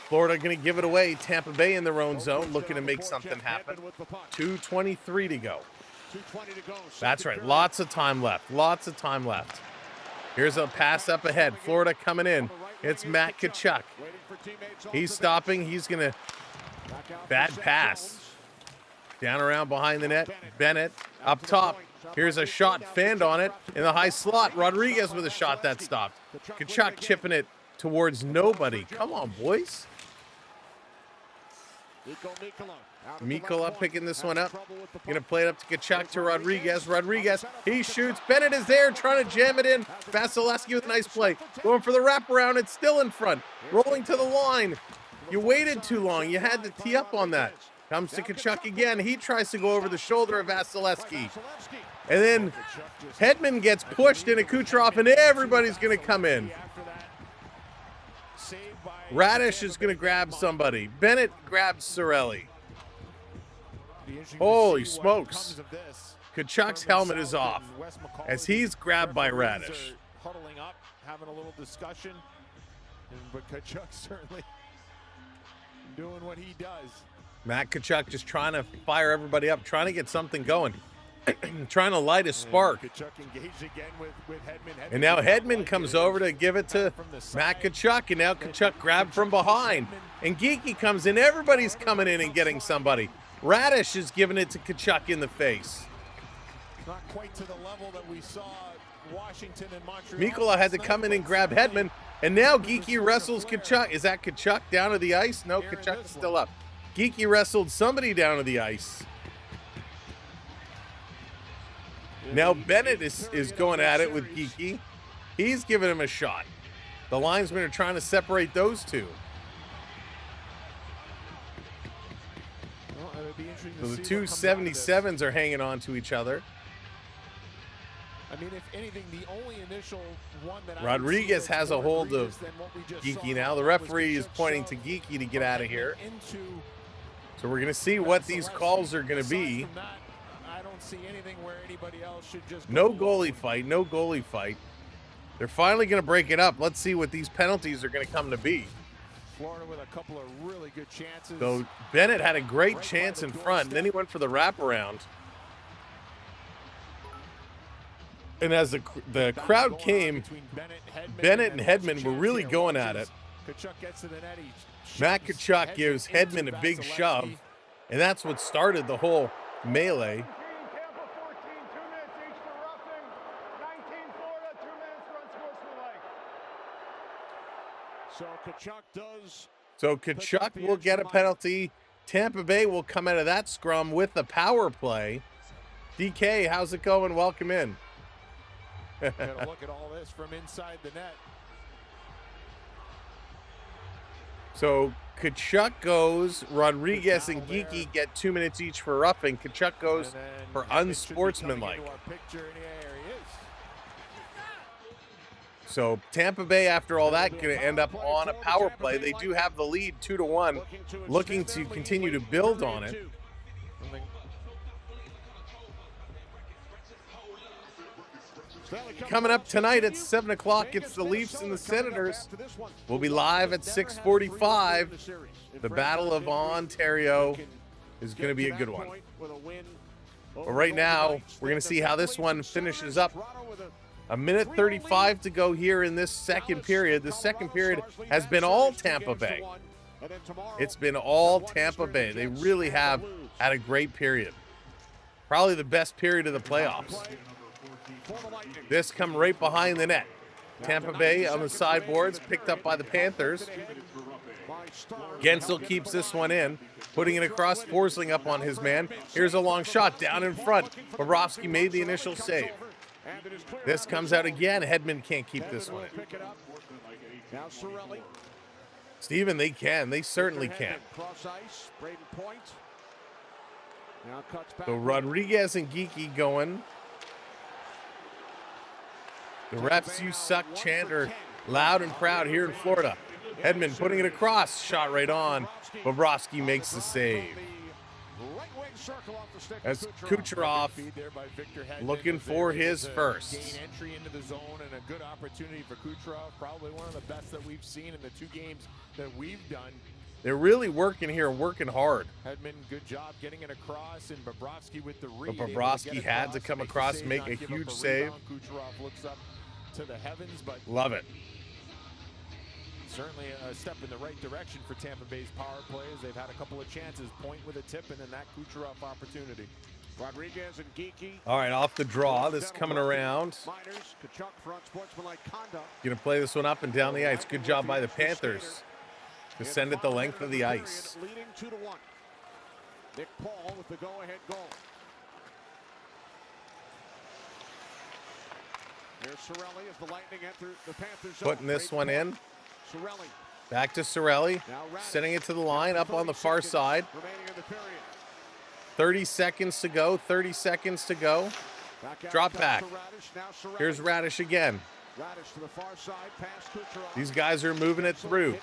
Florida going to give it away. Tampa Bay in their own zone, looking to make something happen. 2:23 to go. That's right. Lots of time left. Lots of time left. Here's a pass up ahead. Florida coming in. It's Matt Tkachuk. He's stopping. He's going to... Bad pass. Down around behind the net. Bennett up top. Here's a shot. Fanned on it in the high slot. Rodriguez with a shot that stopped. Tkachuk chipping it towards nobody. Come on, boys. Mikola picking this one up. Going to play it up to Tkachuk to Rodriguez. Rodriguez, he shoots. Bennett is there trying to jam it in. Vasilevsky with a nice play. Going for the wraparound. It's still in front. Rolling to the line. You waited too long. You had to tee up on that. Comes to Tkachuk again. He tries to go over the shoulder of Vasilevsky. And then Hedman gets pushed into Kucherov, and everybody's going to come in. Radish is going to grab somebody. Bennett grabs Cirelli. Holy smokes. Tkachuk's helmet is off as he's grabbed by Radish.
Huddling up, having a little discussion. But Tkachuk certainly doing what he does.
Matt Tkachuk just trying to fire everybody up, trying to get something going, trying to light a spark. And now Hedman comes over to give it to Matt Tkachuk, and now Tkachuk grabbed from behind. And Geekie comes in. Everybody's coming in and getting somebody. Radish is giving it to Tkachuk in the face.
Not quite to the level that we saw Washington and Montreal.
Mikola had to come in and grab Hedman, and now Geekie wrestles Tkachuk. Is that Tkachuk down to the ice? No, Tkachuk is still up. Geekie wrestled somebody down to the ice. Now Bennett is going at it with Geeky. He's giving him a shot. The linesmen are trying to separate those two.
Well, it would be interesting
So
to
the
see
two
what comes out of this.
77s are hanging on to each other.
I mean, if anything, the only initial one that
Rodriguez has a hold of Geeky now. The referee is pointing to
Geeky
Geeky to get out of here. So we're going to see what these calls are going to be.
I don't see anything where anybody else should just
No goalie fight. No goalie fight. They're finally going to break it up. Let's see what these penalties are going to come to be.
Florida with a couple of really good chances.
So Bennett had a great chance in front, and then he went for the wraparound. And as the crowd came, Bennett and Hedman were really going at it. Matt Tkachuk gives Hedman a big shove, and that's what started the whole melee.
Tampa 14, 2 minutes each for roughing. 19 Florida, 2 minutes for unsportsmanlike.
So Tkachuk does.
So Tkachuk will get a penalty. Tampa Bay will come out of that scrum with the power play. DK, how's it going? Welcome in.
Gotta look at all this from inside the net.
So Tkachuk goes, Rodriguez and Geeky get 2 minutes each for roughing. Tkachuk goes for unsportsmanlike. So Tampa Bay, after all that, going to end up on a power play. They do have the lead 2-1, looking to continue to build on it. Coming up tonight at 7 o'clock, it's the Leafs and the Senators. We'll be live at 6:45. The Battle of Ontario is going to be a good one. But right now, we're going to see how this one finishes up. A minute 35 to go here in this second period. The second period has been all Tampa Bay. It's been all Tampa Bay. They really have had a great period. Probably the best period of the playoffs. This come right behind the net. Tampa Bay on the sideboards, picked up by the Panthers. Gensel keeps this one in, putting it across, Forsling up on his man. Here's a long shot down in front. Bobrovsky made the initial save. This comes out again. Hedman can't keep this one in. Steven, they can. They certainly can. So Rodriguez and Geeky going. The refs you suck chant are loud and proud here in Florida. Hedman putting it across, shot right on. Bobrovsky makes the save. As Kucherov looking for his first.
Entry into the zone and a good opportunity for Kucherov. Probably one of the best that we've seen in the two games that we've done.
They're really working here, working hard.
Hedman, good job getting it across, and Bobrovsky with the read.
But Bobrovsky had to come across, make a huge save.
Kucherov looks up to the heavens, but
love it.
Certainly a step in the right direction for Tampa Bay's power plays. They've had a couple of chances, point with a tip, and then that Kucherov opportunity. Rodriguez and Geeky.
All right, off the draw. This coming around. Gonna play this one up and down the ice. Good job by the Panthers to send it the length of the ice.
Leading 2-1. Nick Paul with the go-ahead goal. There's Cirelli as the Lightning enter the Panthers.
Putting this one in.
Cirelli.
Back to Cirelli. Sending it to the line up on the far side. 30 seconds to go. 30 seconds to go. Drop back. Here's Radish again. These guys are moving it through.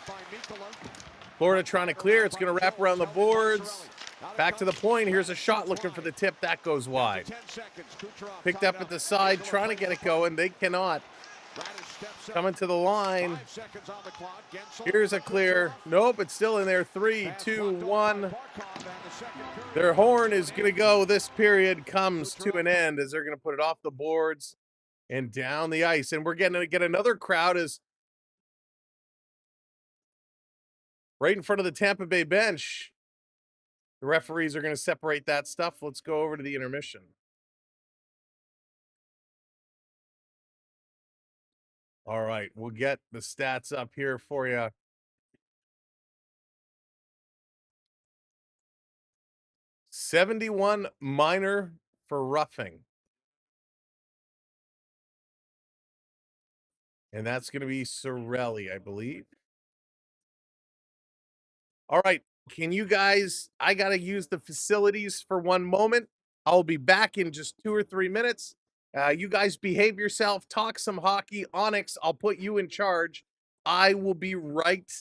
Florida trying to clear. It's going to wrap around the boards. Back to the point. Here's a shot looking for the tip. That goes wide. Picked up at the side, trying to get it going. They cannot. Coming to the line. Here's a clear. Nope, it's still in there. 3, 2, 1. Their horn is going to go. This period comes to an end as they're going to put it off the boards and down the ice. And we're going to get another crowd as right in front of the Tampa Bay bench. The referees are going to separate that stuff. Let's go over to the intermission. All right, we'll get the stats up here for you. .71 minor for roughing. And that's going to be Sorelli, I believe. All right. Can you guys, I got to use the facilities for one moment. I'll be back in just 2 or 3 minutes. You guys behave yourself, talk some hockey. Onyx, I'll put you in charge. I will be right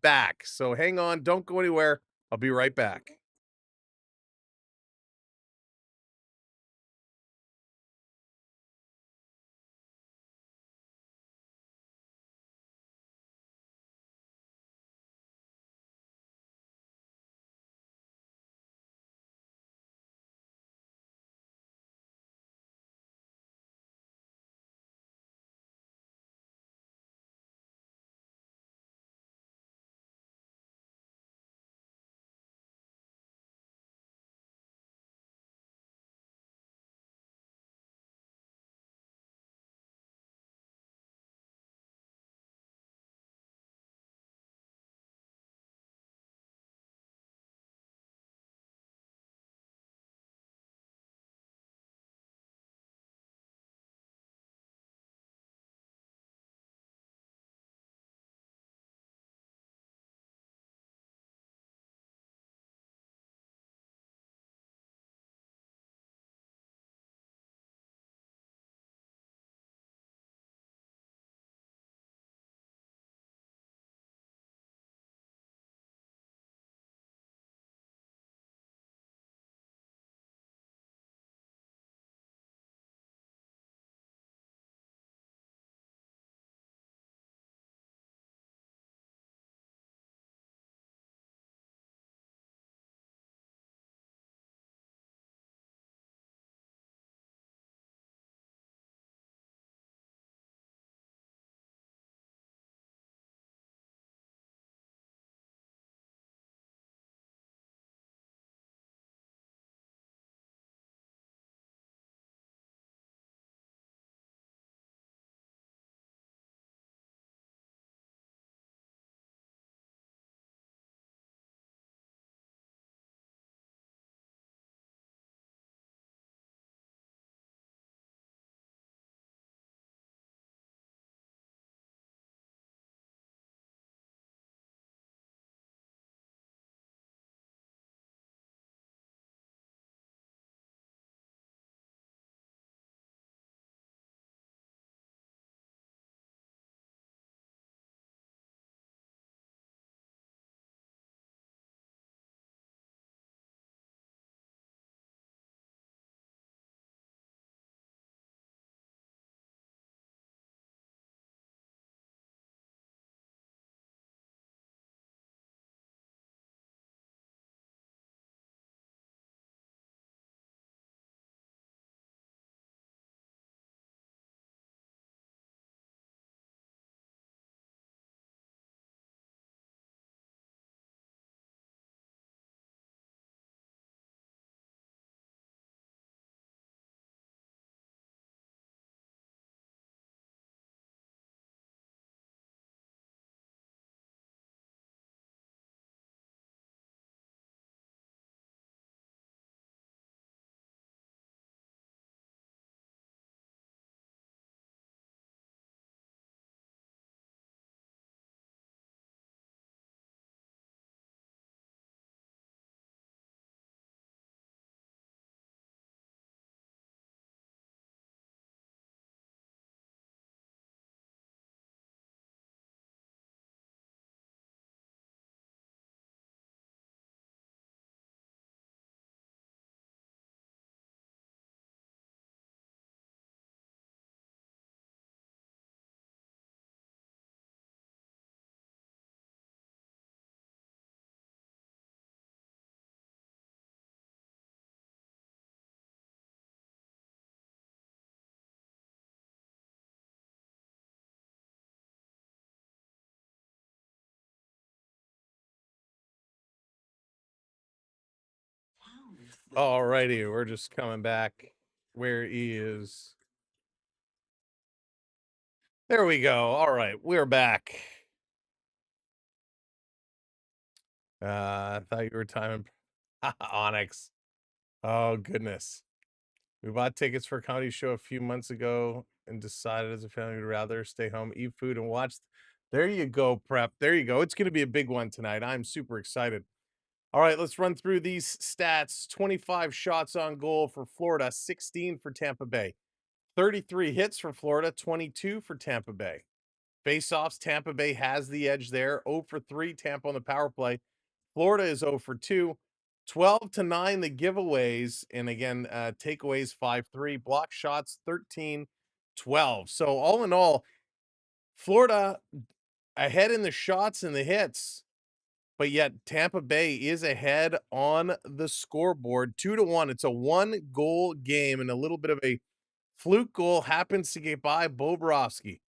back. So hang on. Don't go anywhere. I'll be right back. All righty, we're just coming back where he is. There we go. All right, we're back. I thought you were timing Onyx. Oh goodness. We bought tickets for a comedy show a few months ago and decided as a family we'd rather stay home, eat food, and watch. There you go, Prep. There you go. It's going to be a big one tonight. I'm super excited. All right, let's run through these stats. 25 shots on goal for Florida, 16 for Tampa Bay. 33 hits for Florida, 22 for Tampa Bay. Faceoffs, Tampa Bay has the edge there. 0 for 3, Tampa on the power play. Florida is 0 for 2. 12-9, the giveaways. And again, takeaways 5-3. Block shots 13-12. So all in all, Florida ahead in the shots and the hits. But yet Tampa Bay is ahead on the scoreboard 2-1. It's a 1-goal game, and a little bit of a fluke goal happens to get by Bobrovsky.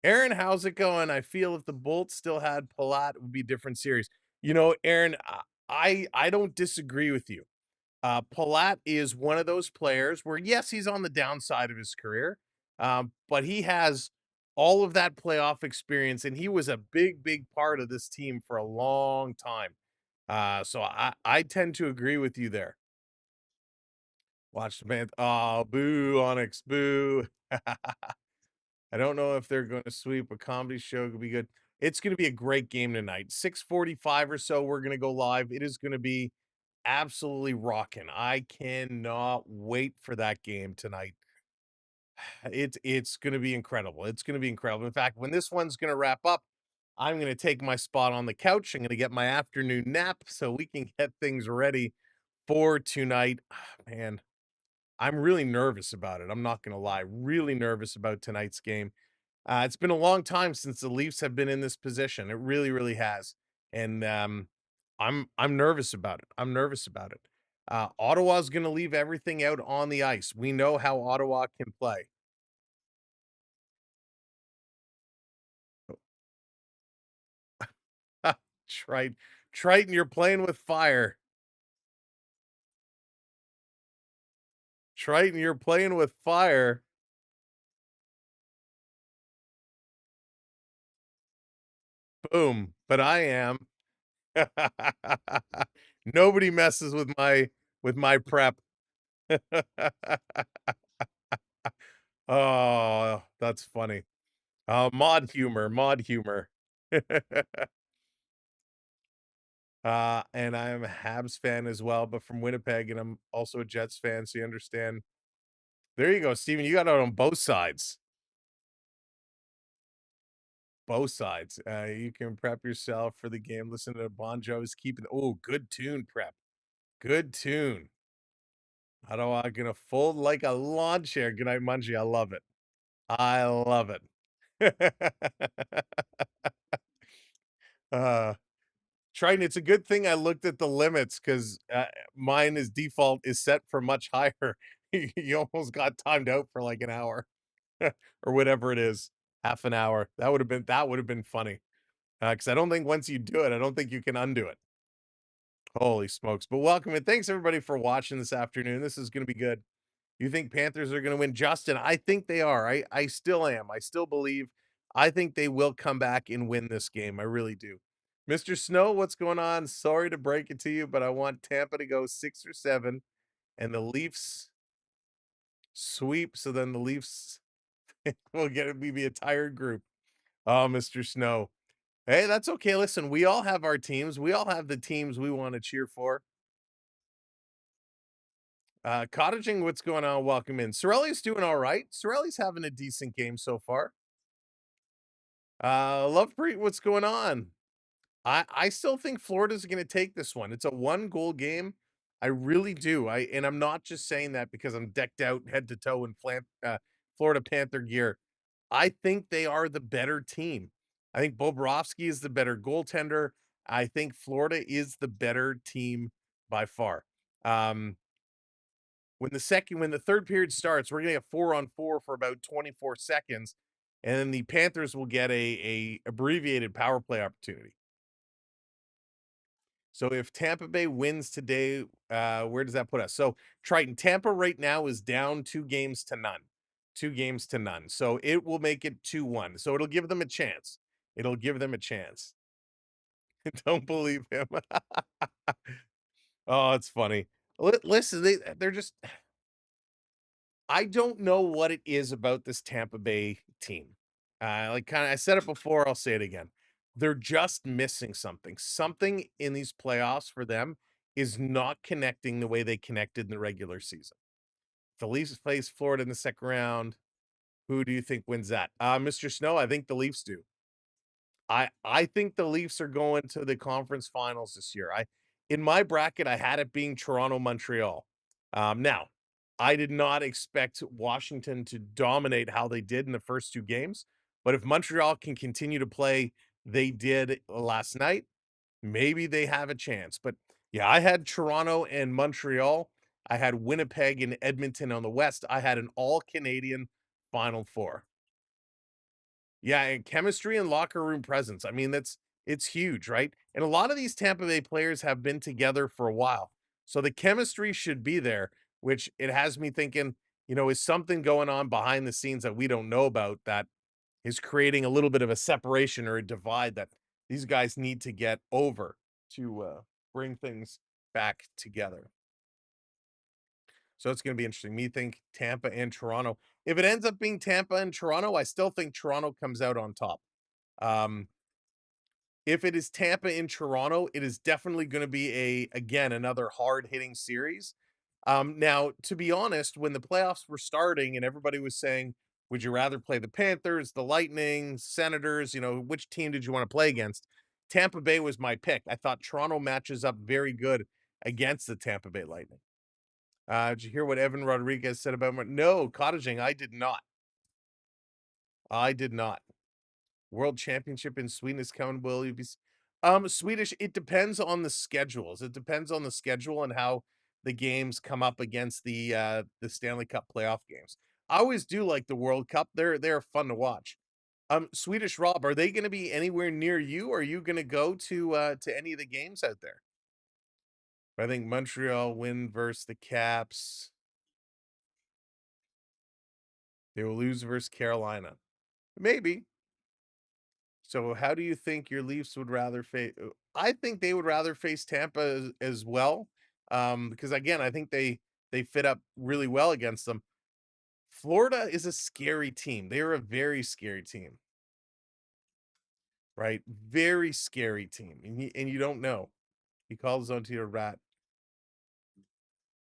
Aaron, how's it going? I feel if the Bolts still had Palat, it would be a different series. You know, Aaron, I don't disagree with you. Palat is one of those players where, yes, he's on the downside of his career, but he has all of that playoff experience, and he was a big, big part of this team for a long time. So I tend to agree with you there. Watch the man. Oh, boo, Onyx, boo. I don't know if they're going to sweep. A comedy show could be good. It's going to be a great game tonight. 6:45 or so, we're going to go live. It is going to be absolutely rocking. I cannot wait for that game tonight. It's going to be incredible. It's going to be incredible. In fact, when this one's going to wrap up, I'm going to take my spot on the couch. I'm going to get my afternoon nap so we can get things ready for tonight. Man, I'm really nervous about it. I'm not going to lie. Really nervous about tonight's game. It's been a long time since the Leafs have been in this position. It really, really has. And I'm nervous about it. I'm nervous about it. Ottawa's going to leave everything out on the ice. We know how Ottawa can play. Triton, you're playing with fire. Triton, you're playing with fire. Boom. But I am. Nobody messes with my prep. Oh, that's funny. Mod humor, mod humor. And I'm a Habs fan as well, but from Winnipeg, and I'm also a Jets fan, so you understand. There you go, Steven. You got it on both sides. Both sides. You can prep yourself for the game. Listen to Bon Jovi's keeping. Oh, good tune, prep. Good tune. How do I gonna fold like a lawn chair? Good night, Mungie. I love it. I love it. uh Triton, it's a good thing I looked at the limits because mine is default is set for much higher. You almost got timed out for like an hour or whatever it is, half an hour. That would have been funny. Because I don't think once you do it, I don't think you can undo it. Holy smokes! But welcome and thanks everybody for watching this afternoon. This is going to be good. You think Panthers are going to win, Justin? I think they are. I still am. I still believe. I think they will come back and win this game. I really do. Mr. Snow, what's going on? Sorry to break it to you, but I want Tampa to go 6 or 7 and the Leafs sweep. So then the Leafs will get it be a tired group. Oh, Mr. Snow. Hey, that's okay. Listen, we all have our teams. We all have the teams we want to cheer for. Cottaging, what's going on? Welcome in. Sorelli's doing all right. Sorelli's having a decent game so far. Lovepreet, what's going on? I still think Florida's going to take this one. It's a 1-goal game. I really do. And I'm not just saying that because I'm decked out head to toe in Florida Panther gear. I think they are the better team. I think Bobrovsky is the better goaltender. I think Florida is the better team by far. When the third period starts, we're gonna get 4-on-4 for about 24 seconds, and then the Panthers will get a abbreviated power play opportunity. So if Tampa Bay wins today, where does that put us? So Triton, Tampa right now is down 2-0. 2-0. So it will make it 2-1. So it'll give them a chance. It'll give them a chance. Don't believe him. Oh, it's funny. Listen, they're just I don't know what it is about this Tampa Bay team. I said it before, I'll say it again. They're just missing something. Something in these playoffs for them is not connecting the way they connected in the regular season. The Leafs face Florida in the second round. Who do you think wins that? Mr. Snow, I think the Leafs do. I think the Leafs are going to the conference finals this year. In my bracket, I had it being Toronto, Montreal. Now, I did not expect Washington to dominate how they did in the first two games, but if Montreal can continue to play they did last night, maybe they have a chance. But yeah, I had Toronto and Montreal. I had Winnipeg and Edmonton on the West. I had an all Canadian Final Four. Yeah, and chemistry and locker room presence. I mean, it's huge, right? And a lot of these Tampa Bay players have been together for a while. So the chemistry should be there, which it has me thinking, is something going on behind the scenes that we don't know about that is creating a little bit of a separation or a divide that these guys need to get over to bring things back together. So it's going to be interesting. Me think Tampa and Toronto. If it ends up being Tampa and Toronto, I still think Toronto comes out on top. Um, if it is Tampa in Toronto, it is definitely going to be again another hard-hitting series. Now, to be honest, when the playoffs were starting and everybody was saying, would you rather play the Panthers, the Lightning, Senators, which team did you want to play against? Tampa Bay was my pick. I thought Toronto matches up very good against the Tampa Bay Lightning. Did you hear what Evan Rodriguez said about No, cottaging, I did not. I did not. World Championship in Sweden is coming. Will you be Swedish? It depends on the schedules. It depends on the schedule and how the games come up against the Stanley Cup Playoff Games. I always do like the World Cup. They're fun to watch. Swedish Rob, are they going to be anywhere near you? Are you going to go to any of the games out there? I think Montreal win versus the Caps. They will lose versus Carolina. Maybe. So how do you think your Leafs would rather face? I think they would rather face Tampa as well, because again, I think they fit up really well against them. Florida is a scary team. They are a very scary team, right? Very scary team, and you don't know. He calls on to your rat.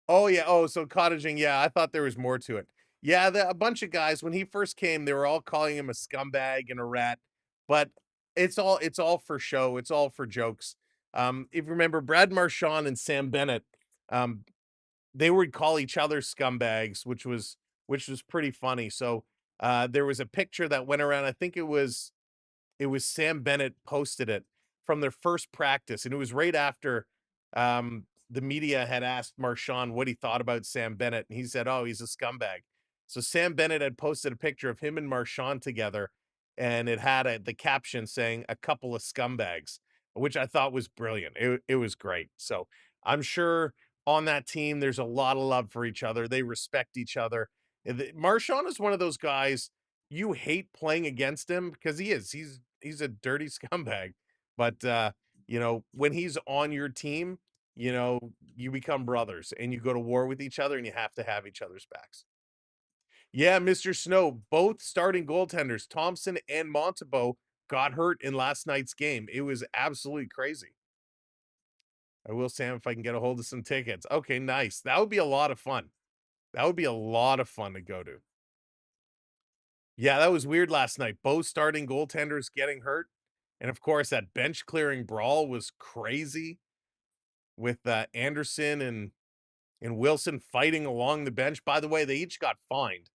Oh yeah. Oh, so cottaging. Yeah, I thought there was more to it. Yeah, a bunch of guys when he first came, they were all calling him a scumbag and a rat, but it's all for show. It's all for jokes. If you remember Brad Marchand and Sam Bennett, um, they would call each other scumbags, which was pretty funny. So there was a picture that went around. I think it was Sam Bennett posted it from their first practice, and it was right after the media had asked Marchand what he thought about Sam Bennett, and he said, "Oh, he's a scumbag." So Sam Bennett had posted a picture of him and Marchand together, and it had the caption saying "a couple of scumbags," which I thought was brilliant. It was great. So I'm sure on that team, there's a lot of love for each other. They respect each other. Marchand is one of those guys you hate playing against him because he is. He's a dirty scumbag. But when he's on your team, you become brothers and you go to war with each other and you have to have each other's backs. Yeah, Mr. Snow, both starting goaltenders, Thompson and Montembeault, got hurt in last night's game. It was absolutely crazy. I will, Sam, if I can get a hold of some tickets. Okay, nice. That would be a lot of fun. That would be a lot of fun to go to. Yeah, that was weird last night. Both starting goaltenders getting hurt. And of course, that bench clearing brawl was crazy with Anderson and Wilson fighting along the bench. By the way, they each got fined.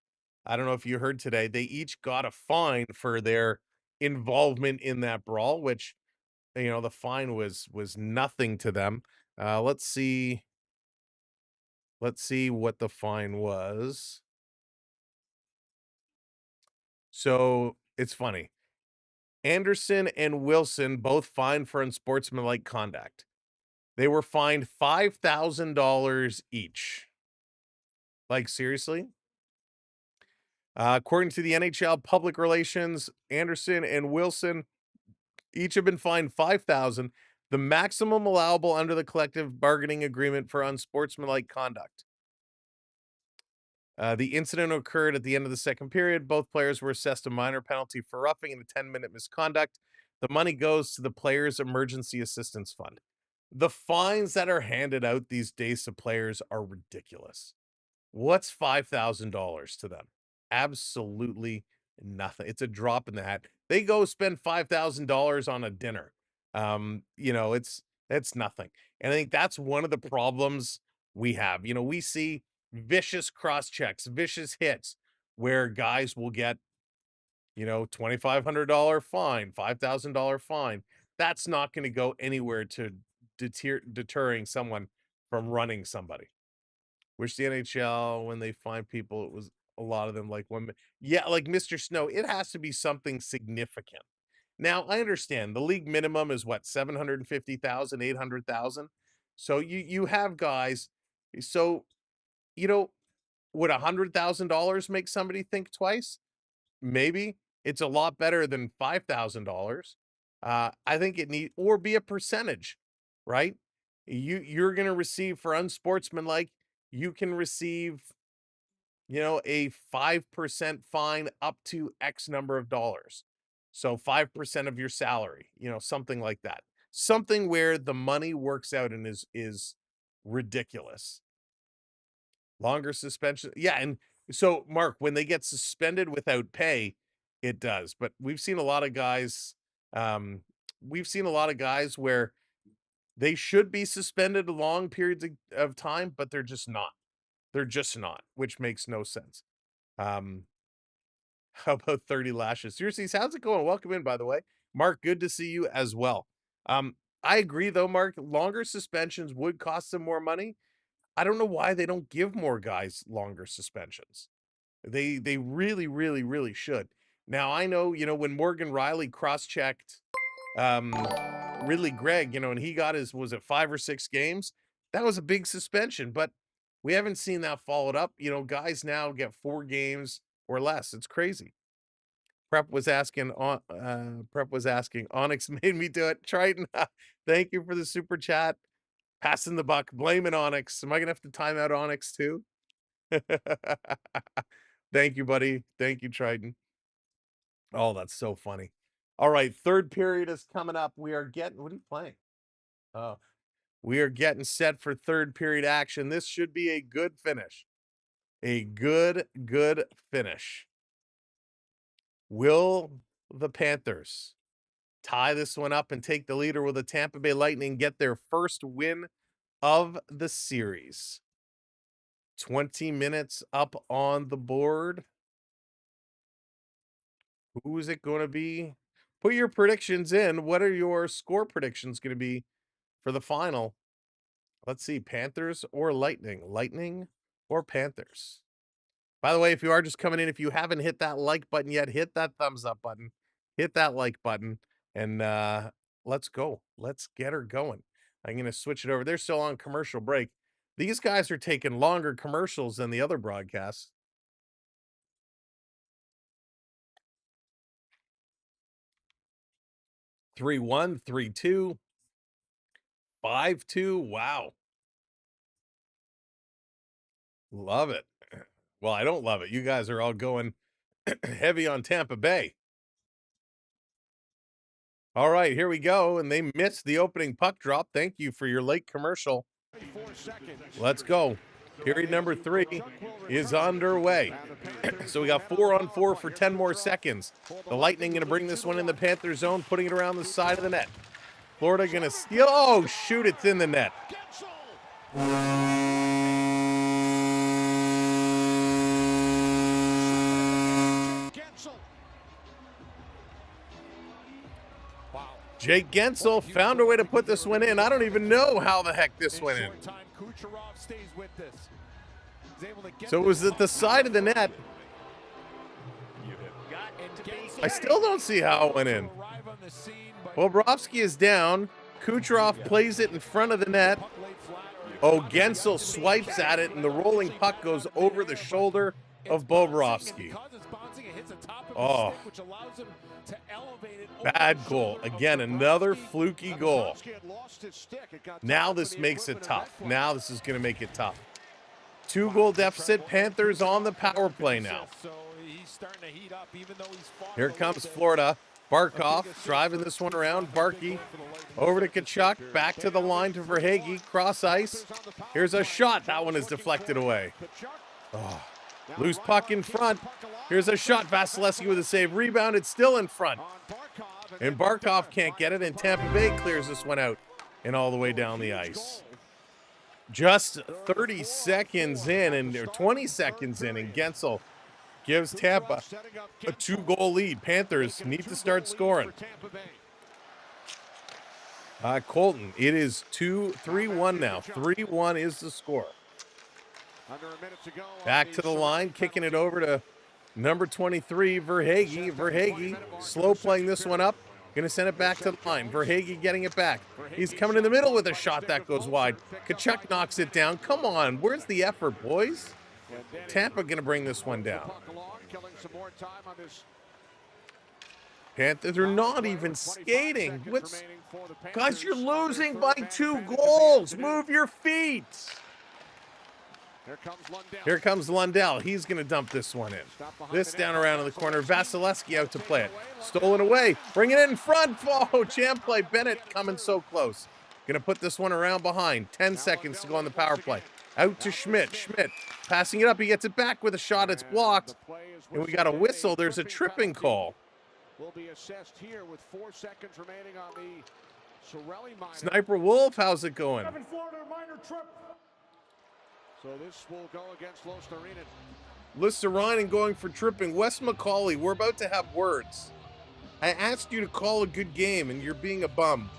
I don't know if you heard today. They each got a fine for their involvement in that brawl, which the fine was nothing to them. Let's see what the fine was. So it's funny. Anderson and Wilson both fined for unsportsmanlike conduct. They were fined $5,000 each. Like, seriously? According to the NHL Public Relations, Anderson and Wilson each have been fined $5,000, the maximum allowable under the collective bargaining agreement for unsportsmanlike conduct. The incident occurred at the end of the second period. Both players were assessed a minor penalty for roughing and a 10-minute misconduct. The money goes to the Players Emergency Assistance Fund. The fines that are handed out these days to players are ridiculous. What's $5,000 to them? Absolutely nothing. It's a drop in the hat. They go spend $5,000 on a dinner. It's nothing. And I think that's one of the problems we have. We see vicious cross checks, vicious hits where guys will get, $2,500 fine, $5,000 fine. That's not going to go anywhere to deterring someone from running somebody. Wish the NHL, when they find people, it was a lot of them like like Mr. Snow, it has to be something significant. Now, I understand the league minimum is what, 750,000, 800,000. So you have guys. So, would $100,000 make somebody think twice? Maybe. It's a lot better than $5,000. I think it need or be a percentage, right? You're going to receive for unsportsmanlike, you can receive, a 5% fine up to X number of dollars. So 5% of your salary, something like that. Something where the money works out and is ridiculous. Longer suspension. Yeah, and so Mark, when they get suspended without pay, it does. But we've seen a lot of guys where they should be suspended long periods of time, but they're just not. They're just not, which makes no sense. How about 30 lashes? Seriously, how's it going? Welcome in, by the way. Mark, good to see you as well. I agree, though, Mark. Longer suspensions would cost them more money. I don't know why they don't give more guys longer suspensions. They really, really, really should. Now, I know, when Morgan Riley cross-checked Ridley Gregg, and he got was it 5 or 6 games? That was a big suspension, but we haven't seen that followed up. Guys now get 4 games or less. It's crazy. Prep was asking, Onyx made me do it. Triton, thank you for the super chat. Passing the buck, blaming Onyx. Am I going to have to time out Onyx too? Thank you, buddy. Thank you, Triton. Oh, that's so funny. All right, third period is coming up. We are getting, what are you playing? Oh, we are getting set for third period action. This should be a good finish. A good finish. Will the Panthers tie this one up and take the lead, or will the Tampa Bay Lightning get their first win of the series? 20 minutes up on the board. Who is it going to be? Put your predictions in. What are your score predictions going to be for the final? Let's see. Panthers or Lightning? Lightning or Panthers? By the way, if you are just coming in, if you haven't hit that like button yet, hit that thumbs up button. Hit that like button. And let's go. Let's get her going. I'm going to switch it over. They're still on commercial break. These guys are taking longer commercials than the other broadcasts. 3-1, 3-2, 5-2. Wow. Love it. Well, I don't love it. You guys are all going heavy on Tampa Bay. All right, here we go. And they missed the opening puck drop. Thank you for your late commercial. Let's go. Period number 3 is underway. So we got 4-on-4 for 10 more seconds. The Lightning going to bring this one in the Panther zone, putting it around the side of the net. Florida going to steal. Oh, shoot, it's in the net. Jake Gensel found a way to put this one in. I don't even know how the heck this went in. So it was at the side of the net. I still don't see how it went in. Bobrovsky is down. Kucherov plays it in front of the net. Oh, Gensel swipes at it, and the rolling puck goes over the shoulder of Bobrovsky. Oh, bad goal. Again, another fluky goal. Now this makes it tough. Now this is going to make it tough. 2-goal deficit. Panthers on the power play now.
So he's starting to heat up, even though he's fought
Here
a little
comes
bit.
Florida. Barkov driving this one around. Barkey over to Kachuk. Back to the line to Verhaeghe. Cross ice. Here's a shot. That one is deflected away. Oh. Loose puck in front. Here's a shot. Vasilevsky with a save. Rebound. It's still in front. And Barkov can't get it. And Tampa Bay clears this one out and all the way down the ice. Just 30 seconds in, and 20 seconds in, and Gensel gives Tampa a 2-goal lead. Panthers need to start scoring. Colton, it is 3-1 now. 3-1 is the score. Back to the line, kicking it over to number 23, Verhaeghe. Verhaeghe slow playing this one up. Going to send it back to the line. Verhaeghe getting it back. He's coming in the middle with a shot that goes wide. Kachuk knocks it down. Come on, where's the effort, boys? Tampa going to bring this one down. Panthers are not even skating. Guys, you're losing by 2 goals. Move your feet. Here comes Lundell. He's going to dump this one in. This down around in the corner. Vasilevsky out to play it. Stolen away. Bringing it in front. Oh, jam play. Bennett coming so close. Going to put this one around behind. 10 seconds to go on the power play. Out to Schmidt. Schmidt passing it up. He gets it back with a shot. It's blocked. And we got a whistle. There's a tripping call.
Will be assessed here with 4 seconds remaining on the Sorelli minor.
Sniper Wolf, how's it going?
Florida minor trip. So this will go against Luostarinen.
Luostarinen going for tripping. Wes McCauley, we're about to have words. I asked you to call a good game, and you're being a bum.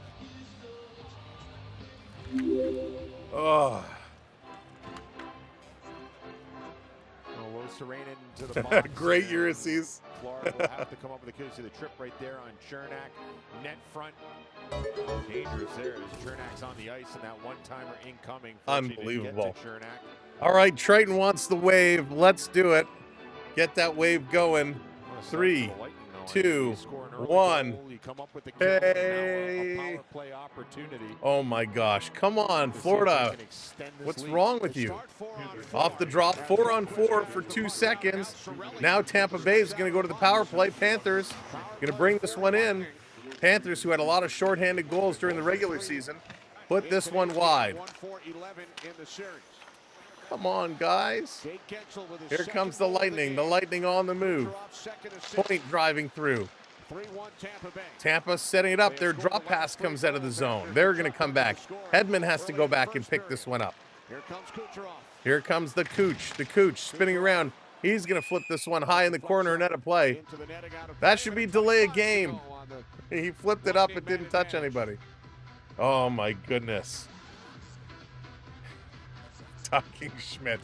Oh.
Luostarinen to the box.
Great Ulysses.
Florida will have to come up with a kill. See the trip right there on Chernak. Net front. Dangerous there as Chernak's on the ice and that one-timer incoming.
Unbelievable. All right, Triton wants the wave. Let's do it. Get that wave going. 3, 2, 1. Hey. Oh my gosh. Come on, Florida. What's wrong with you? Off the drop, 4-on-4 for 2 seconds. Now Tampa Bay is going to go to the power play. Panthers going to bring this one in. Panthers, who had a lot of shorthanded goals during the regular season, put this one wide. Come on, guys. Here comes the Lightning. The Lightning on the move. Point driving through. Tampa setting it up. Their drop pass comes out of the zone. They're going to come back. Hedman has to go back and pick this one up. Here comes the Cooch. The Cooch spinning around. He's going to flip this one high in the corner and net of play. That should be delay a game. He flipped it up. It didn't touch anybody. Oh, my goodness. Talking Schmidt.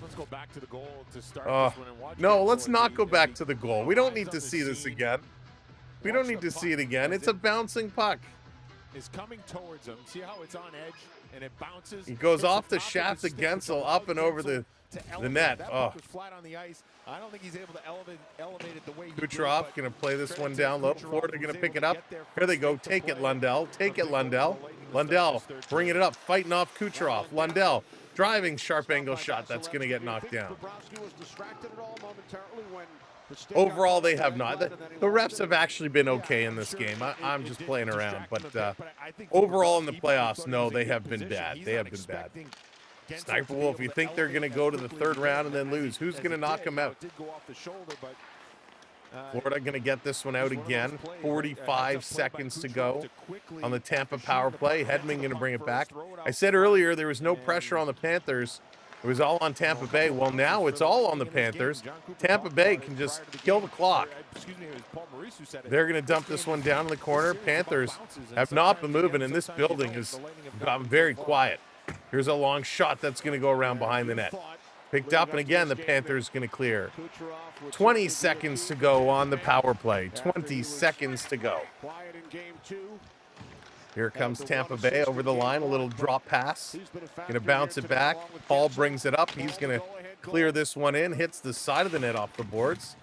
Let's go back to the goal to start this one and watch.
No, let's not go back to the goal. We don't need to see this again. We don't need to see it again. It's a bouncing puck.
Is coming towards him. See how it's on edge and it bounces.
It goes off the shaft of Gensel up and over the net. Oh.
Flat on the ice. I don't think he's able to elevate it the way he
Kucherov going to play this one down low. Florida going to pick it up. Here they go. Take it, Lundell. Take it, Lundell. Lundell bringing it up, fighting off Kucherov. Lundell driving sharp angle shot. That's going to get knocked down. Overall, they have not. The refs have actually been okay in this game. I'm just playing around. But overall in the playoffs, no, they have been bad. They have been bad. Sniper Wolf, you think they're going to go to the third round and then lose? Who's going to knock them out? Florida going to get this one out again. 45 seconds to go on the Tampa power play. Hedman going to bring it back. I said earlier there was no pressure on the Panthers. It was all on Tampa Bay. Well, now it's all on the Panthers. Tampa Bay can just kill the clock. They're going to dump this one down in the corner. Panthers have not been moving, and this building has gotten very quiet. Here's a long shot that's going to go around behind the net. Picked up, and again, the Panthers going to clear. 20 seconds to go on the power play. 20 seconds to go. Here comes Tampa Bay over the line, a little drop pass. Going to bounce it back. Paul brings it up. He's going to clear this one in, hits the side of the net off the boards.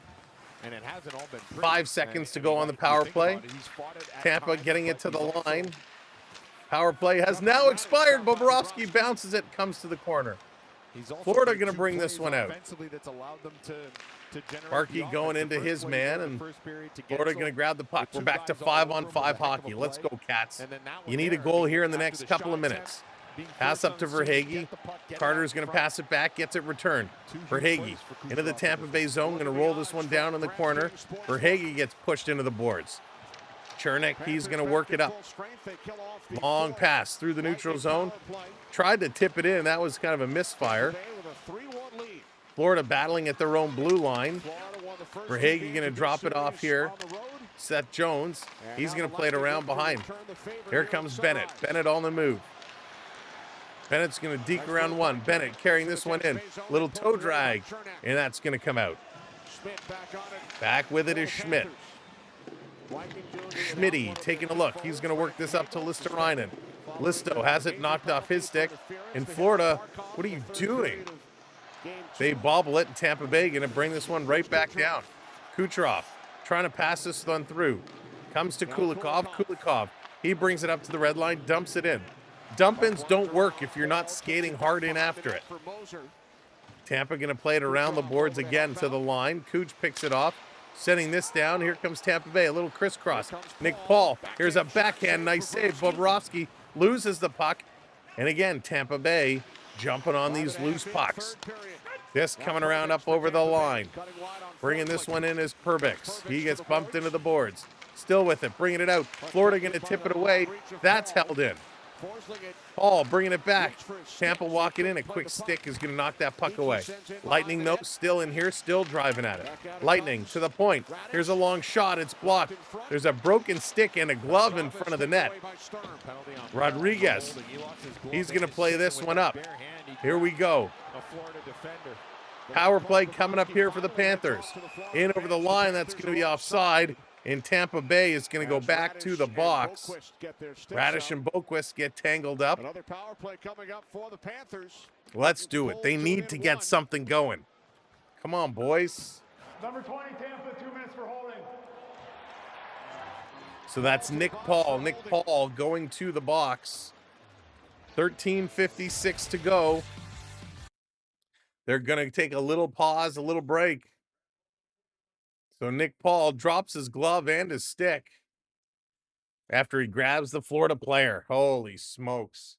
5 seconds to go on the power play. Tampa getting it to the line. Power play has now expired. Bobrovsky bounces it, comes to the corner. Florida going to bring this one out.
That's allowed them to
Sparky going into his man, and Florida going to grab the puck. We're back to 5-on-5 hockey. Let's go, Cats. You need a goal here in the next couple of minutes. Pass up to Verhaeghe. Carter's going to pass it back, gets it returned. Verhaeghe into the Tampa Bay zone, going to roll this one down in the corner. Verhaeghe gets pushed into the boards. Chernik, he's going to work it up. Long pass through the neutral zone. Tried to tip it in. That was kind of a misfire. Florida battling at their own blue line. Verhaeghe going to drop it off here. Seth Jones, he's going to play it around behind. Here comes Bennett. Bennett on the move. Bennett's going to deke around one. Bennett carrying this one in. Little toe drag, and that's going to come out. Back with it is Schmidt. Schmitty taking a look. He's going to work this up to Listerainen. Listo has it knocked off his stick. In Florida, what are you doing? They bobble it, and Tampa Bay going to bring this one right back down. Kucherov trying to pass this one through. Comes to Kulikov. Kulikov, he brings it up to the red line, dumps it in. Dump-ins don't work if you're not skating hard in after it. Tampa going to play it around the boards again to the line. Kuch picks it off, setting this down. Here comes Tampa Bay, a little crisscross. Nick Paul, here's a backhand, nice save. Bobrovsky loses the puck. And again, Tampa Bay jumping on these loose pucks. This coming around up over the line. Bringing this one in is Perbix. He gets bumped into the boards. Still with it, bringing it out. Florida going to tip it away. That's held in. Paul bringing it back. Tampa walking in. A quick stick is going to knock that puck away. Lightning, though, still in here, still driving at it. Lightning to the point. Here's a long shot. It's blocked. There's a broken stick and a glove in front of the net. Rodriguez, he's going to play this one up. Here we go. Power play coming up here for the Panthers. In over the line. That's going to be offside. And Tampa Bay is going to go back to the box. Radish and Boquist get tangled up.
Another power play coming up for the Panthers.
Let's do it. They need to get something going. Come on, boys.
Number 20, Tampa, 2 minutes for holding.
So that's Nick Paul. Nick Paul going to the box. 13:56 to go. They're going to take a little pause, a little break. So Nick Paul drops his glove and his stick after he grabs the Florida player. Holy smokes.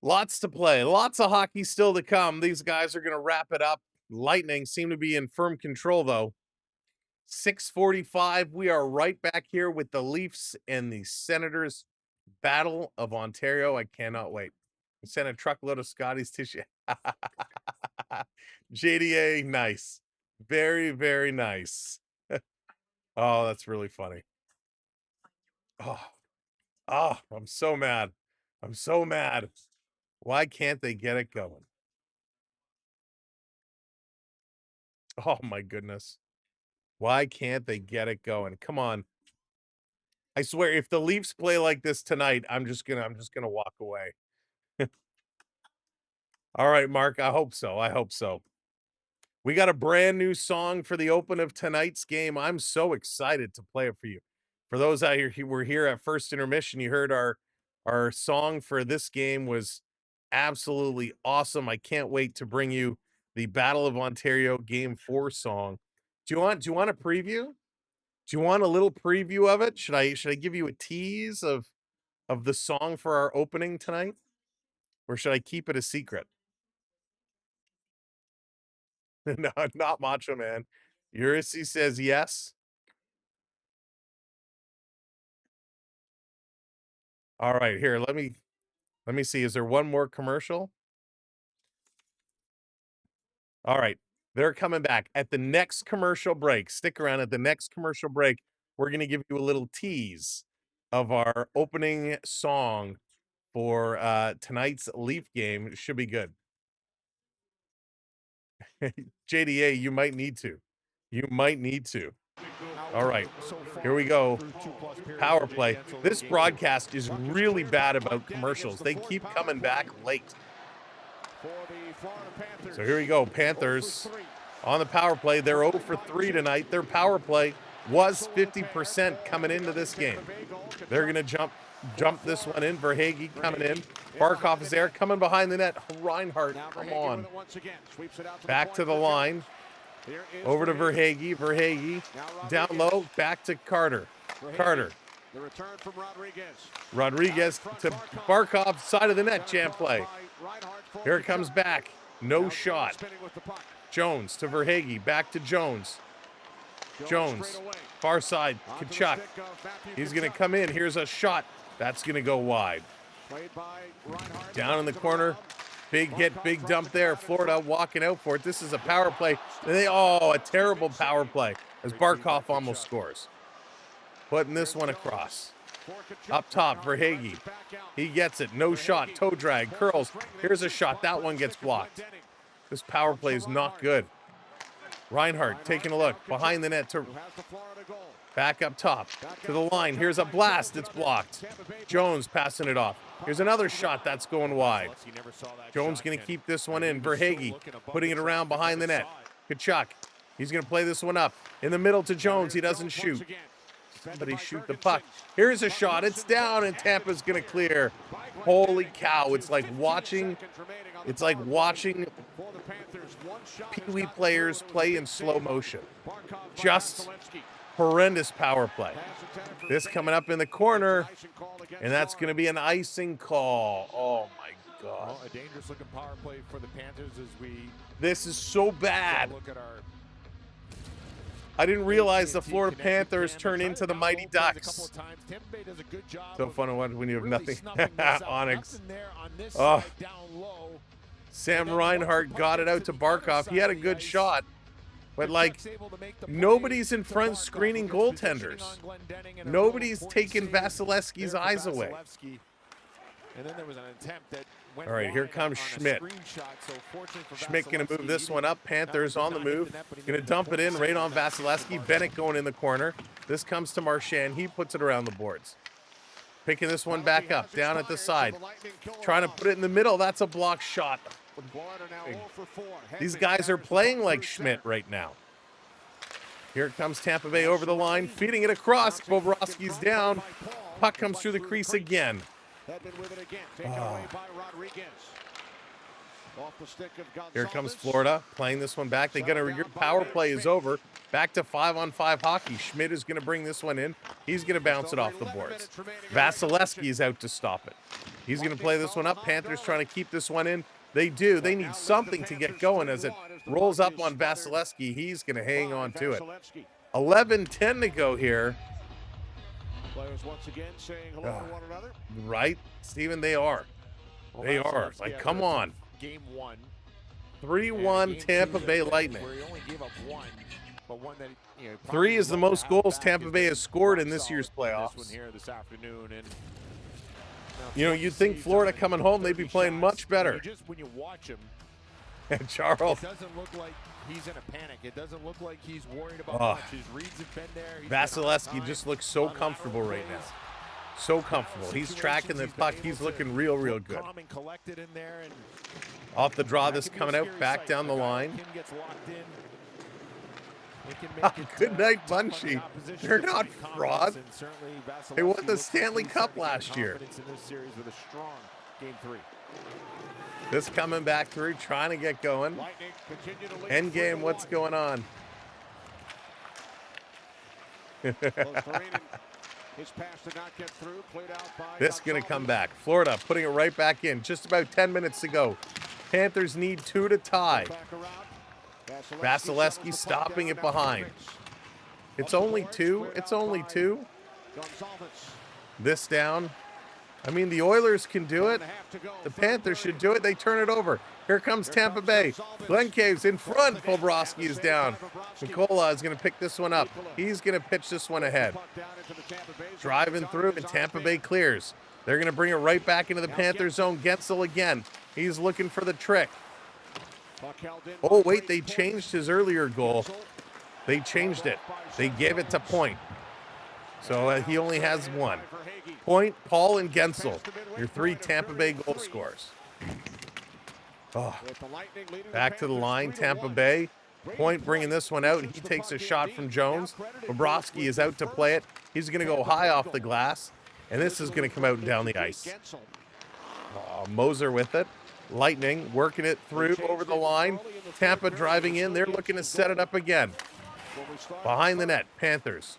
Lots to play. Lots of hockey still to come. These guys are going to wrap it up. Lightning seem to be in firm control, though. 6:45. We are right back here with the Leafs and the Senators. Battle of Ontario. I cannot wait. I sent a truckload of Scotty's tissue. JDA, nice. Very, very nice. Oh, that's really funny. Oh, I'm so mad. I'm so mad. Why can't they get it going? Oh my goodness. Why can't they get it going? Come on. I swear, if the Leafs play like this tonight, I'm just gonna walk away. All right, Mark. I hope so. I hope so. We got a brand new song for the open of tonight's game. I'm so excited to play it for you. For those out here who were here at first intermission, you heard our song for this game was absolutely awesome. I can't wait to bring you the Battle of Ontario Game 4 song. Do you want a preview? Do you want a little preview of it? Should I give you a tease of the song for our opening tonight? Or should I keep it a secret? No, not Macho Man. Urisi says yes. All right, here, let me see. Is there one more commercial? All right, they're coming back at the next commercial break. Stick around. At the next commercial break, we're going to give you a little tease of our opening song for tonight's Leaf game. It should be good. JDA, you might need to. You might need to. All right, here we go. Power play. This broadcast is really bad about commercials. They keep coming back late. So here we go. Panthers on the power play. They're 0 for 3 tonight. Their power play was 50% coming into this game. They're going to jump Jump this one in. Verhaeghe coming in. Barkov is there. Coming behind the net. Reinhart,
Now
come
Verhaeghe
on.
with it once again. Sweeps it out to
Back to the
point for
line.
Jones. Here is
Over to Verhaeghe. Verhaeghe.
Now
Down
Rodriguez.
low. Back to Carter.
Verhaeghe.
Carter.
The return from Rodriguez.
Rodriguez to Barkov. Side of the net. Jam play. Here it comes back. No shot. Jones to Verhaeghe. Back to Jones. Jones. Far side. Kachuk. He's going to come in. Here's a shot. That's going to go wide. Down in the corner. Big hit, big dump there. Florida walking out for it. This is a power play. A terrible power play as Barkov almost scores. Putting this one across. Up top, Verhaeghe. He gets it. No shot. Toe drag. Curls. Here's a shot. That one gets blocked. This power play is not good. Reinhart taking a look. Behind the net to back up top. To the line. Here's a blast. It's blocked. Jones passing it off. Here's another shot that's going wide. Jones going to keep this one in. Verhaeghe putting it around behind the net. Kachuk. He's going to play this one up. In the middle to Jones. He doesn't shoot. Somebody shoot the puck. Here's a shot. It's down and Tampa's going to clear. Holy cow. It's like watching Pee-wee players play in slow motion. Just horrendous power play. This coming up in the corner, and that's going to be an icing call. Oh, my God.
Well, a dangerous looking power play for the Panthers as we
This is so bad.
look at our
I didn't realize the Florida Panthers turn into the Mighty Ducks. So fun to watch when you have nothing. Onyx. Oh. Sam Reinhart got it out to Barkov. He had a good shot. But, like, nobody's in front screening goaltenders. Nobody's taking Vasilevsky's eyes away.
And then there was an attempt that went
All right, here comes Schmidt. Schmidt going to move this one up. Panthers on the move. Going to dump it in right on Vasilevsky. Bennett going in the corner. This comes to Marchand. He puts it around the boards. Picking this one back up. Down at the side. Trying to put it in the middle. That's a block shot. These guys are playing like Schmidt right now. Here comes Tampa Bay over the line. Feeding it across. Bobrovsky's down. Puck comes through the crease again. Here comes Florida playing this one back. Your power play is over. Back to 5-on-5 hockey. Schmidt is going to bring this one in. He's going to bounce it off the boards. Vasilevsky is out to stop it. He's going to play this one up. Panthers trying to keep this one in. They do. They need something to get going as it rolls up on Vasilevsky. He's going to hang on to it. 11:10 to go here.
Players once again saying hello to one another.
Right, Steven, they are. They are. Like, come on.
Game 1.
3-1 Tampa Bay Lightning.
Where he only gave up one, but one that
3 is the most goals Tampa Bay has scored in this year's playoffs.
This one here this afternoon, and
you'd think Florida coming home, they'd be playing much better.
Just when you watch him,
And Charles.
it doesn't look like he's in a panic. It doesn't look like he's worried about much. His reads have been there.
Vasilevsky just looks so comfortable right now. So comfortable. He's tracking the puck. He's looking real, real good.
Calm and collected in there, and
Off the draw, this coming out, back down the line.
Kim gets locked in.
Good night, Bunchy. They're not frauds. They won the Stanley Cup last year.
In this series with a strong Game 3.
This coming back through, trying to get going. End game, what's going on?
His pass did not get through, played out by
This going to come back. Florida putting it right back in. Just about 10 minutes to go. Panthers need 2 to tie. Vasilevsky stopping it behind. It's only 2. It's only 2. This down. I mean, the Oilers can do it. The Panthers should do it. They turn it over. Here comes Tampa Bay. Glencave's in front. Bobrovsky is down. Nicola is going to pick this one up. He's going to pitch this one ahead. Driving through, and Tampa Bay clears. They're going to bring it right back into the Panther zone. Gensel again. He's looking for the trick. Oh, wait, they changed his earlier goal. They changed it. They gave it to Point. So he only has 1. Point, Paul, and Gensel, your 3 Tampa Bay goal scorers. Oh. Back to the line, Tampa Bay. Point bringing this one out. He takes a shot from Jones. Bobrovsky is out to play it. He's going to go high off the glass. And this is going to come out and down the ice. Moser with it. Lightning working it through over the line. Tampa driving in. They're looking to set it up again. Behind the net, Panthers.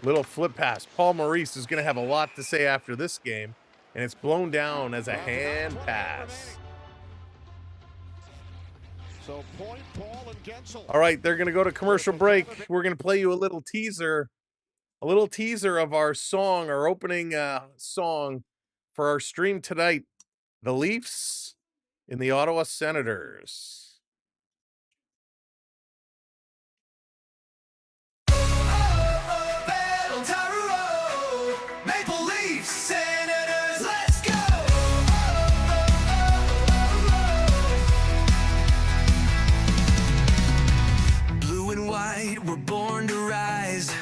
Little flip pass. Paul Maurice is going to have a lot to say after this game. And it's blown down as a hand pass.
So point, Paul and Gensel.
All right, they're going to go to commercial break. We're going to play you a little teaser of our song, our opening song for our stream tonight. The Leafs in the Ottawa Senators.
Maple Leafs, Senators, let's go! Blue and white, we're born to rise.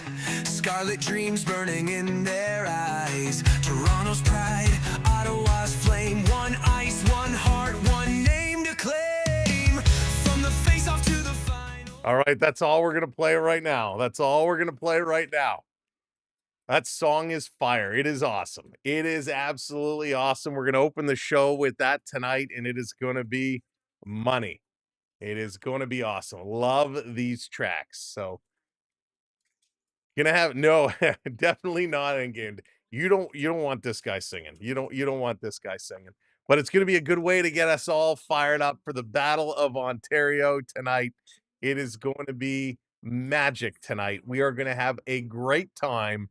Scarlet dreams burning in their eyes. Toronto's pride, Ottawa's flame. One ice, one heart, one name to claim. From the face-off to the final.
All right, that's all we're going to play right now. That's all we're going to play right now. That song is fire. It is awesome. It is absolutely awesome. We're going to open the show with that tonight, and it is going to be money. It is going to be awesome. Love these tracks. So, gonna have no, definitely not in game. You don't want this guy singing. You don't want this guy singing. But it's going to be a good way to get us all fired up for the Battle of Ontario tonight. It is going to be magic tonight. We are going to have a great time.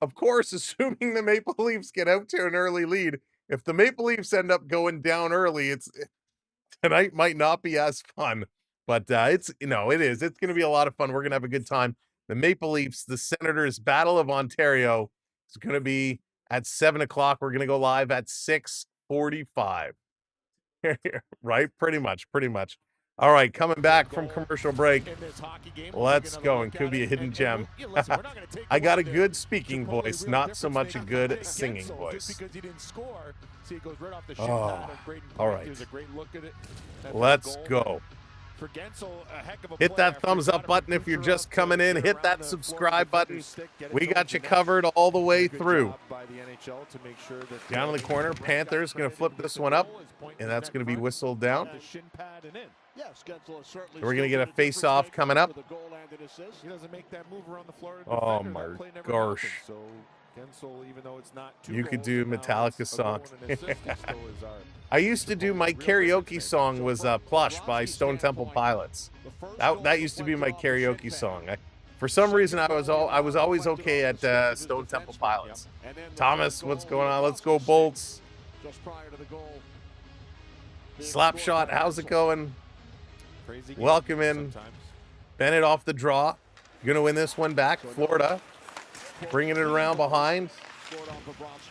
Of course, assuming the Maple Leafs get out to an early lead. If the Maple Leafs end up going down early, tonight might not be as fun. But it is. It's going to be a lot of fun. We're going to have a good time. The Maple Leafs, the Senators, Battle of Ontario is going to be at 7 o'clock. We're going to go live at 6:45. Right? Pretty much. All right, coming back from commercial break. Let's go. And could be a hidden gem. I got a good speaking voice, not so much a good singing voice. Oh, all right. Let's go. Hit that thumbs up button if you're just coming in. Hit that subscribe button. We got you covered all the way through. Down in the corner, Panthers going to flip this one up, and that's going to be whistled down. We're going to get a face-off coming up. Oh my gosh. You could do Metallica song. I used to do my karaoke song was Plush by Stone Temple Pilots. That used to be my karaoke song. For some reason, I was always okay at Stone Temple Pilots. Thomas, what's going on? Let's go Bolts. Slap shot, how's it going? Welcome in. Bennett off the draw. Gonna win this one back. Florida bringing it around behind.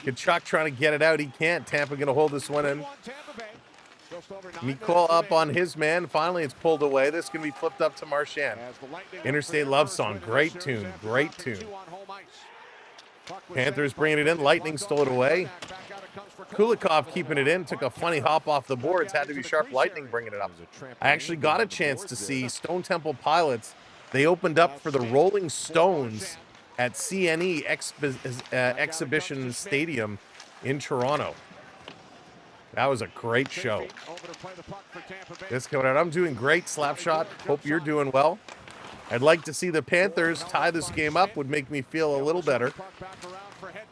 Kachuk trying to get it out. He can't. Tampa going to hold this one in. Mikol up on his man. Finally, it's pulled away. This is going to be flipped up to Marchand. Interstate Love Song. Great tune. Great tune. Panthers bringing it in. Lightning stole it away. Kulikov keeping it in. Took a funny hop off the boards. Had to be Sharp Lightning bringing it up. I actually got a chance to see Stone Temple Pilots. They opened up for the Rolling Stones at CNE Exhibition Stadium in Toronto. That was a great show. This coming out. I'm doing great, Slapshot. Hope you're doing well. I'd like to see the Panthers tie this game up. Would make me feel a little better.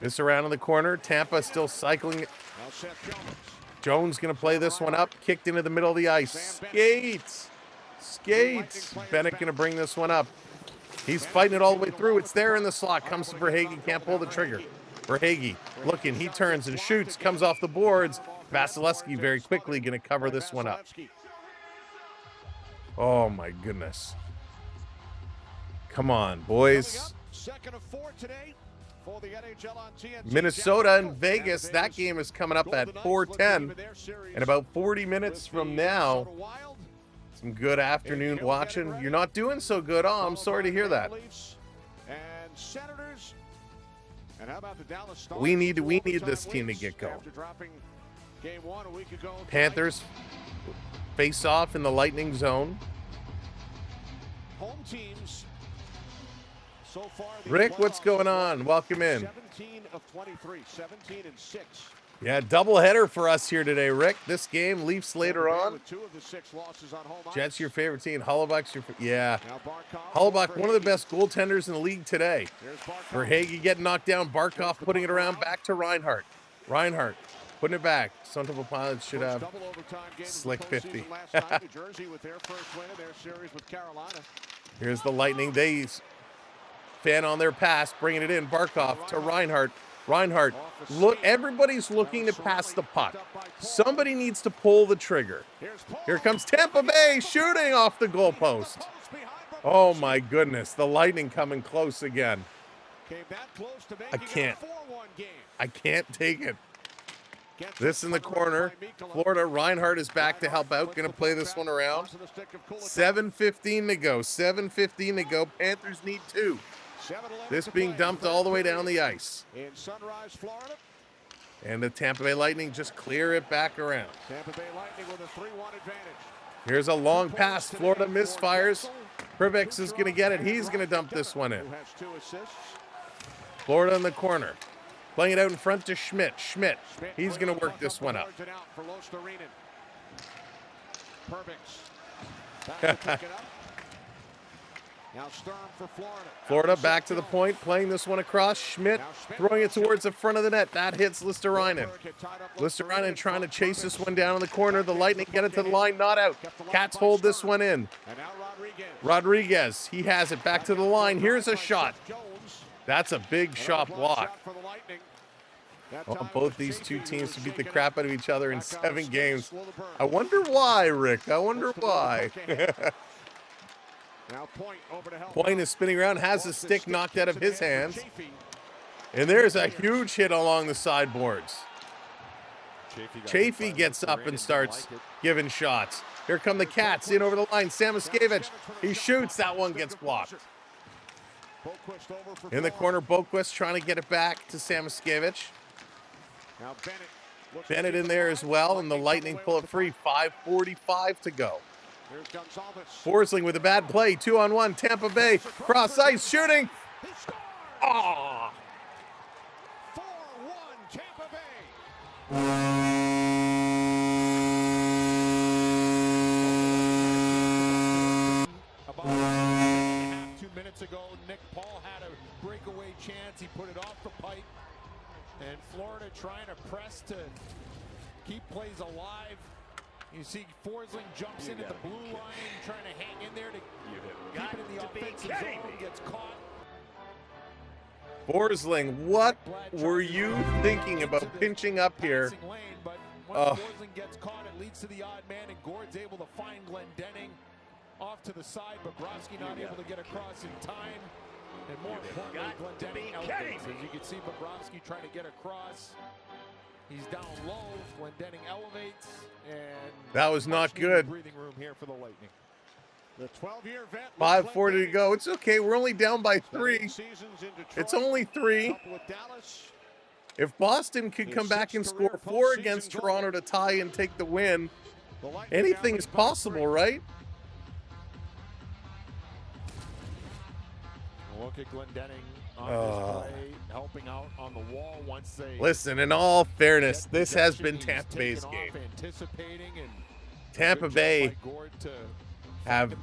This around in the corner. Tampa still cycling. Jones going to play this one up. Kicked into the middle of the ice. Skates. Bennett going to bring this one up. He's fighting it all the way through. It's there in the slot. Comes to Verhaeghe. Can't pull the trigger. Verhaeghe looking. He turns and shoots. Comes off the boards. Vasilevsky very quickly going to cover this one up. Oh, my goodness. Come on, boys. Minnesota and Vegas. That game is coming up at 4:10. In about 40 minutes from now. Some good afternoon watching. You're not doing so good. Oh, I'm sorry to hear that. We need this team to get going. Panthers face off in the Lightning zone.
Home teams
So far,
Rick, what's going on? Welcome in.
17 of 23, 17 and 6.
Yeah, doubleheader for us here today, Rick. This game, Leafs later on.
With 2 of the 6 losses on home ice.
Jets your favorite team. Hullabuk's your yeah.
Now Barkov,
Hullabuk, one of the best goaltenders in the league today.
There's
For
Barkov.
Hagee getting knocked down, Barkov putting it around back to Reinhart. Reinhart putting it back. Son of a Pilots should have
Double overtime game
slick
in the postseason
50.
last night. New Jersey with their first win of their series with Carolina.
Here's the Lightning. They fan on their pass, bringing it in. Barkov to Reinhart. Reinhart, look, everybody's looking to pass the puck. Somebody needs to pull the trigger. Here comes Tampa Bay shooting off the goalpost. Oh my goodness, the Lightning coming close again. I can't. I can't take it. This in the corner. Florida, Reinhart is back to help out. Going to play this one around. 7:15 to go. 7:15 to go. Panthers need 2. This being dumped all the way down the ice.
In Sunrise, Florida.
And the Tampa Bay Lightning just clear it back around.
Tampa Bay Lightning with a 3-1 advantage.
Here's a long pass. Florida misfires. Privix is going to get it. He's going to dump this one in.
Who has 2 assists.
Florida in the corner. Playing it out in front to Schmidt. Schmidt, he's going to work this one up.
Now Sturm for Florida.
Florida back to the point, playing this one across. Schmidt throwing it towards the front of the net. That hits Listerainen. Listerainen trying to chase this one down in the corner. The Lightning get it to the line, not out. Cats hold this one in.
And now
Rodriguez, he has it back to the line. Here's a shot. That's a big shot block. Well, both these two teams to beat the crap out of each other in 7 games. I wonder why, Rick. I wonder why.
Now
Point is spinning around, has the stick knocked out of his hands. And there's a huge hit along the sideboards. Chafee gets up and starts giving shots. Here come the Cats in over the line. Samoskevich, he shoots. That one gets blocked. In the corner, Boquist trying to get it back to Samoskevich.
Now
Bennett in there as well, and the Lightning pull it free. 5:45 to go.
Here's Gonzalez.
Forsling with a bad play. 2-on-1. Tampa Bay cross ice shooting. Ah!
4-1 Tampa Bay. About 2 minutes ago, Nick Paul had a breakaway chance. He put it off the pipe. And Florida trying to press to keep plays alive. You see Forsling jumps in at the blue line, trying to hang in there to keep it in the offensive zone, gets caught.
Forsling, what were you thinking about pinching up here?
Lane, but when Forsling gets caught, it leads to the odd man, and Gord's able to find Glendening off to the side. Bobrovsky not able to get across in time. And more importantly, Glendening elevates. As you can see, Bobrovsky trying to get across. He's down low. Glendening elevates, and
That was not good.
breathing room here for the Lightning. The 12-year vet.
5:40 to go. It's okay. We're only down by 3. It's only 3. If Boston could come back and score 4 against Toronto to tie and take the win, anything is possible, right?
Look at Glendening on this play, helping out on the wall once they
Listen, in all fairness, this has been Tampa Bay's game. Tampa Bay have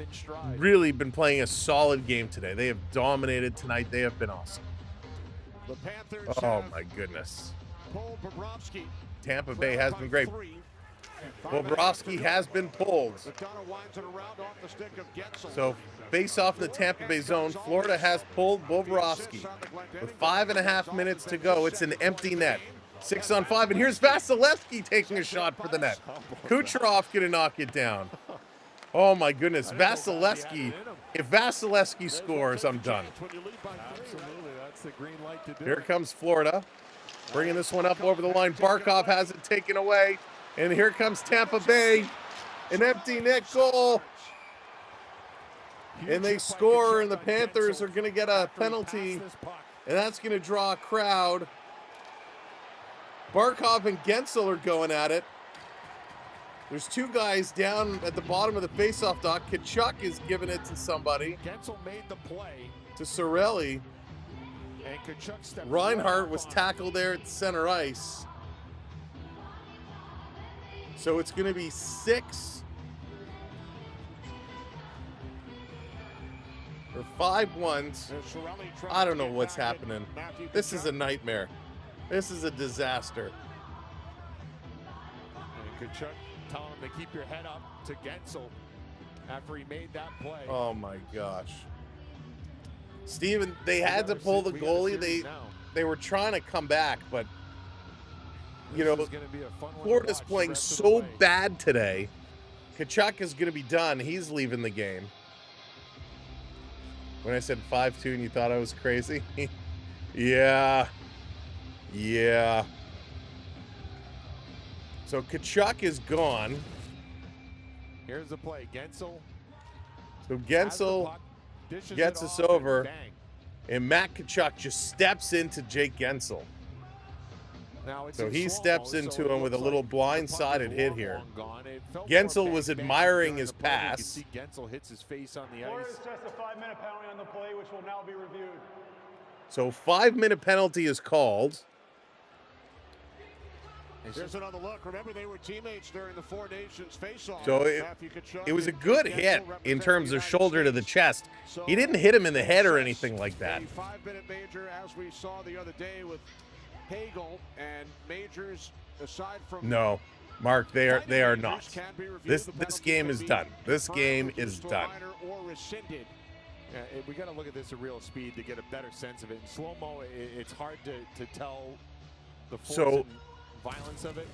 really been playing a solid game today. They have dominated tonight. They have been awesome.
The Panthers
Oh my goodness.
pulled Bobrovsky.
Tampa Bay has been great. Bobrovsky has been pulled.
McDonough winds it around off the stick of Gensel.
So face off in the Tampa Bay zone. Florida has pulled Bobrovsky. With 5.5 minutes to go, it's an empty net. 6-on-5, and here's Vasilevsky taking a shot for the net. Kucherov gonna knock it down. Oh my goodness, Vasilevsky. If Vasilevsky scores, I'm done.
Absolutely, that's the green light to do
Here comes Florida, bringing this one up over the line. Barkov has it taken away, and here comes Tampa Bay. An empty net goal. And they score, and the Panthers are going to get a penalty, and that's going to draw a crowd. Barkov and Gensel are going at it. There's two guys down at the bottom of the faceoff dock. Tkachuk is giving it to somebody.
Gensel made the play.
To Cirelli.
And Tkachuk stepped
Reinhart
right
was
on.
tackled there at center ice. So it's going to be 6 or 5-1s. I don't know what's happening. This is a nightmare. This is a disaster.
And Tkachuk telling him to keep your head up to Gensel after he made that play.
Oh my gosh. Steven, they had to pull the goalie. They were trying to come back, but you know, Florida's playing so bad today. Tkachuk is going to be done. He's leaving the game. When I said 5-2 and you thought I was crazy? Yeah. Yeah. So Tkachuk is gone.
Here's the play. Gensel.
So Gensel gets us over. And Matt Tkachuk just steps into Jake Gensel. So he steps into him with a little blindsided hit here. Gensel was admiring his pass.
You can see Gensel hits his face on the
Florida's
ice.
just a 5-minute penalty on the play, which will now be reviewed.
So 5-minute penalty is called.
There's another look. Remember, they were teammates during the Four Nations face-off.
So it was a good hit in terms of shoulder to the chest. He didn't hit him in the head or anything like that.
A 5-minute major, as we saw the other day with Hagel and Majors, aside from
No, Mark, they are not. This game is done. This game is done.
Or rescinded. We got to look at this at real speed to get a better sense of it. In slow-mo, it's hard to tell the force and violence of it.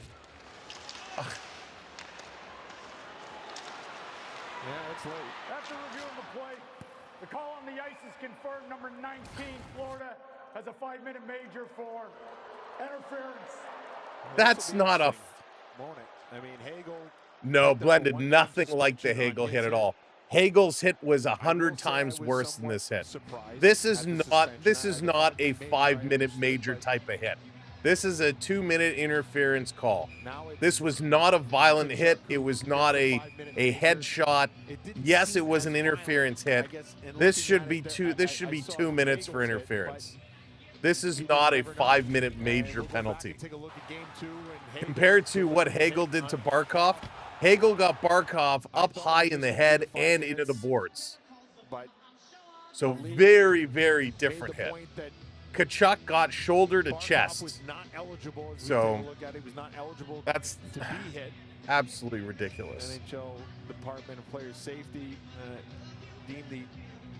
Yeah, it's late.
After reviewing the play, the call on the ice is confirmed. Number 19, Florida, has a 5-minute major for interference.
That's not a...
Won't it? I mean, Hagel...
No, blended nothing like the Hagel hit at all. Hagel's hit was 100 times worse than this hit. This is not a 5-minute major type of hit. This is a 2-minute interference call. This was not a violent hit. It was not a headshot. Yes, it was an interference hit. This should be 2 minutes for interference. This is not a 5-minute major penalty. Compared to what Hagel did to Barkov, Hagel got Barkov up high in the head and into the boards. So very, very different hit. Tkachuk got shoulder to chest. So that's absolutely ridiculous.
NHL Department of Player Safety deemed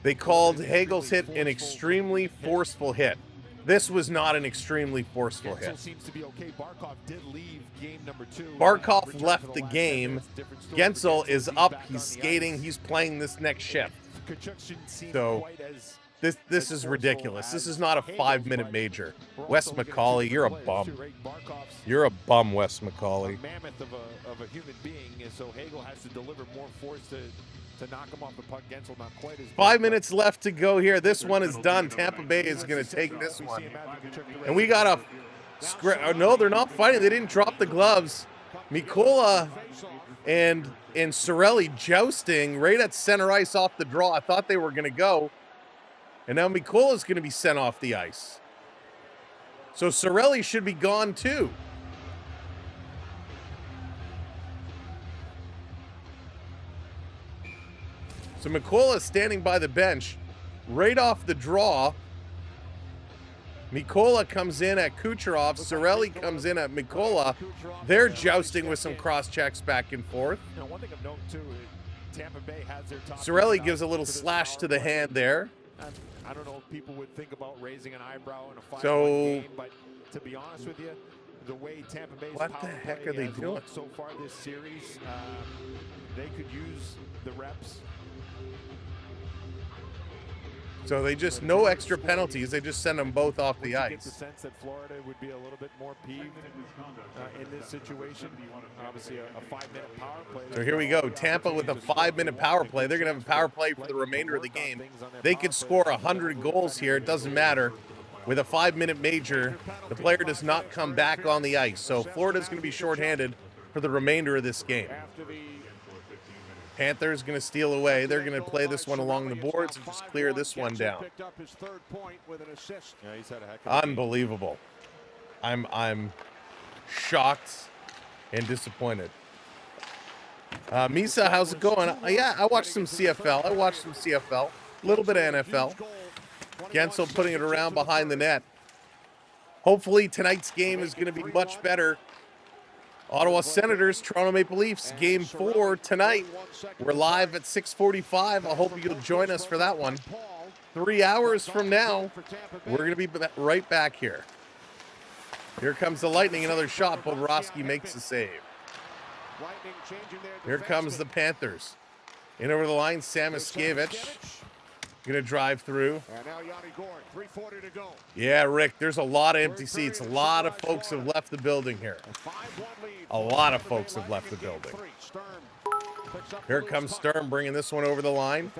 They called Hagel's hit an extremely forceful hit. This was not an extremely forceful hit.
Seems to be okay. Barkov did leave game number 2.
Barkov left the game. Gensel is up. He's skating. He's playing this next shift. So this is ridiculous. This is not a 5-minute major. Wes McCauley, you're a bum. You're a bum, Wes McCauley.
Mammoth of a human being, and so Hagel has to deliver more force to knock him off the puck. Gensel not quite as
5 minutes left to go here. This one is done. Tampa Bay is going to take this one. And we got a... No, they're not fighting. They didn't drop the gloves. Mikola and Cirelli jousting right at center ice off the draw. I thought they were going to go. And now Mikola's going to be sent off the ice. So Cirelli should be gone too. So Mikola standing by the bench, right off the draw. Mikola comes in at Kucherov. Cirelli comes in at Mikola. They're jousting with some cross checks back and forth.
One thing of note too, Tampa Bay has their top.
Cirelli gives a little slash to the hand there.
I don't know if people would think about raising an eyebrow in a 5-1 game, but to be honest with you, the way Tampa Bay's
What the heck are they doing
so far this series, they could use the reps.
So they just, no extra penalties. They just send them both off the
I get the
ice.
sense that Florida would be a little bit more peeved in this situation. Obviously, a 5-minute power play.
So here we go. Tampa with a 5-minute power play. They're going to have a power play for the remainder of the game. They could score 100 goals here. It doesn't matter. With a 5-minute major, the player does not come back on the ice. So Florida's going to be shorthanded for the remainder of this game. Panthers going to steal away. They're going to play this one along the boards and just clear this one down. Unbelievable. I'm shocked and disappointed. Misa, how's it going? Yeah, I watched some CFL. A little bit of NFL. Gensel putting it around behind the net. Hopefully tonight's game is going to be much better. Ottawa Senators, Toronto Maple Leafs, Game 4 tonight. We're live at 6:45. I hope you'll join us for that one. 3 hours from now, we're going to be right back here. Here comes the Lightning, another shot. Bobrovsky makes the save. Here comes the Panthers. In over the line, Sam Iskievich. Gonna drive through.
And now Yanni Gord, 3:40 to go.
Yeah, Rick, there's a lot of empty seats. A lot of folks have left the building here. A lot of folks have left the building. Here comes Sturm bringing this one over the line.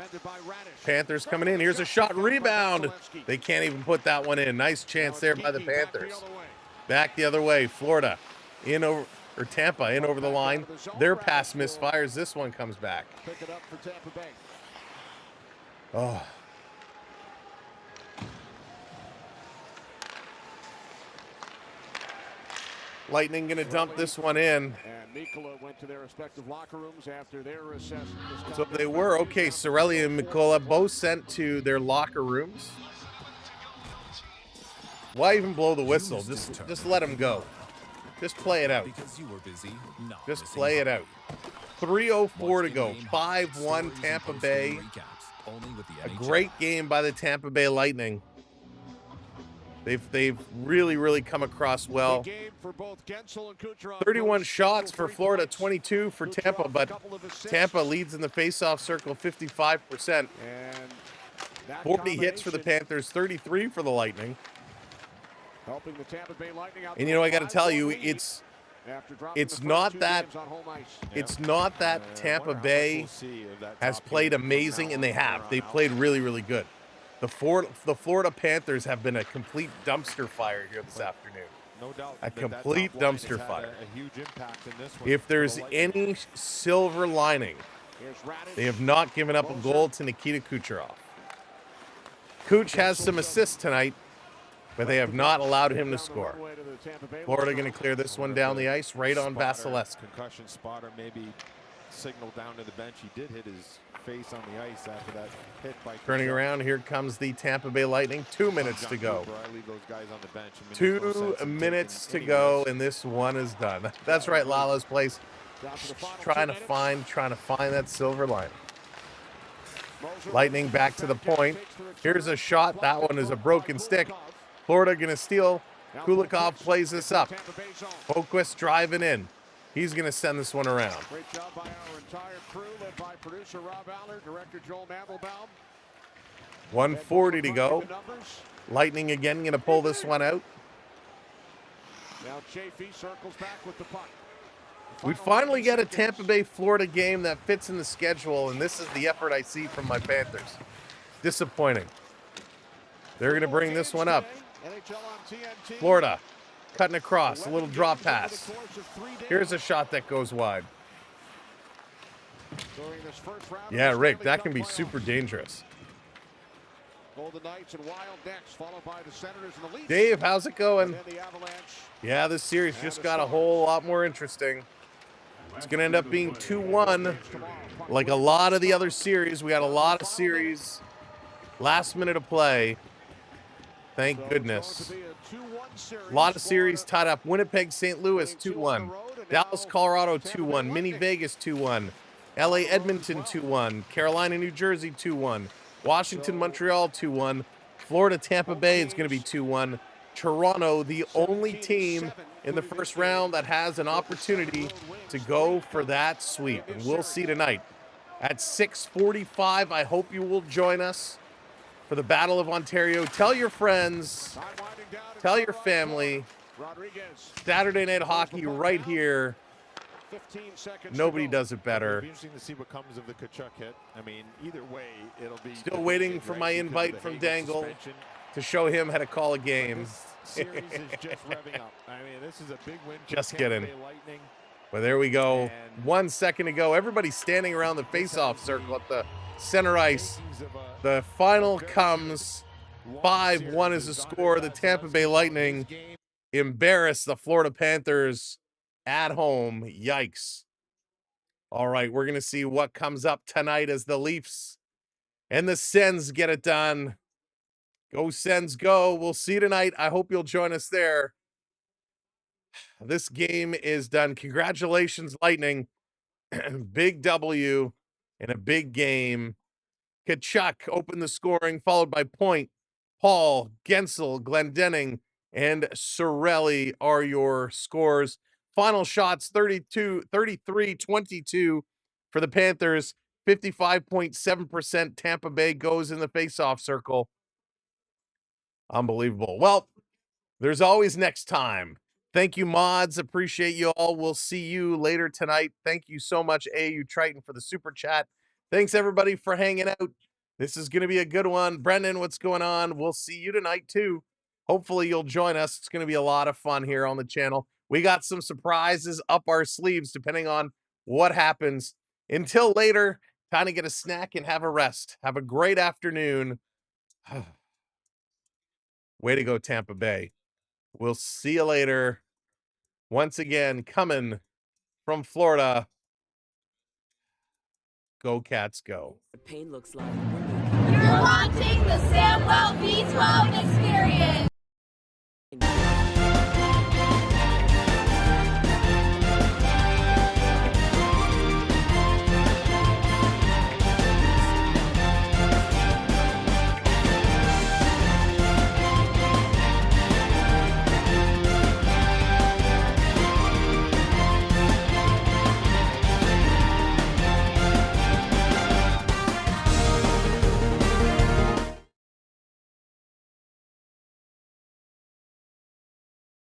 Panthers coming in. Here's a shot, rebound. They can't even put that one in. Nice chance there by the Panthers. Back the other way. Florida in over, or Tampa in over the line. Their pass misfires. This one comes back.
Pick it up for Tampa Bay.
Oh. Lightning going to dump this one in.
And Mikkola went to their respective locker rooms after their assessment.
So they were. Okay, Cirelli and Mikkola both sent to their locker rooms. Why even blow the whistle? Just let them go. Just play it out. Just play it out. 3:04 to go. 5-1 Tampa Bay. A great game by the Tampa Bay Lightning. They've really come across well. 31 shots for Florida, 22 for Tampa, but Tampa leads in the faceoff circle 55%. 40 hits for the Panthers, 33 for the Lightning. And you know, I got to tell you, it's not that Tampa Bay has played amazing, and they have. They played really good. The Florida Panthers have been a complete dumpster fire here this afternoon.
No doubt.
A complete dumpster fire.
A huge impact in this one.
If there's any silver lining, they have not given up a goal to Nikita Kucherov. Kuch has some assists tonight, but they have not allowed him to score. Florida going to clear this one down the ice, right on Vasilevsky.
Concussion spotter maybe signaled down to the bench. He did hit his face on the ice after that hit by
Turning around, here comes the Tampa Bay Lightning. 2 minutes to go.
I leave those guys on the bench.
2 minutes to go, and this one is done. That's right, Lala's place. Trying to find that silver lining. Lightning back to the point. Here's a shot. That one is a broken stick. Florida going to steal. Kulikov plays this up. Boquist driving in. He's going to send this one around.
Great job by our entire crew, led by producer Rob Allard, director Joel Mandelbaum.
1:40 to go. Lightning again going to pull this one out.
Now Chafee circles back with the puck.
We finally get a Tampa Bay Florida game that fits in the schedule, and this is the effort I see from my Panthers. Disappointing. They're going to bring this one up. Florida cutting across, a little drop pass. Here's a shot that goes wide. Yeah, Rick, that can be super dangerous. Dave, how's it going? Yeah, this series just got a whole lot more interesting. It's going to end up being 2-1. Like a lot of the other series, we got a lot of series last minute of play. Thank goodness. A lot of series tied up. Winnipeg, St. Louis, 2-1. Dallas, Colorado, 2-1. Mini Vegas, 2-1. LA, Edmonton, 2-1. Carolina, New Jersey, 2-1. Washington, Montreal, 2-1. Florida, Tampa Bay is going to be 2-1. Toronto, the only team in the first round that has an opportunity to go for that sweep. And we'll see tonight at 6:45. I hope you will join us for the Battle of Ontario. Tell your friends, tell your family. Saturday Night Hockey right here. Nobody does it better.
It'll be interesting to see what comes of the Tkachuk hit. I mean, either way, it'll be
still waiting for my invite from Dangle to show him how to call a game.
This series is just revving up. I mean, this is a big win for
Just
Tampa
kidding.
Bay Lightning.
But there we go. 1 second to go. Everybody's standing around the face-off circle at the center ice. The final comes. 5-1 is the score. The Tampa Bay Lightning embarrass the Florida Panthers at home. Yikes. All right, we're going to see what comes up tonight as the Leafs and the Sens get it done. Go Sens, go. We'll see you tonight. I hope you'll join us there. This game is done. Congratulations, Lightning. Big W in a big game. Kachuk opened the scoring, followed by Point, Paul, Gensel, Glendening, and Sorelli are your scores. Final shots, 33-22 for the Panthers. 55.7% Tampa Bay goes in the face-off circle. Unbelievable. Well, there's always next time. Thank you, mods. Appreciate you all. We'll see you later tonight. Thank you so much, AU Triton, for the super chat. Thanks, everybody, for hanging out. This is going to be a good one. Brendan, what's going on? We'll see you tonight, too. Hopefully, you'll join us. It's going to be a lot of fun here on the channel. We got some surprises up our sleeves, depending on what happens. Until later, time to get a snack and have a rest. Have a great afternoon. Way to go, Tampa Bay. We'll see you later. Once again, coming from Florida. Go Cats, go.
Pain looks like.
You're watching the Samwell V12